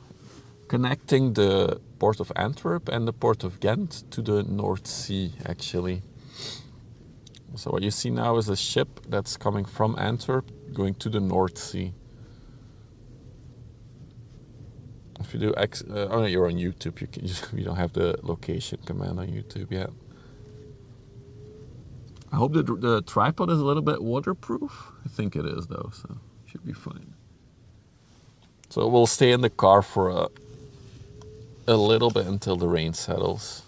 connecting the port of Antwerp and the port of Ghent to the North Sea, actually. So what you see now is a ship that's coming from Antwerp going to the North Sea. If you do oh no, you're on YouTube. You don't have the location command on YouTube yet. I hope the tripod is a little bit waterproof. I think it is though, so should be fine. So we'll stay in the car for a little bit until the rain settles.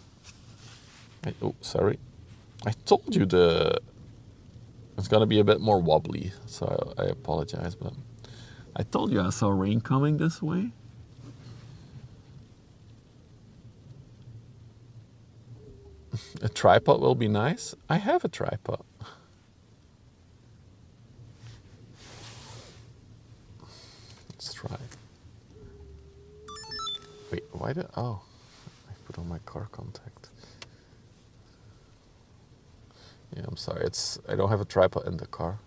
Oh, sorry. I told you it's gonna be a bit more wobbly, so I apologize, but I told you I saw rain coming this way. A tripod will be nice. I have a tripod. Let's try. Wait, why did... Oh, I put on my car contact. Yeah, I'm sorry. I don't have a tripod in the car.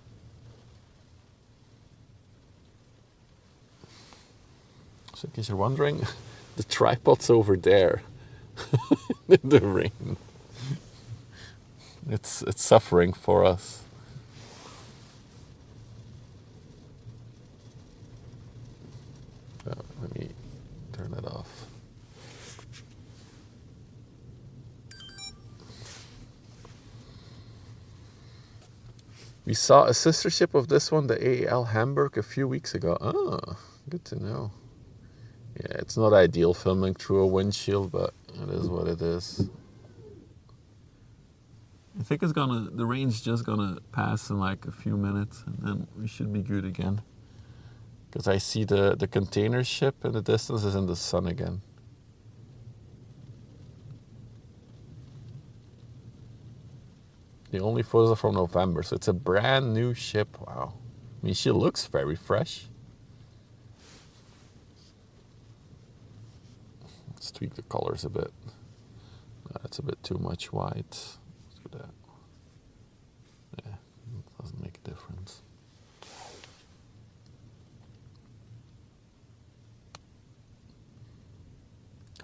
So in case you're wondering, the tripod's over there in the rain. It's suffering for us. Oh, let me turn it off. We saw a sister ship of this one, the AAL Hamburg, a few weeks ago. Oh, good to know. Yeah, it's not ideal filming through a windshield, but it is what it is. I think the rain's just gonna pass in like a few minutes and then we should be good again. Because I see the container ship in the distance is in the sun again. The only photos are from November, so it's a brand new ship. Wow. I mean, she looks very fresh. Let's tweak the colors a bit. That's a bit too much white. That. Yeah, it doesn't make a difference.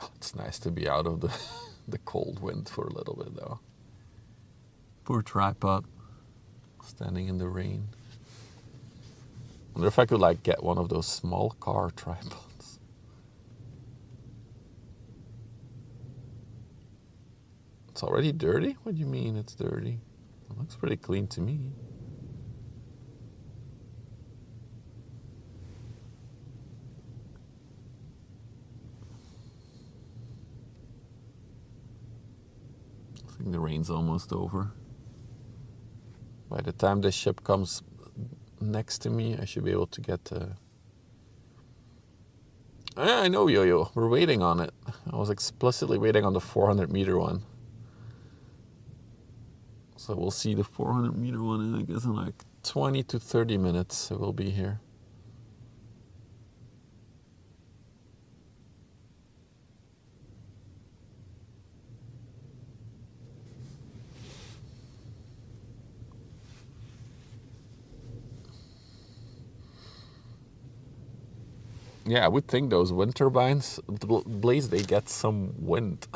Oh, it's nice to be out of the cold wind for a little bit though. Poor tripod, standing in the rain. I wonder if I could like get one of those small car tripods. It's already dirty? What do you mean it's dirty? It looks pretty clean to me. I think the rain's almost over. By the time this ship comes next to me, I should be able to get I know, Yo-Yo. We're waiting on it. I was explicitly waiting on the 400 meter one. So we'll see the 400 meter one in, I guess, in like 20 to 30 minutes. So we'll be here. Yeah, I would think those wind turbines, Blaze, they get some wind.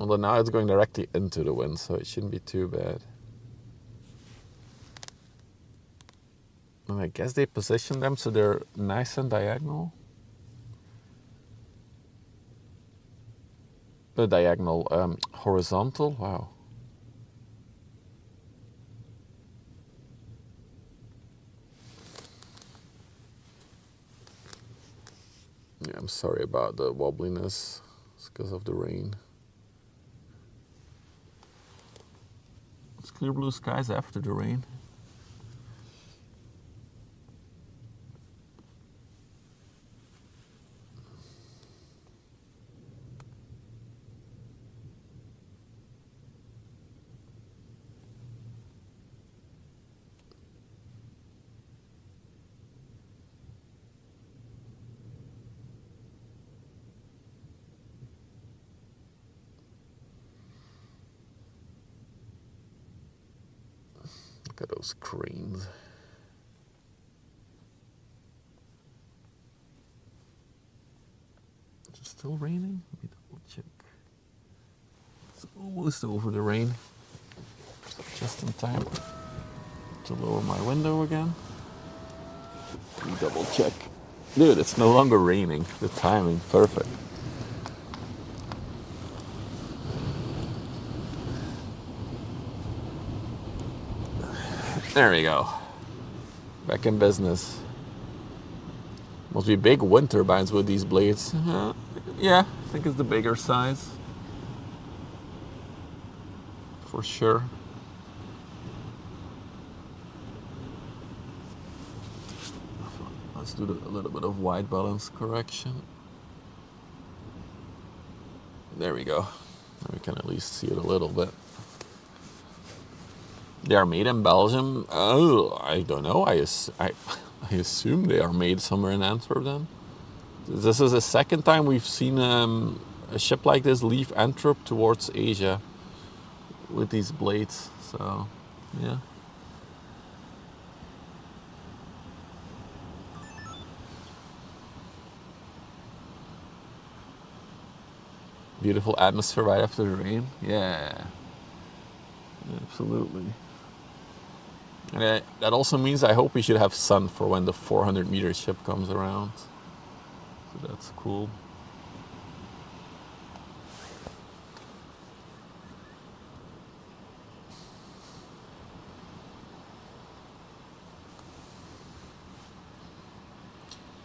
Although now it's going directly into the wind, so it shouldn't be too bad. And I guess they position them so they're nice and diagonal. Horizontal, wow. Yeah, I'm sorry about the wobbliness. It's because of the rain. It's clear blue skies after the rain. Look at those cranes. Is it still raining? Let me double check. It's almost over the rain. So just in time to lower my window again. Let me double check. Dude, it's no longer raining. The timing, perfect. There we go. Back in business. Must be big wind turbines with these blades. Yeah, I think it's the bigger size. For sure. Let's do a little bit of white balance correction. There we go. We can at least see it a little bit. They are made in Belgium. Oh, I don't know. I assume they are made somewhere in Antwerp then. This is the second time we've seen a ship like this leave Antwerp towards Asia with these blades. So, yeah. Beautiful atmosphere right after the rain. Yeah. Absolutely. And that also means I hope we should have sun for when the 400-meter ship comes around. So that's cool.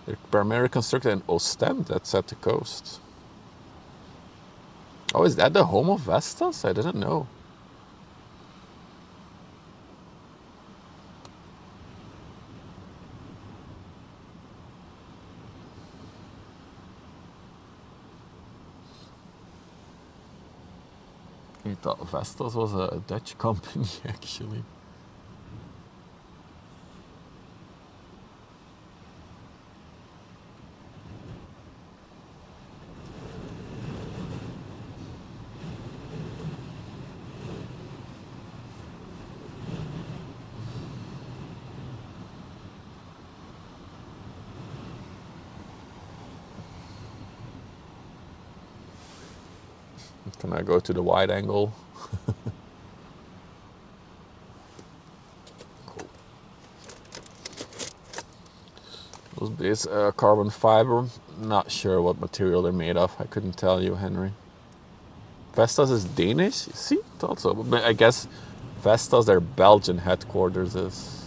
They're primarily constructed in Ostend, that's at the coast. Oh, is that the home of Vestas? I didn't know. I thought Vestas was a Dutch company, actually. Can I go to the wide angle? Cool. Those blades are carbon fiber. Not sure what material they're made of. I couldn't tell you, Henry. Vestas is Danish? See, thought so. But I guess Vestas, their Belgian headquarters is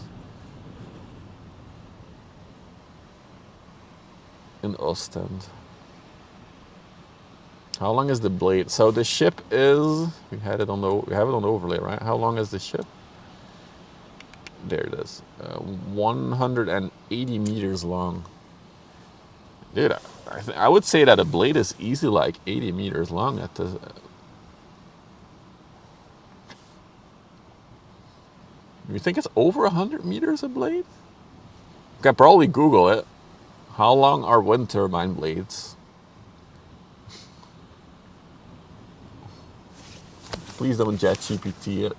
in Ostend. How long is the blade? So the ship is, we have it on the overlay, right? How long is the ship? There it is. 180 meters long. Dude, I would say that a blade is easily like 80 meters long at the. You think it's over 100 meters a blade? I can probably Google it. How long are wind turbine blades? Please don't ChatGPT it.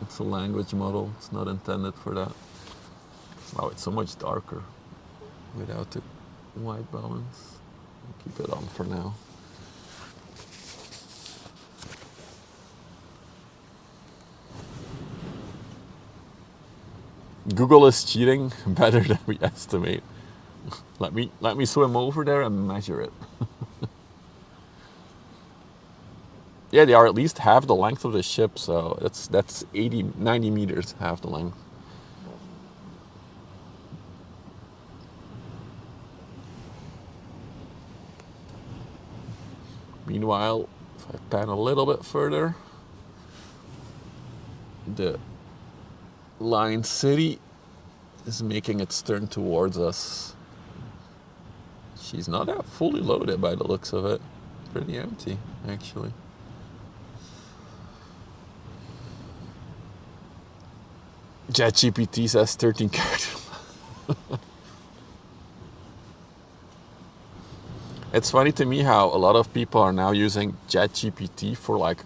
It's a language model. It's not intended for that. Wow, it's so much darker without the white balance. I'll keep it on for now. Google is cheating better than we estimate. Let me swim over there and measure it. Yeah, they are at least half the length of the ship, so that's 90 meters, half the length. Meanwhile, if I pan a little bit further, the Lion City is making its turn towards us. She's not that fully loaded by the looks of it. Pretty empty, actually. ChatGPT says 13 characters. It's funny to me how a lot of people are now using ChatGPT for like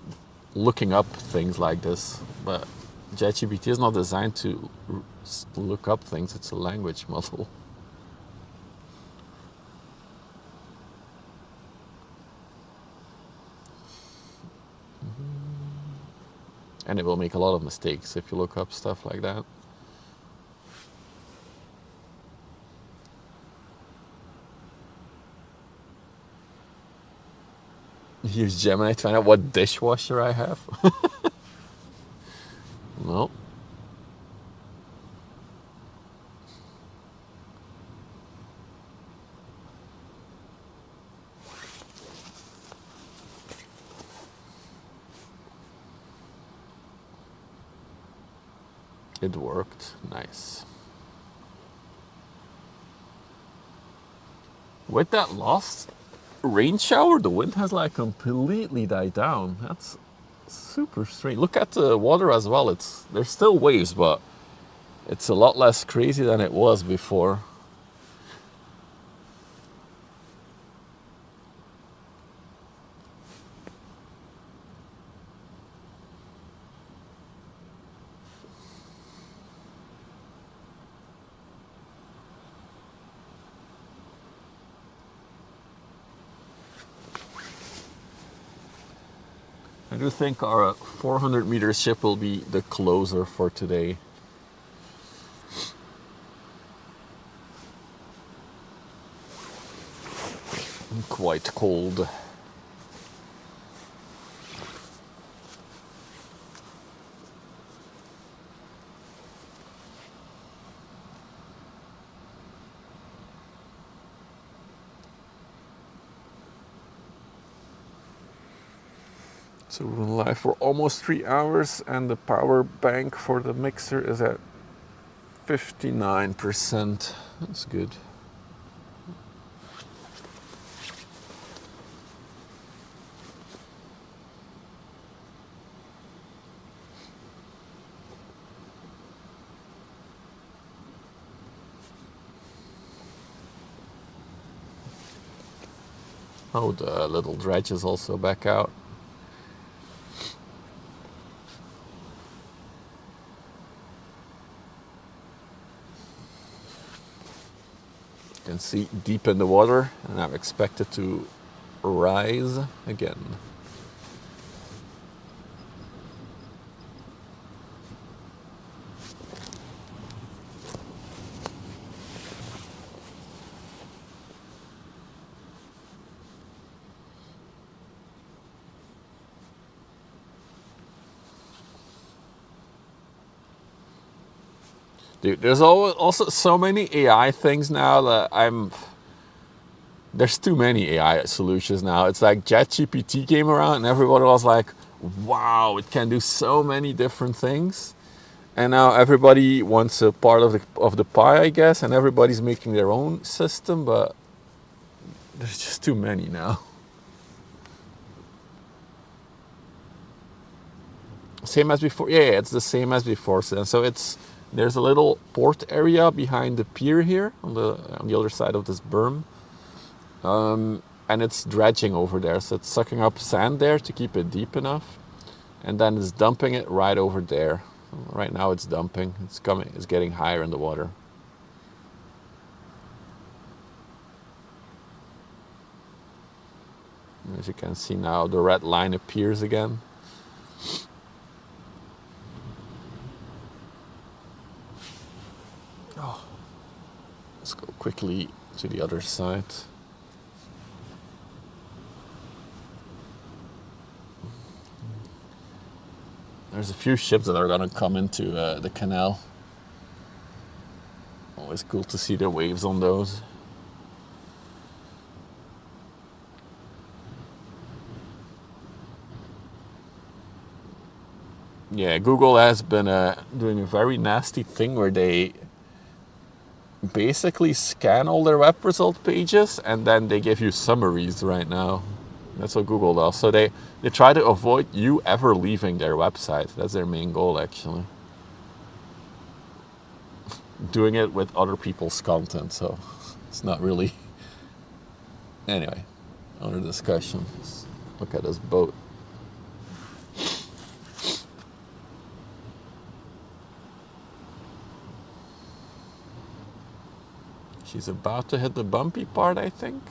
looking up things like this, but ChatGPT is not designed to look up things. It's a language model. And it will make a lot of mistakes if you look up stuff like that. Use Gemini to find out what dishwasher I have. No. It worked. Nice. With that last rain shower, the wind has like completely died down. That's super strange. Look at the water as well. There's still waves, but it's a lot less crazy than it was before. I do think our 400 meter ship will be the closer for today. Quite cold. So we're live for almost 3 hours, and the power bank for the mixer is at 59%. That's good. Oh, the little dredge is also back out. You can see deep in the water, and I'm expected to rise again. Dude, there's also so many AI things now that there's too many AI solutions now. It's like ChatGPT came around and everybody was like, wow, it can do so many different things. And now everybody wants a part of the pie, I guess, and everybody's making their own system, but there's just too many now. Same as before. Yeah, it's the same as before. So there's a little port area behind the pier here on the other side of this berm. And it's dredging over there. So it's sucking up sand there to keep it deep enough. And then it's dumping it right over there. Right now it's dumping. It's getting higher in the water. As you can see now, the red line appears again. Let's go quickly to the other side. There's a few ships that are gonna come into the canal. Always cool to see the waves on those. Yeah, Google has been doing a very nasty thing where they basically scan all their web result pages and then they give you summaries right now. That's what Google does. So they try to avoid you ever leaving their website. That's their main goal, actually. Doing it with other people's content, so it's not really... Anyway, other discussions. Look at this boat. She's about to hit the bumpy part, I think.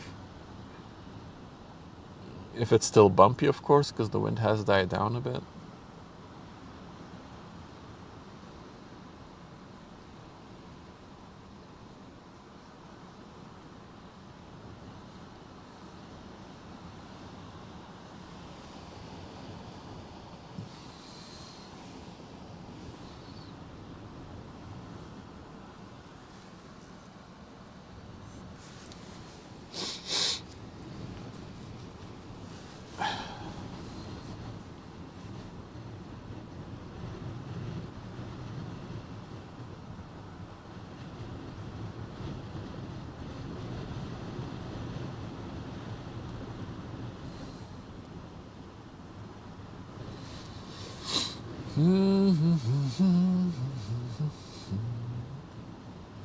If it's still bumpy, of course, because the wind has died down a bit.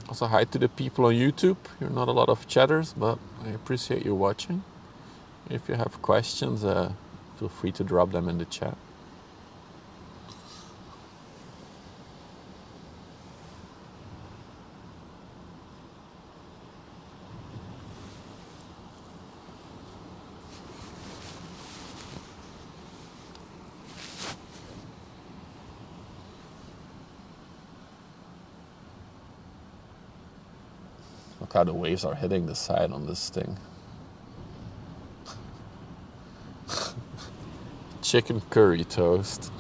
Also, hi to the people on YouTube. You're not a lot of chatters, but I appreciate you watching. If you have questions, feel free to drop them in the chat. Look how the waves are hitting the side on this thing. Chicken curry toast.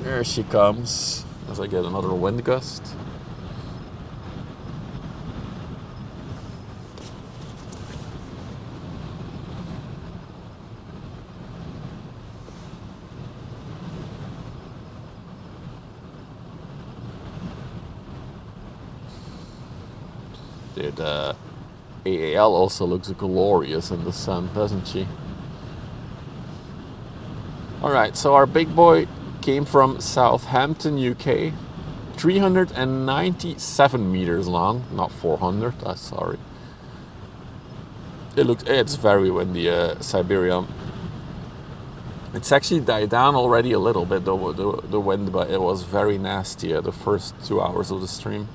There she comes, as I get another wind gust. Dude, AAL also looks glorious in the sun, doesn't she? Alright, so our big boy came from Southampton, UK. 397 meters long, not 400, sorry. It's very windy, Siberia. It's actually died down already a little bit, the wind, but it was very nasty the first 2 hours of the stream.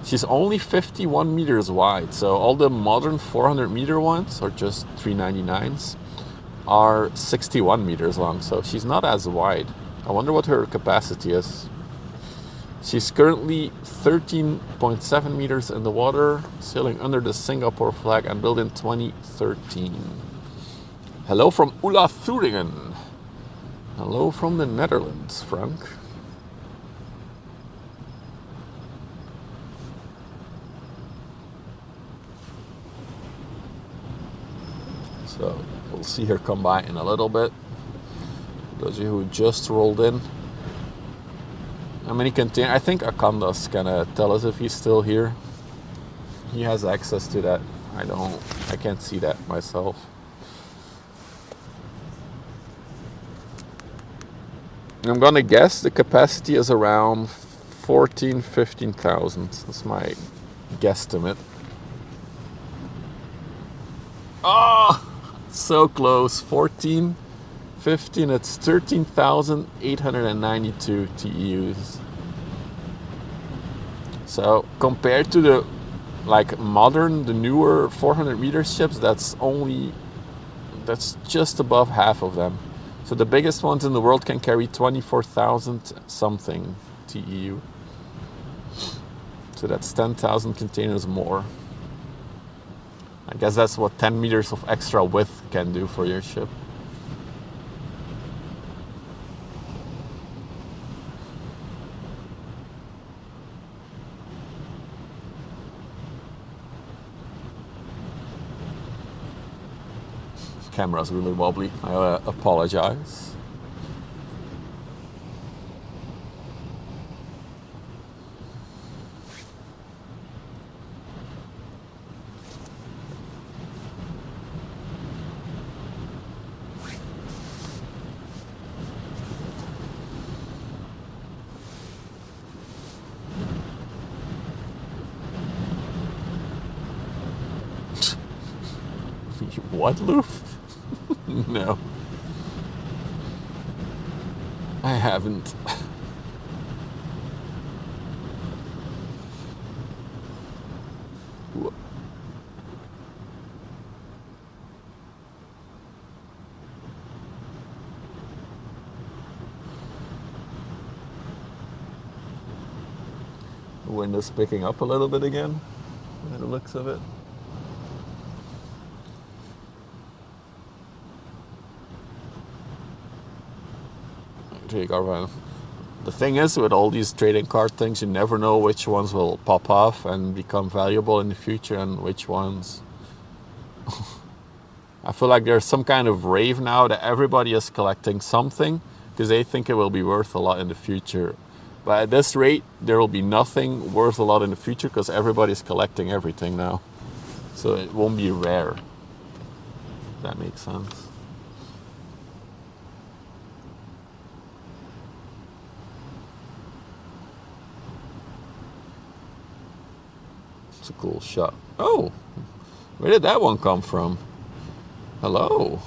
She's only 51 meters wide, so all the modern 400 meter ones, or just 399s, are 61 meters long, so she's not as wide. I wonder what her capacity is. She's currently 13.7 meters in the water, sailing under the Singapore flag and built in 2013. Hello from Ula Thuringen. Hello from the Netherlands, Frank. So we'll see her come by in a little bit. Those of you who just rolled in. How many containers? I think Akanda's gonna tell us if he's still here. He has access to that. I can't see that myself. I'm gonna guess the capacity is around 15,000. That's my guesstimate. Oh! So close. 14, 15, it's 13,892 TEUs. So compared to the like modern, the newer 400 meter ships, that's just above half of them. So the biggest ones in the world can carry 24,000 something TEU. So that's 10,000 containers more. I guess that's what 10 meters of extra width can do for your ship. Camera's really wobbly. I apologize. What, Loof? No. I haven't. The wind is picking up a little bit again, by the looks of it. The thing is, with all these trading card things, you never know which ones will pop off and become valuable in the future and which ones. I feel like there's some kind of rave now that everybody is collecting something because they think it will be worth a lot in the future. But at this rate, there will be nothing worth a lot in the future because everybody's collecting everything now. So it won't be rare. If that makes sense. It's a cool shot. Oh, where did that one come from? Hello,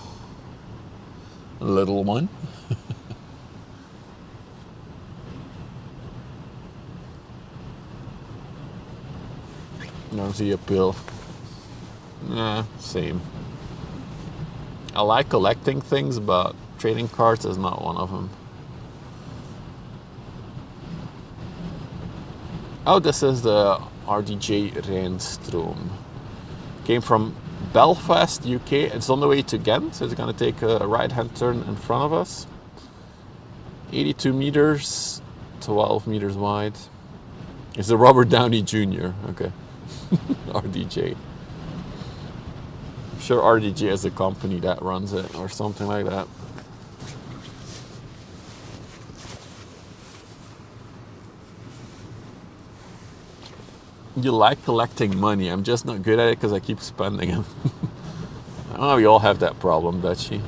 little one. There's the appeal. Nah, same. I like collecting things, but trading cards is not one of them. Oh, this is the RDJ Rijnstroom. Came from Belfast, UK. It's on the way to Ghent, so it's going to take a right-hand turn in front of us. 82 meters, 12 meters wide. It's the Robert Downey Jr. Okay. RDJ. I'm sure RDJ is the company that runs it or something like that. You like collecting money. I'm just not good at it because I keep spending it. I know we all have that problem, Dutchie.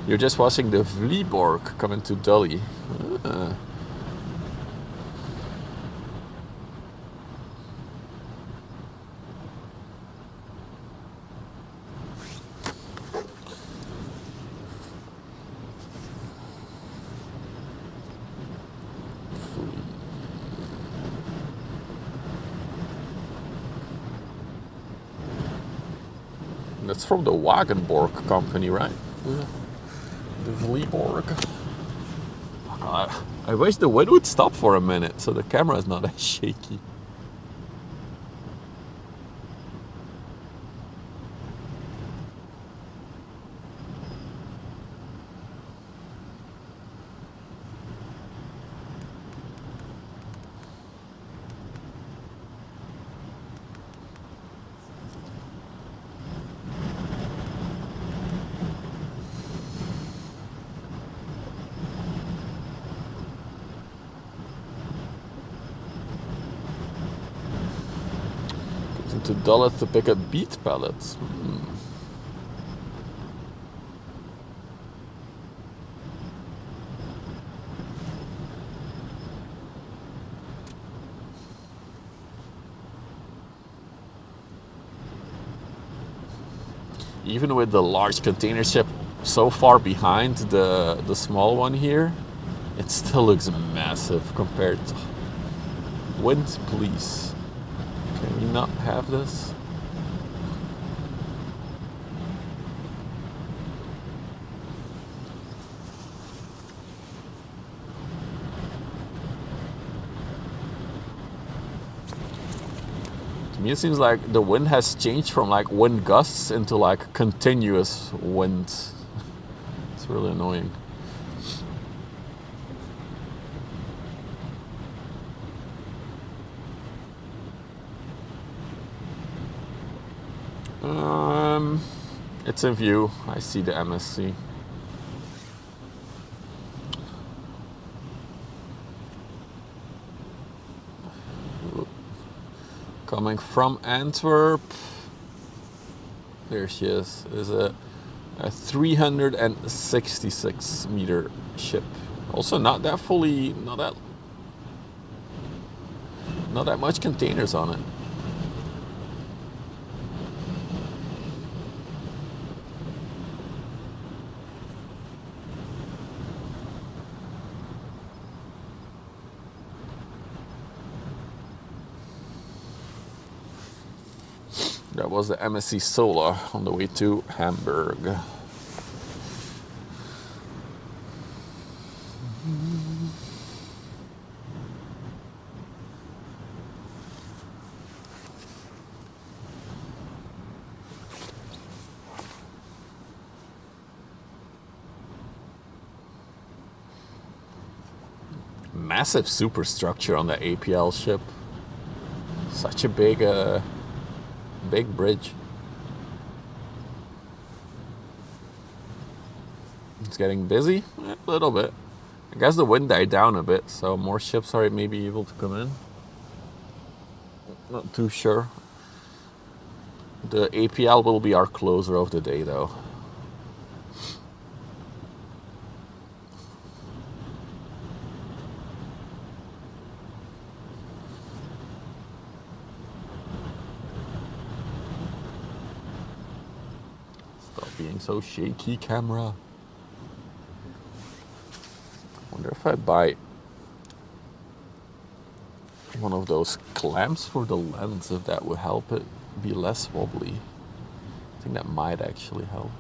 You're just watching the Vliborg come into Dully. Ah. That's from the Wagenborg company, right? The Vliborg. I wish the wind would stop for a minute so the camera is not as shaky. To Dulles to pick up beet pellets. even with the large container ship so far behind the small one here, it still looks massive compared to... Wind, please. Can we not have this? To me it seems like the wind has changed from like wind gusts into like continuous wind. It's really annoying. It's in view. I see the MSC. Coming from Antwerp. There she is. Is a 366 meter ship. Also not that much containers on it. That was the MSC Sola on the way to Hamburg. Massive superstructure on the APL ship. Such a big bridge. It's getting busy a little bit. I guess the wind died down a bit, so more ships are maybe able to come in. Not too sure. The APL will be our closer of the day though. Being so shaky, camera. Wonder if I buy one of those clamps for the lens, if that would help it be less wobbly. I think that might actually help.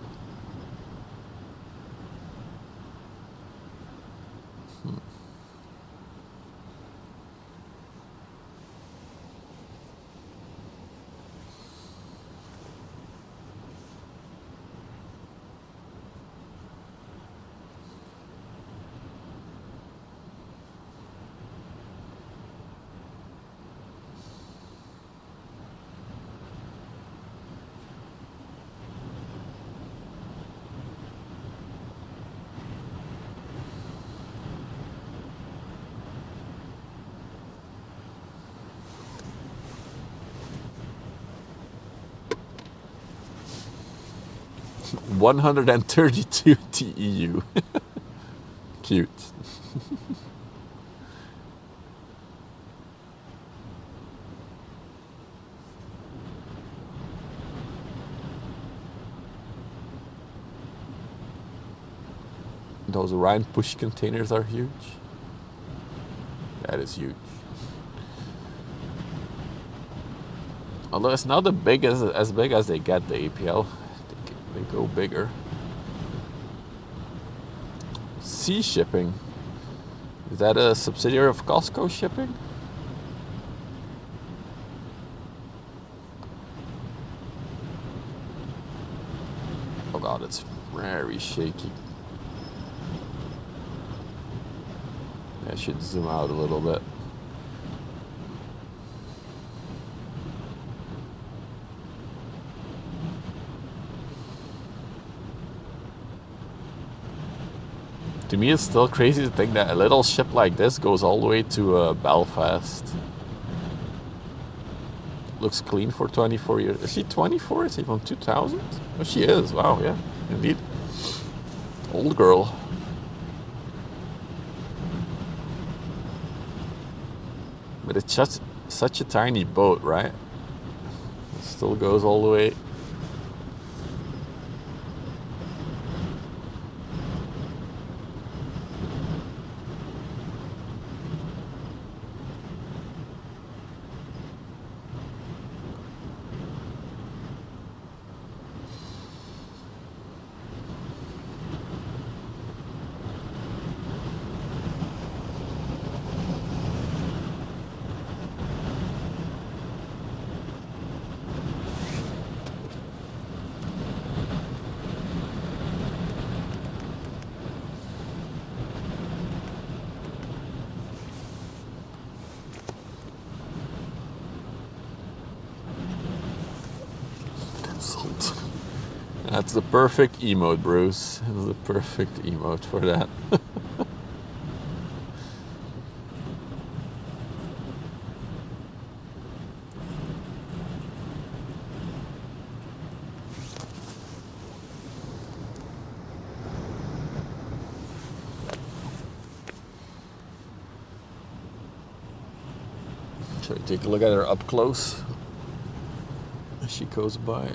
$132 TEU. Cute. Those Rhine push containers are huge. That is huge. Although it's not as big as they get, the APL. They go bigger. Sea shipping. Is that a subsidiary of Costco shipping? Oh god, it's very shaky. I should zoom out a little bit. To me, it's still crazy to think that a little ship like this goes all the way to Belfast. Looks clean for 24 years. Is she 24? Is she from 2000? Oh, she is. Wow, yeah, indeed. Old girl. But it's just such a tiny boat, right? It still goes all the way. That's the perfect emote, Bruce. It's the perfect emote for that. Shall we take a look at her up close as she goes by?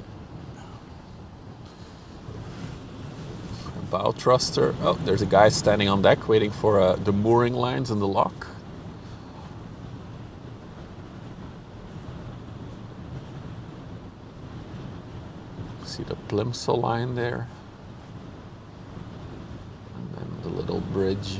Bow thruster. Oh, there's a guy standing on deck waiting for the mooring lines in the lock. See the plimsoll line there. And then the little bridge.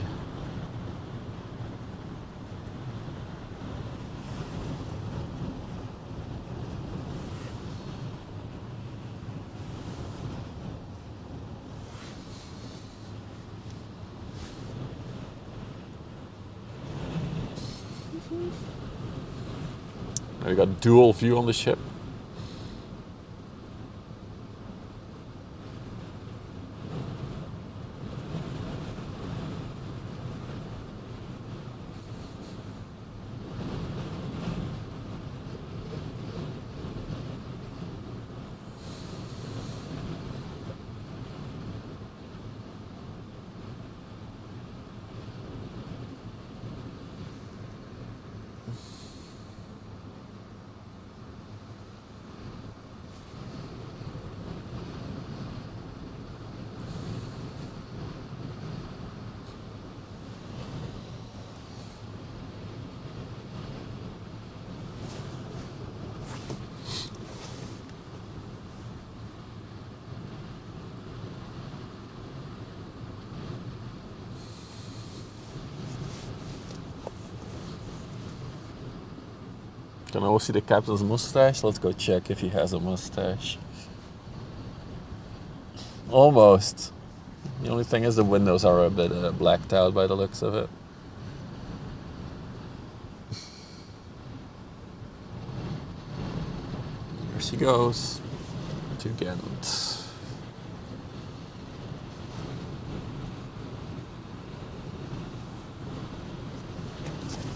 Now you got dual view on the ship. Can I see the captain's mustache? Let's go check if he has a mustache. Almost. The only thing is the windows are a bit blacked out by the looks of it. Here she goes to Ghent.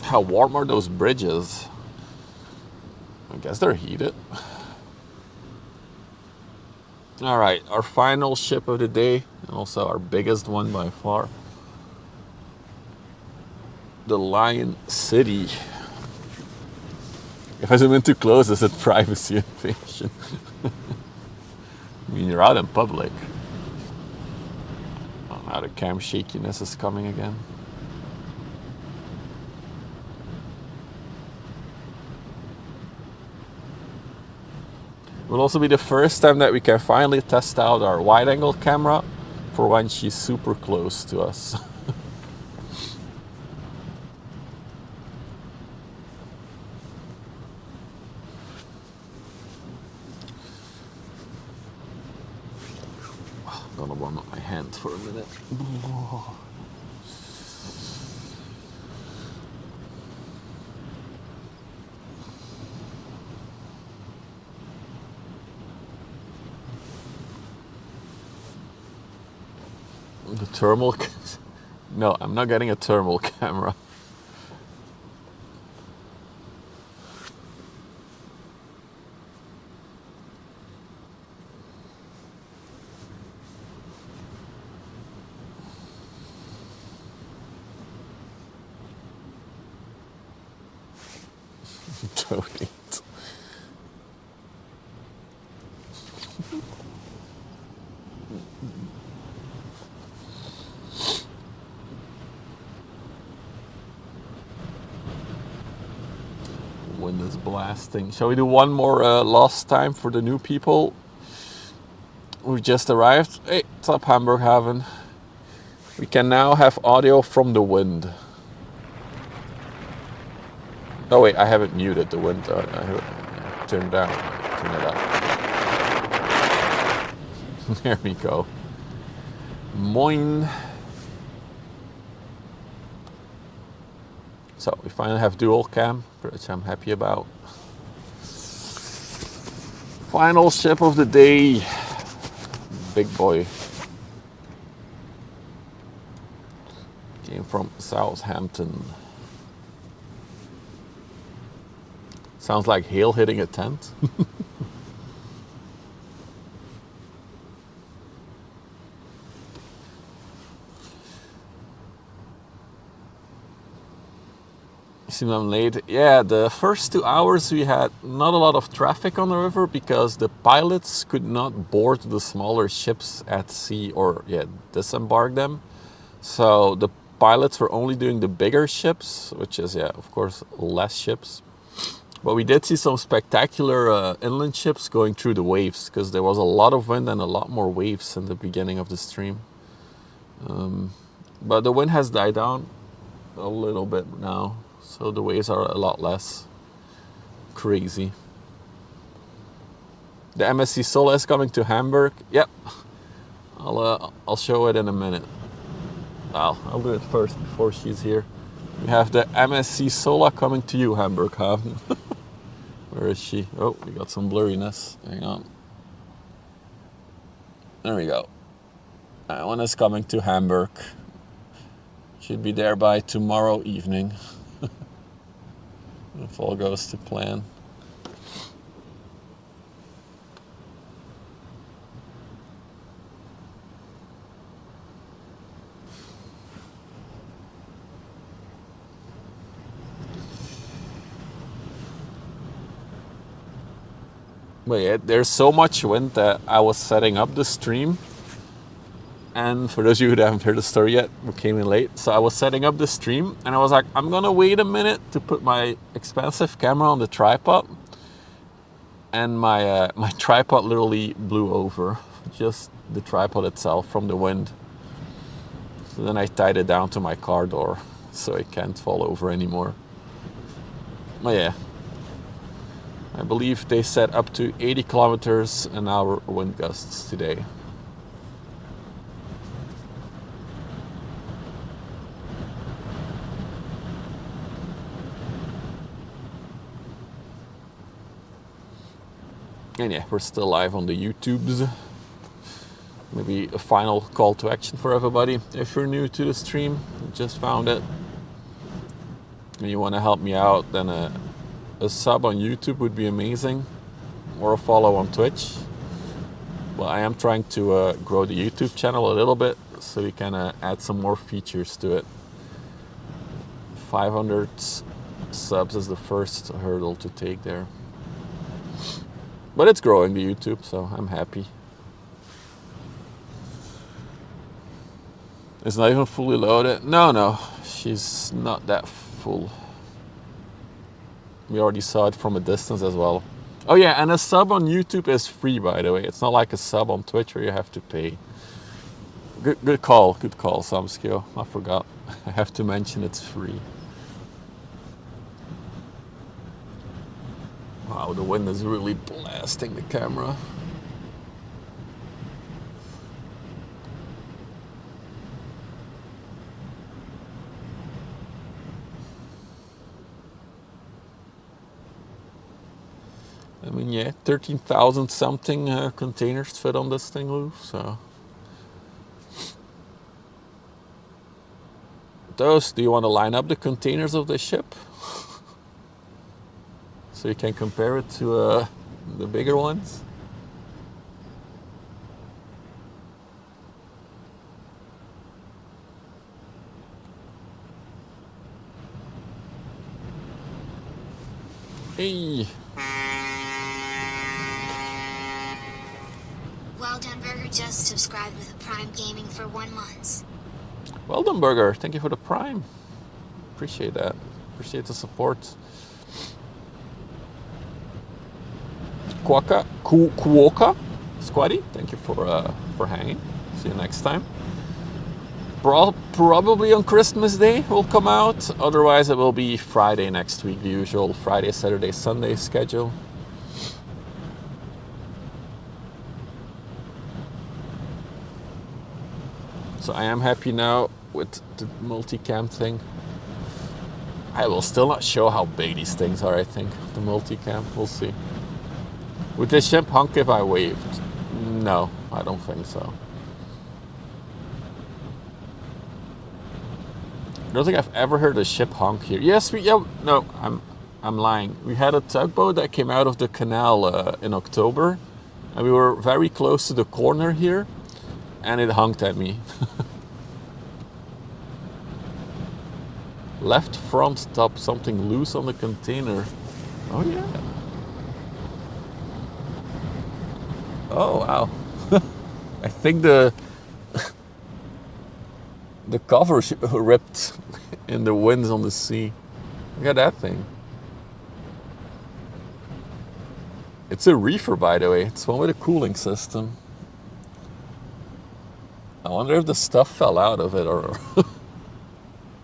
How warm are those bridges? I guess they're heated. All right, our final ship of the day, and also our biggest one by far. The Lion City. If I zoom in too close, is it privacy invasion? I mean, you're out in public. Oh, now the cam shakiness is coming again. It will also be the first time that we can finally test out our wide-angle camera for when she's super close to us. I'm gonna warm up my hand for a minute. The thermal... No, I'm not getting a thermal camera. Totally. Wind is blasting. Shall we do one more last time for the new people? We've just arrived. Hey, what's up, Hamburg Haven? We can now have audio from the wind. Oh wait, I haven't muted the wind. I have it turned down. Turn it up. There we go. Moin. So we finally have dual cam, which I'm happy about. Final ship of the day. big boy. Came from Southampton. Sounds like hail hitting a tent. Seem I'm late. Yeah, the first 2 hours we had not a lot of traffic on the river because the pilots could not board the smaller ships at sea or disembark them. So the pilots were only doing the bigger ships, which is of course less ships. But we did see some spectacular inland ships going through the waves because there was a lot of wind and a lot more waves in the beginning of the stream. But the wind has died down a little bit now. So the waves are a lot less crazy. The MSC Sola is coming to Hamburg. Yep, I'll show it in a minute. Well, I'll do it first before she's here. We have the MSC Sola coming to you, Hamburg Haven. Where is she? Oh, we got some blurriness. Hang on. There we go. That one is coming to Hamburg. Should be there by tomorrow evening. If all goes to plan. But yeah, there's so much wind that I was setting up the stream. And for those of you who haven't heard the story yet, we came in late. So I was setting up the stream and I was like, I'm gonna wait a minute to put my expensive camera on the tripod. And my tripod literally blew over, just the tripod itself from the wind. So then I tied it down to my car door so it can't fall over anymore. But yeah, I believe they set up to 80 kilometers an hour wind gusts today. And yeah, we're still live on the YouTubes. Maybe a final call to action for everybody. If you're new to the stream, just found it, and you want to help me out, then a sub on YouTube would be amazing, or a follow on Twitch. But I am trying to grow the YouTube channel a little bit, so we can add some more features to it. 500 subs is the first hurdle to take there. But it's growing, the YouTube, so I'm happy. It's not even fully loaded. No, she's not that full. We already saw it from a distance as well. Oh yeah, and a sub on YouTube is free, by the way. It's not like a sub on Twitch where you have to pay. Good call, Samskio. I forgot. I have to mention it's free. Wow, the wind is really blasting the camera. I mean, yeah, 13,000 something containers fit on this thing, Lou, so. Do you want to line up the containers of the ship? So you can compare it to the bigger ones. Hey. Well done, Burger just subscribed with a Prime Gaming for 1 month. Well done, Burger. Thank you for the Prime. Appreciate that. Appreciate the support. Kuoka, Squatty, thank you for hanging. See you next time. Probably on Christmas Day will come out. Otherwise, it will be Friday next week, the usual Friday, Saturday, Sunday schedule. So I am happy now with the multicam thing. I will still not show how big these things are, I think. The multicam, we'll see. With this ship, Hank, if I waved? No, I don't think so. I don't think I've ever heard a ship honk here. Yes, no, I'm lying. We had a tugboat that came out of the canal in October, and we were very close to the corner here, and it honked at me. Left front stop, something loose on the container. Oh yeah. Oh wow. I think the cover ripped in the winds on the sea. Look at that thing. It's a reefer, by the way. It's one with a cooling system. I wonder if the stuff fell out of it, or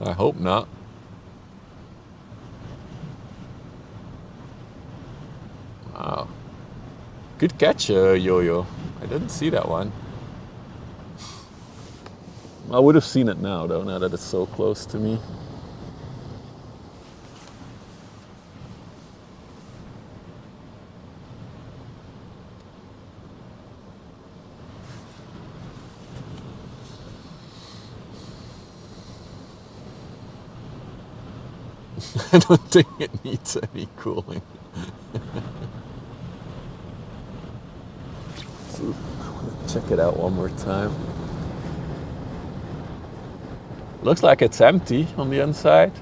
I hope not. Wow. Good catch, Yo-Yo. I didn't see that one. I would have seen it now, though, now that it's so close to me. I don't think it needs any cooling. So, I want to check it out one more time. Looks like it's empty on the inside.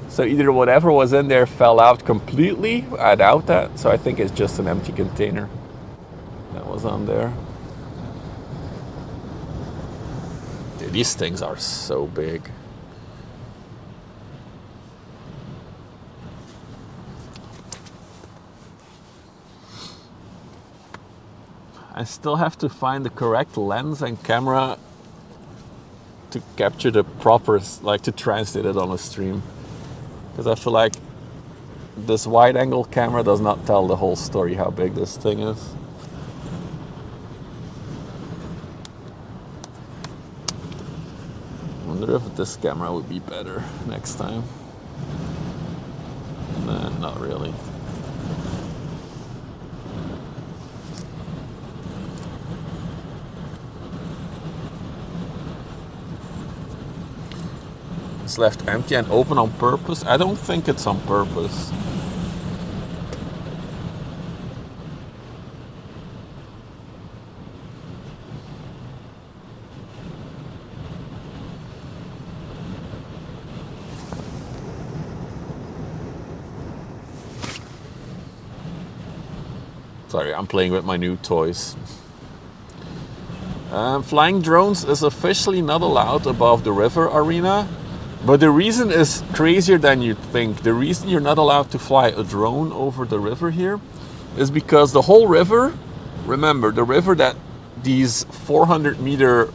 So either whatever was in there fell out completely. I doubt that. So I think it's just an empty container that was on there. Dude, these things are so big. I still have to find the correct lens and camera to capture the proper, like to translate it on a stream. Because I feel like this wide angle camera does not tell the whole story how big this thing is. I wonder if this camera would be better next time. Nah, not really. It's left empty and open on purpose. I don't think it's on purpose. Sorry, I'm playing with my new toys. Flying drones is officially not allowed above the river arena. But the reason is crazier than you think. The reason you're not allowed to fly a drone over the river here is because the whole river, remember, the river that these 400-meter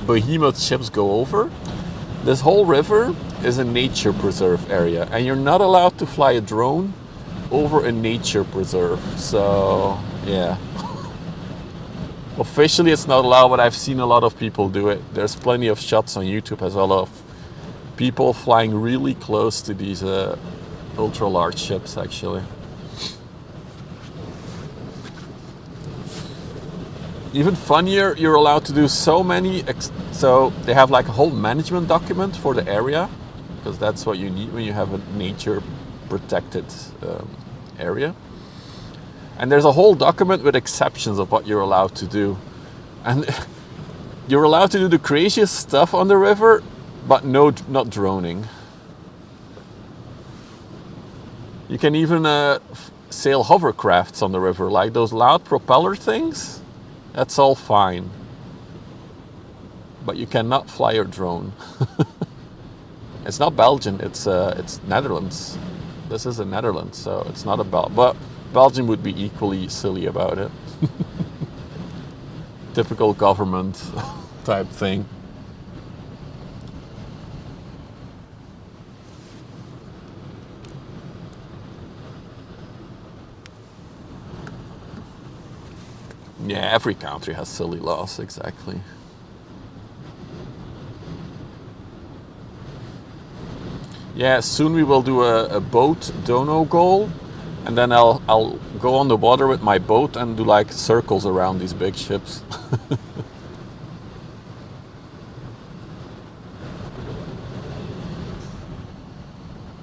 behemoth ships go over, this whole river is a nature preserve area, and you're not allowed to fly a drone over a nature preserve. So, yeah. Officially it's not allowed, but I've seen a lot of people do it. There's plenty of shots on YouTube as well of people flying really close to these ultra large ships, actually. Even funnier, you're allowed to do so many, so they have like a whole management document for the area, because that's what you need when you have a nature protected area. And there's a whole document with exceptions of what you're allowed to do. And you're allowed to do the craziest stuff on the river, but no, not droning. You can even sail hovercrafts on the river, like those loud propeller things. That's all fine. But you cannot fly your drone. It's not Belgium, it's Netherlands. This is the Netherlands, so it's not about. But Belgium would be equally silly about it. Typical government type thing. Yeah, every country has silly laws, exactly. Yeah, soon we will do a boat dono goal. And then I'll go on the water with my boat and do like circles around these big ships.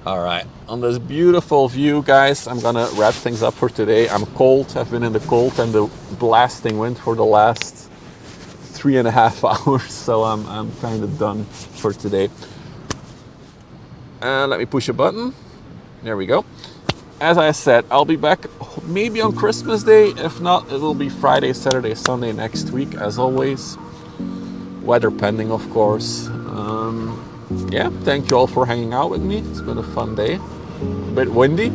All right, on this beautiful view, guys, I'm gonna wrap things up for today. I'm cold. I've been in the cold and the blasting wind for the last 3.5 hours, so I'm kind of done for today. Let me push a button. There we go. As I said, I'll be back maybe on Christmas Day. If not, it will be Friday, Saturday, Sunday next week, as always. Weather pending, of course. Yeah, thank you all for hanging out with me. It's been a fun day. A bit windy.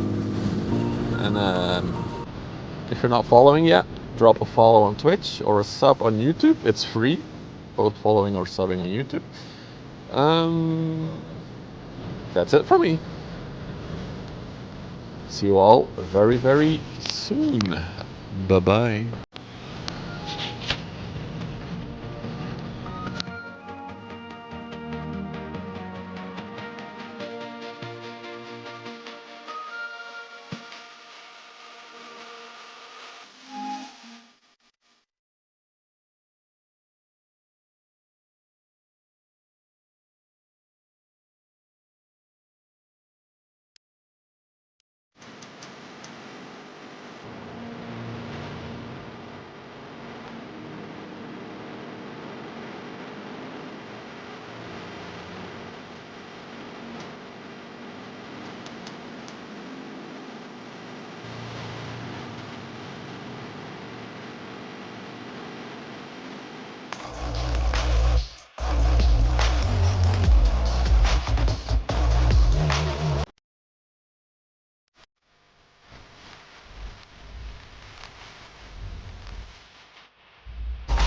And if you're not following yet, drop a follow on Twitch or a sub on YouTube. It's free, both following or subbing on YouTube. That's it for me. See you all very, very soon. Bye-bye.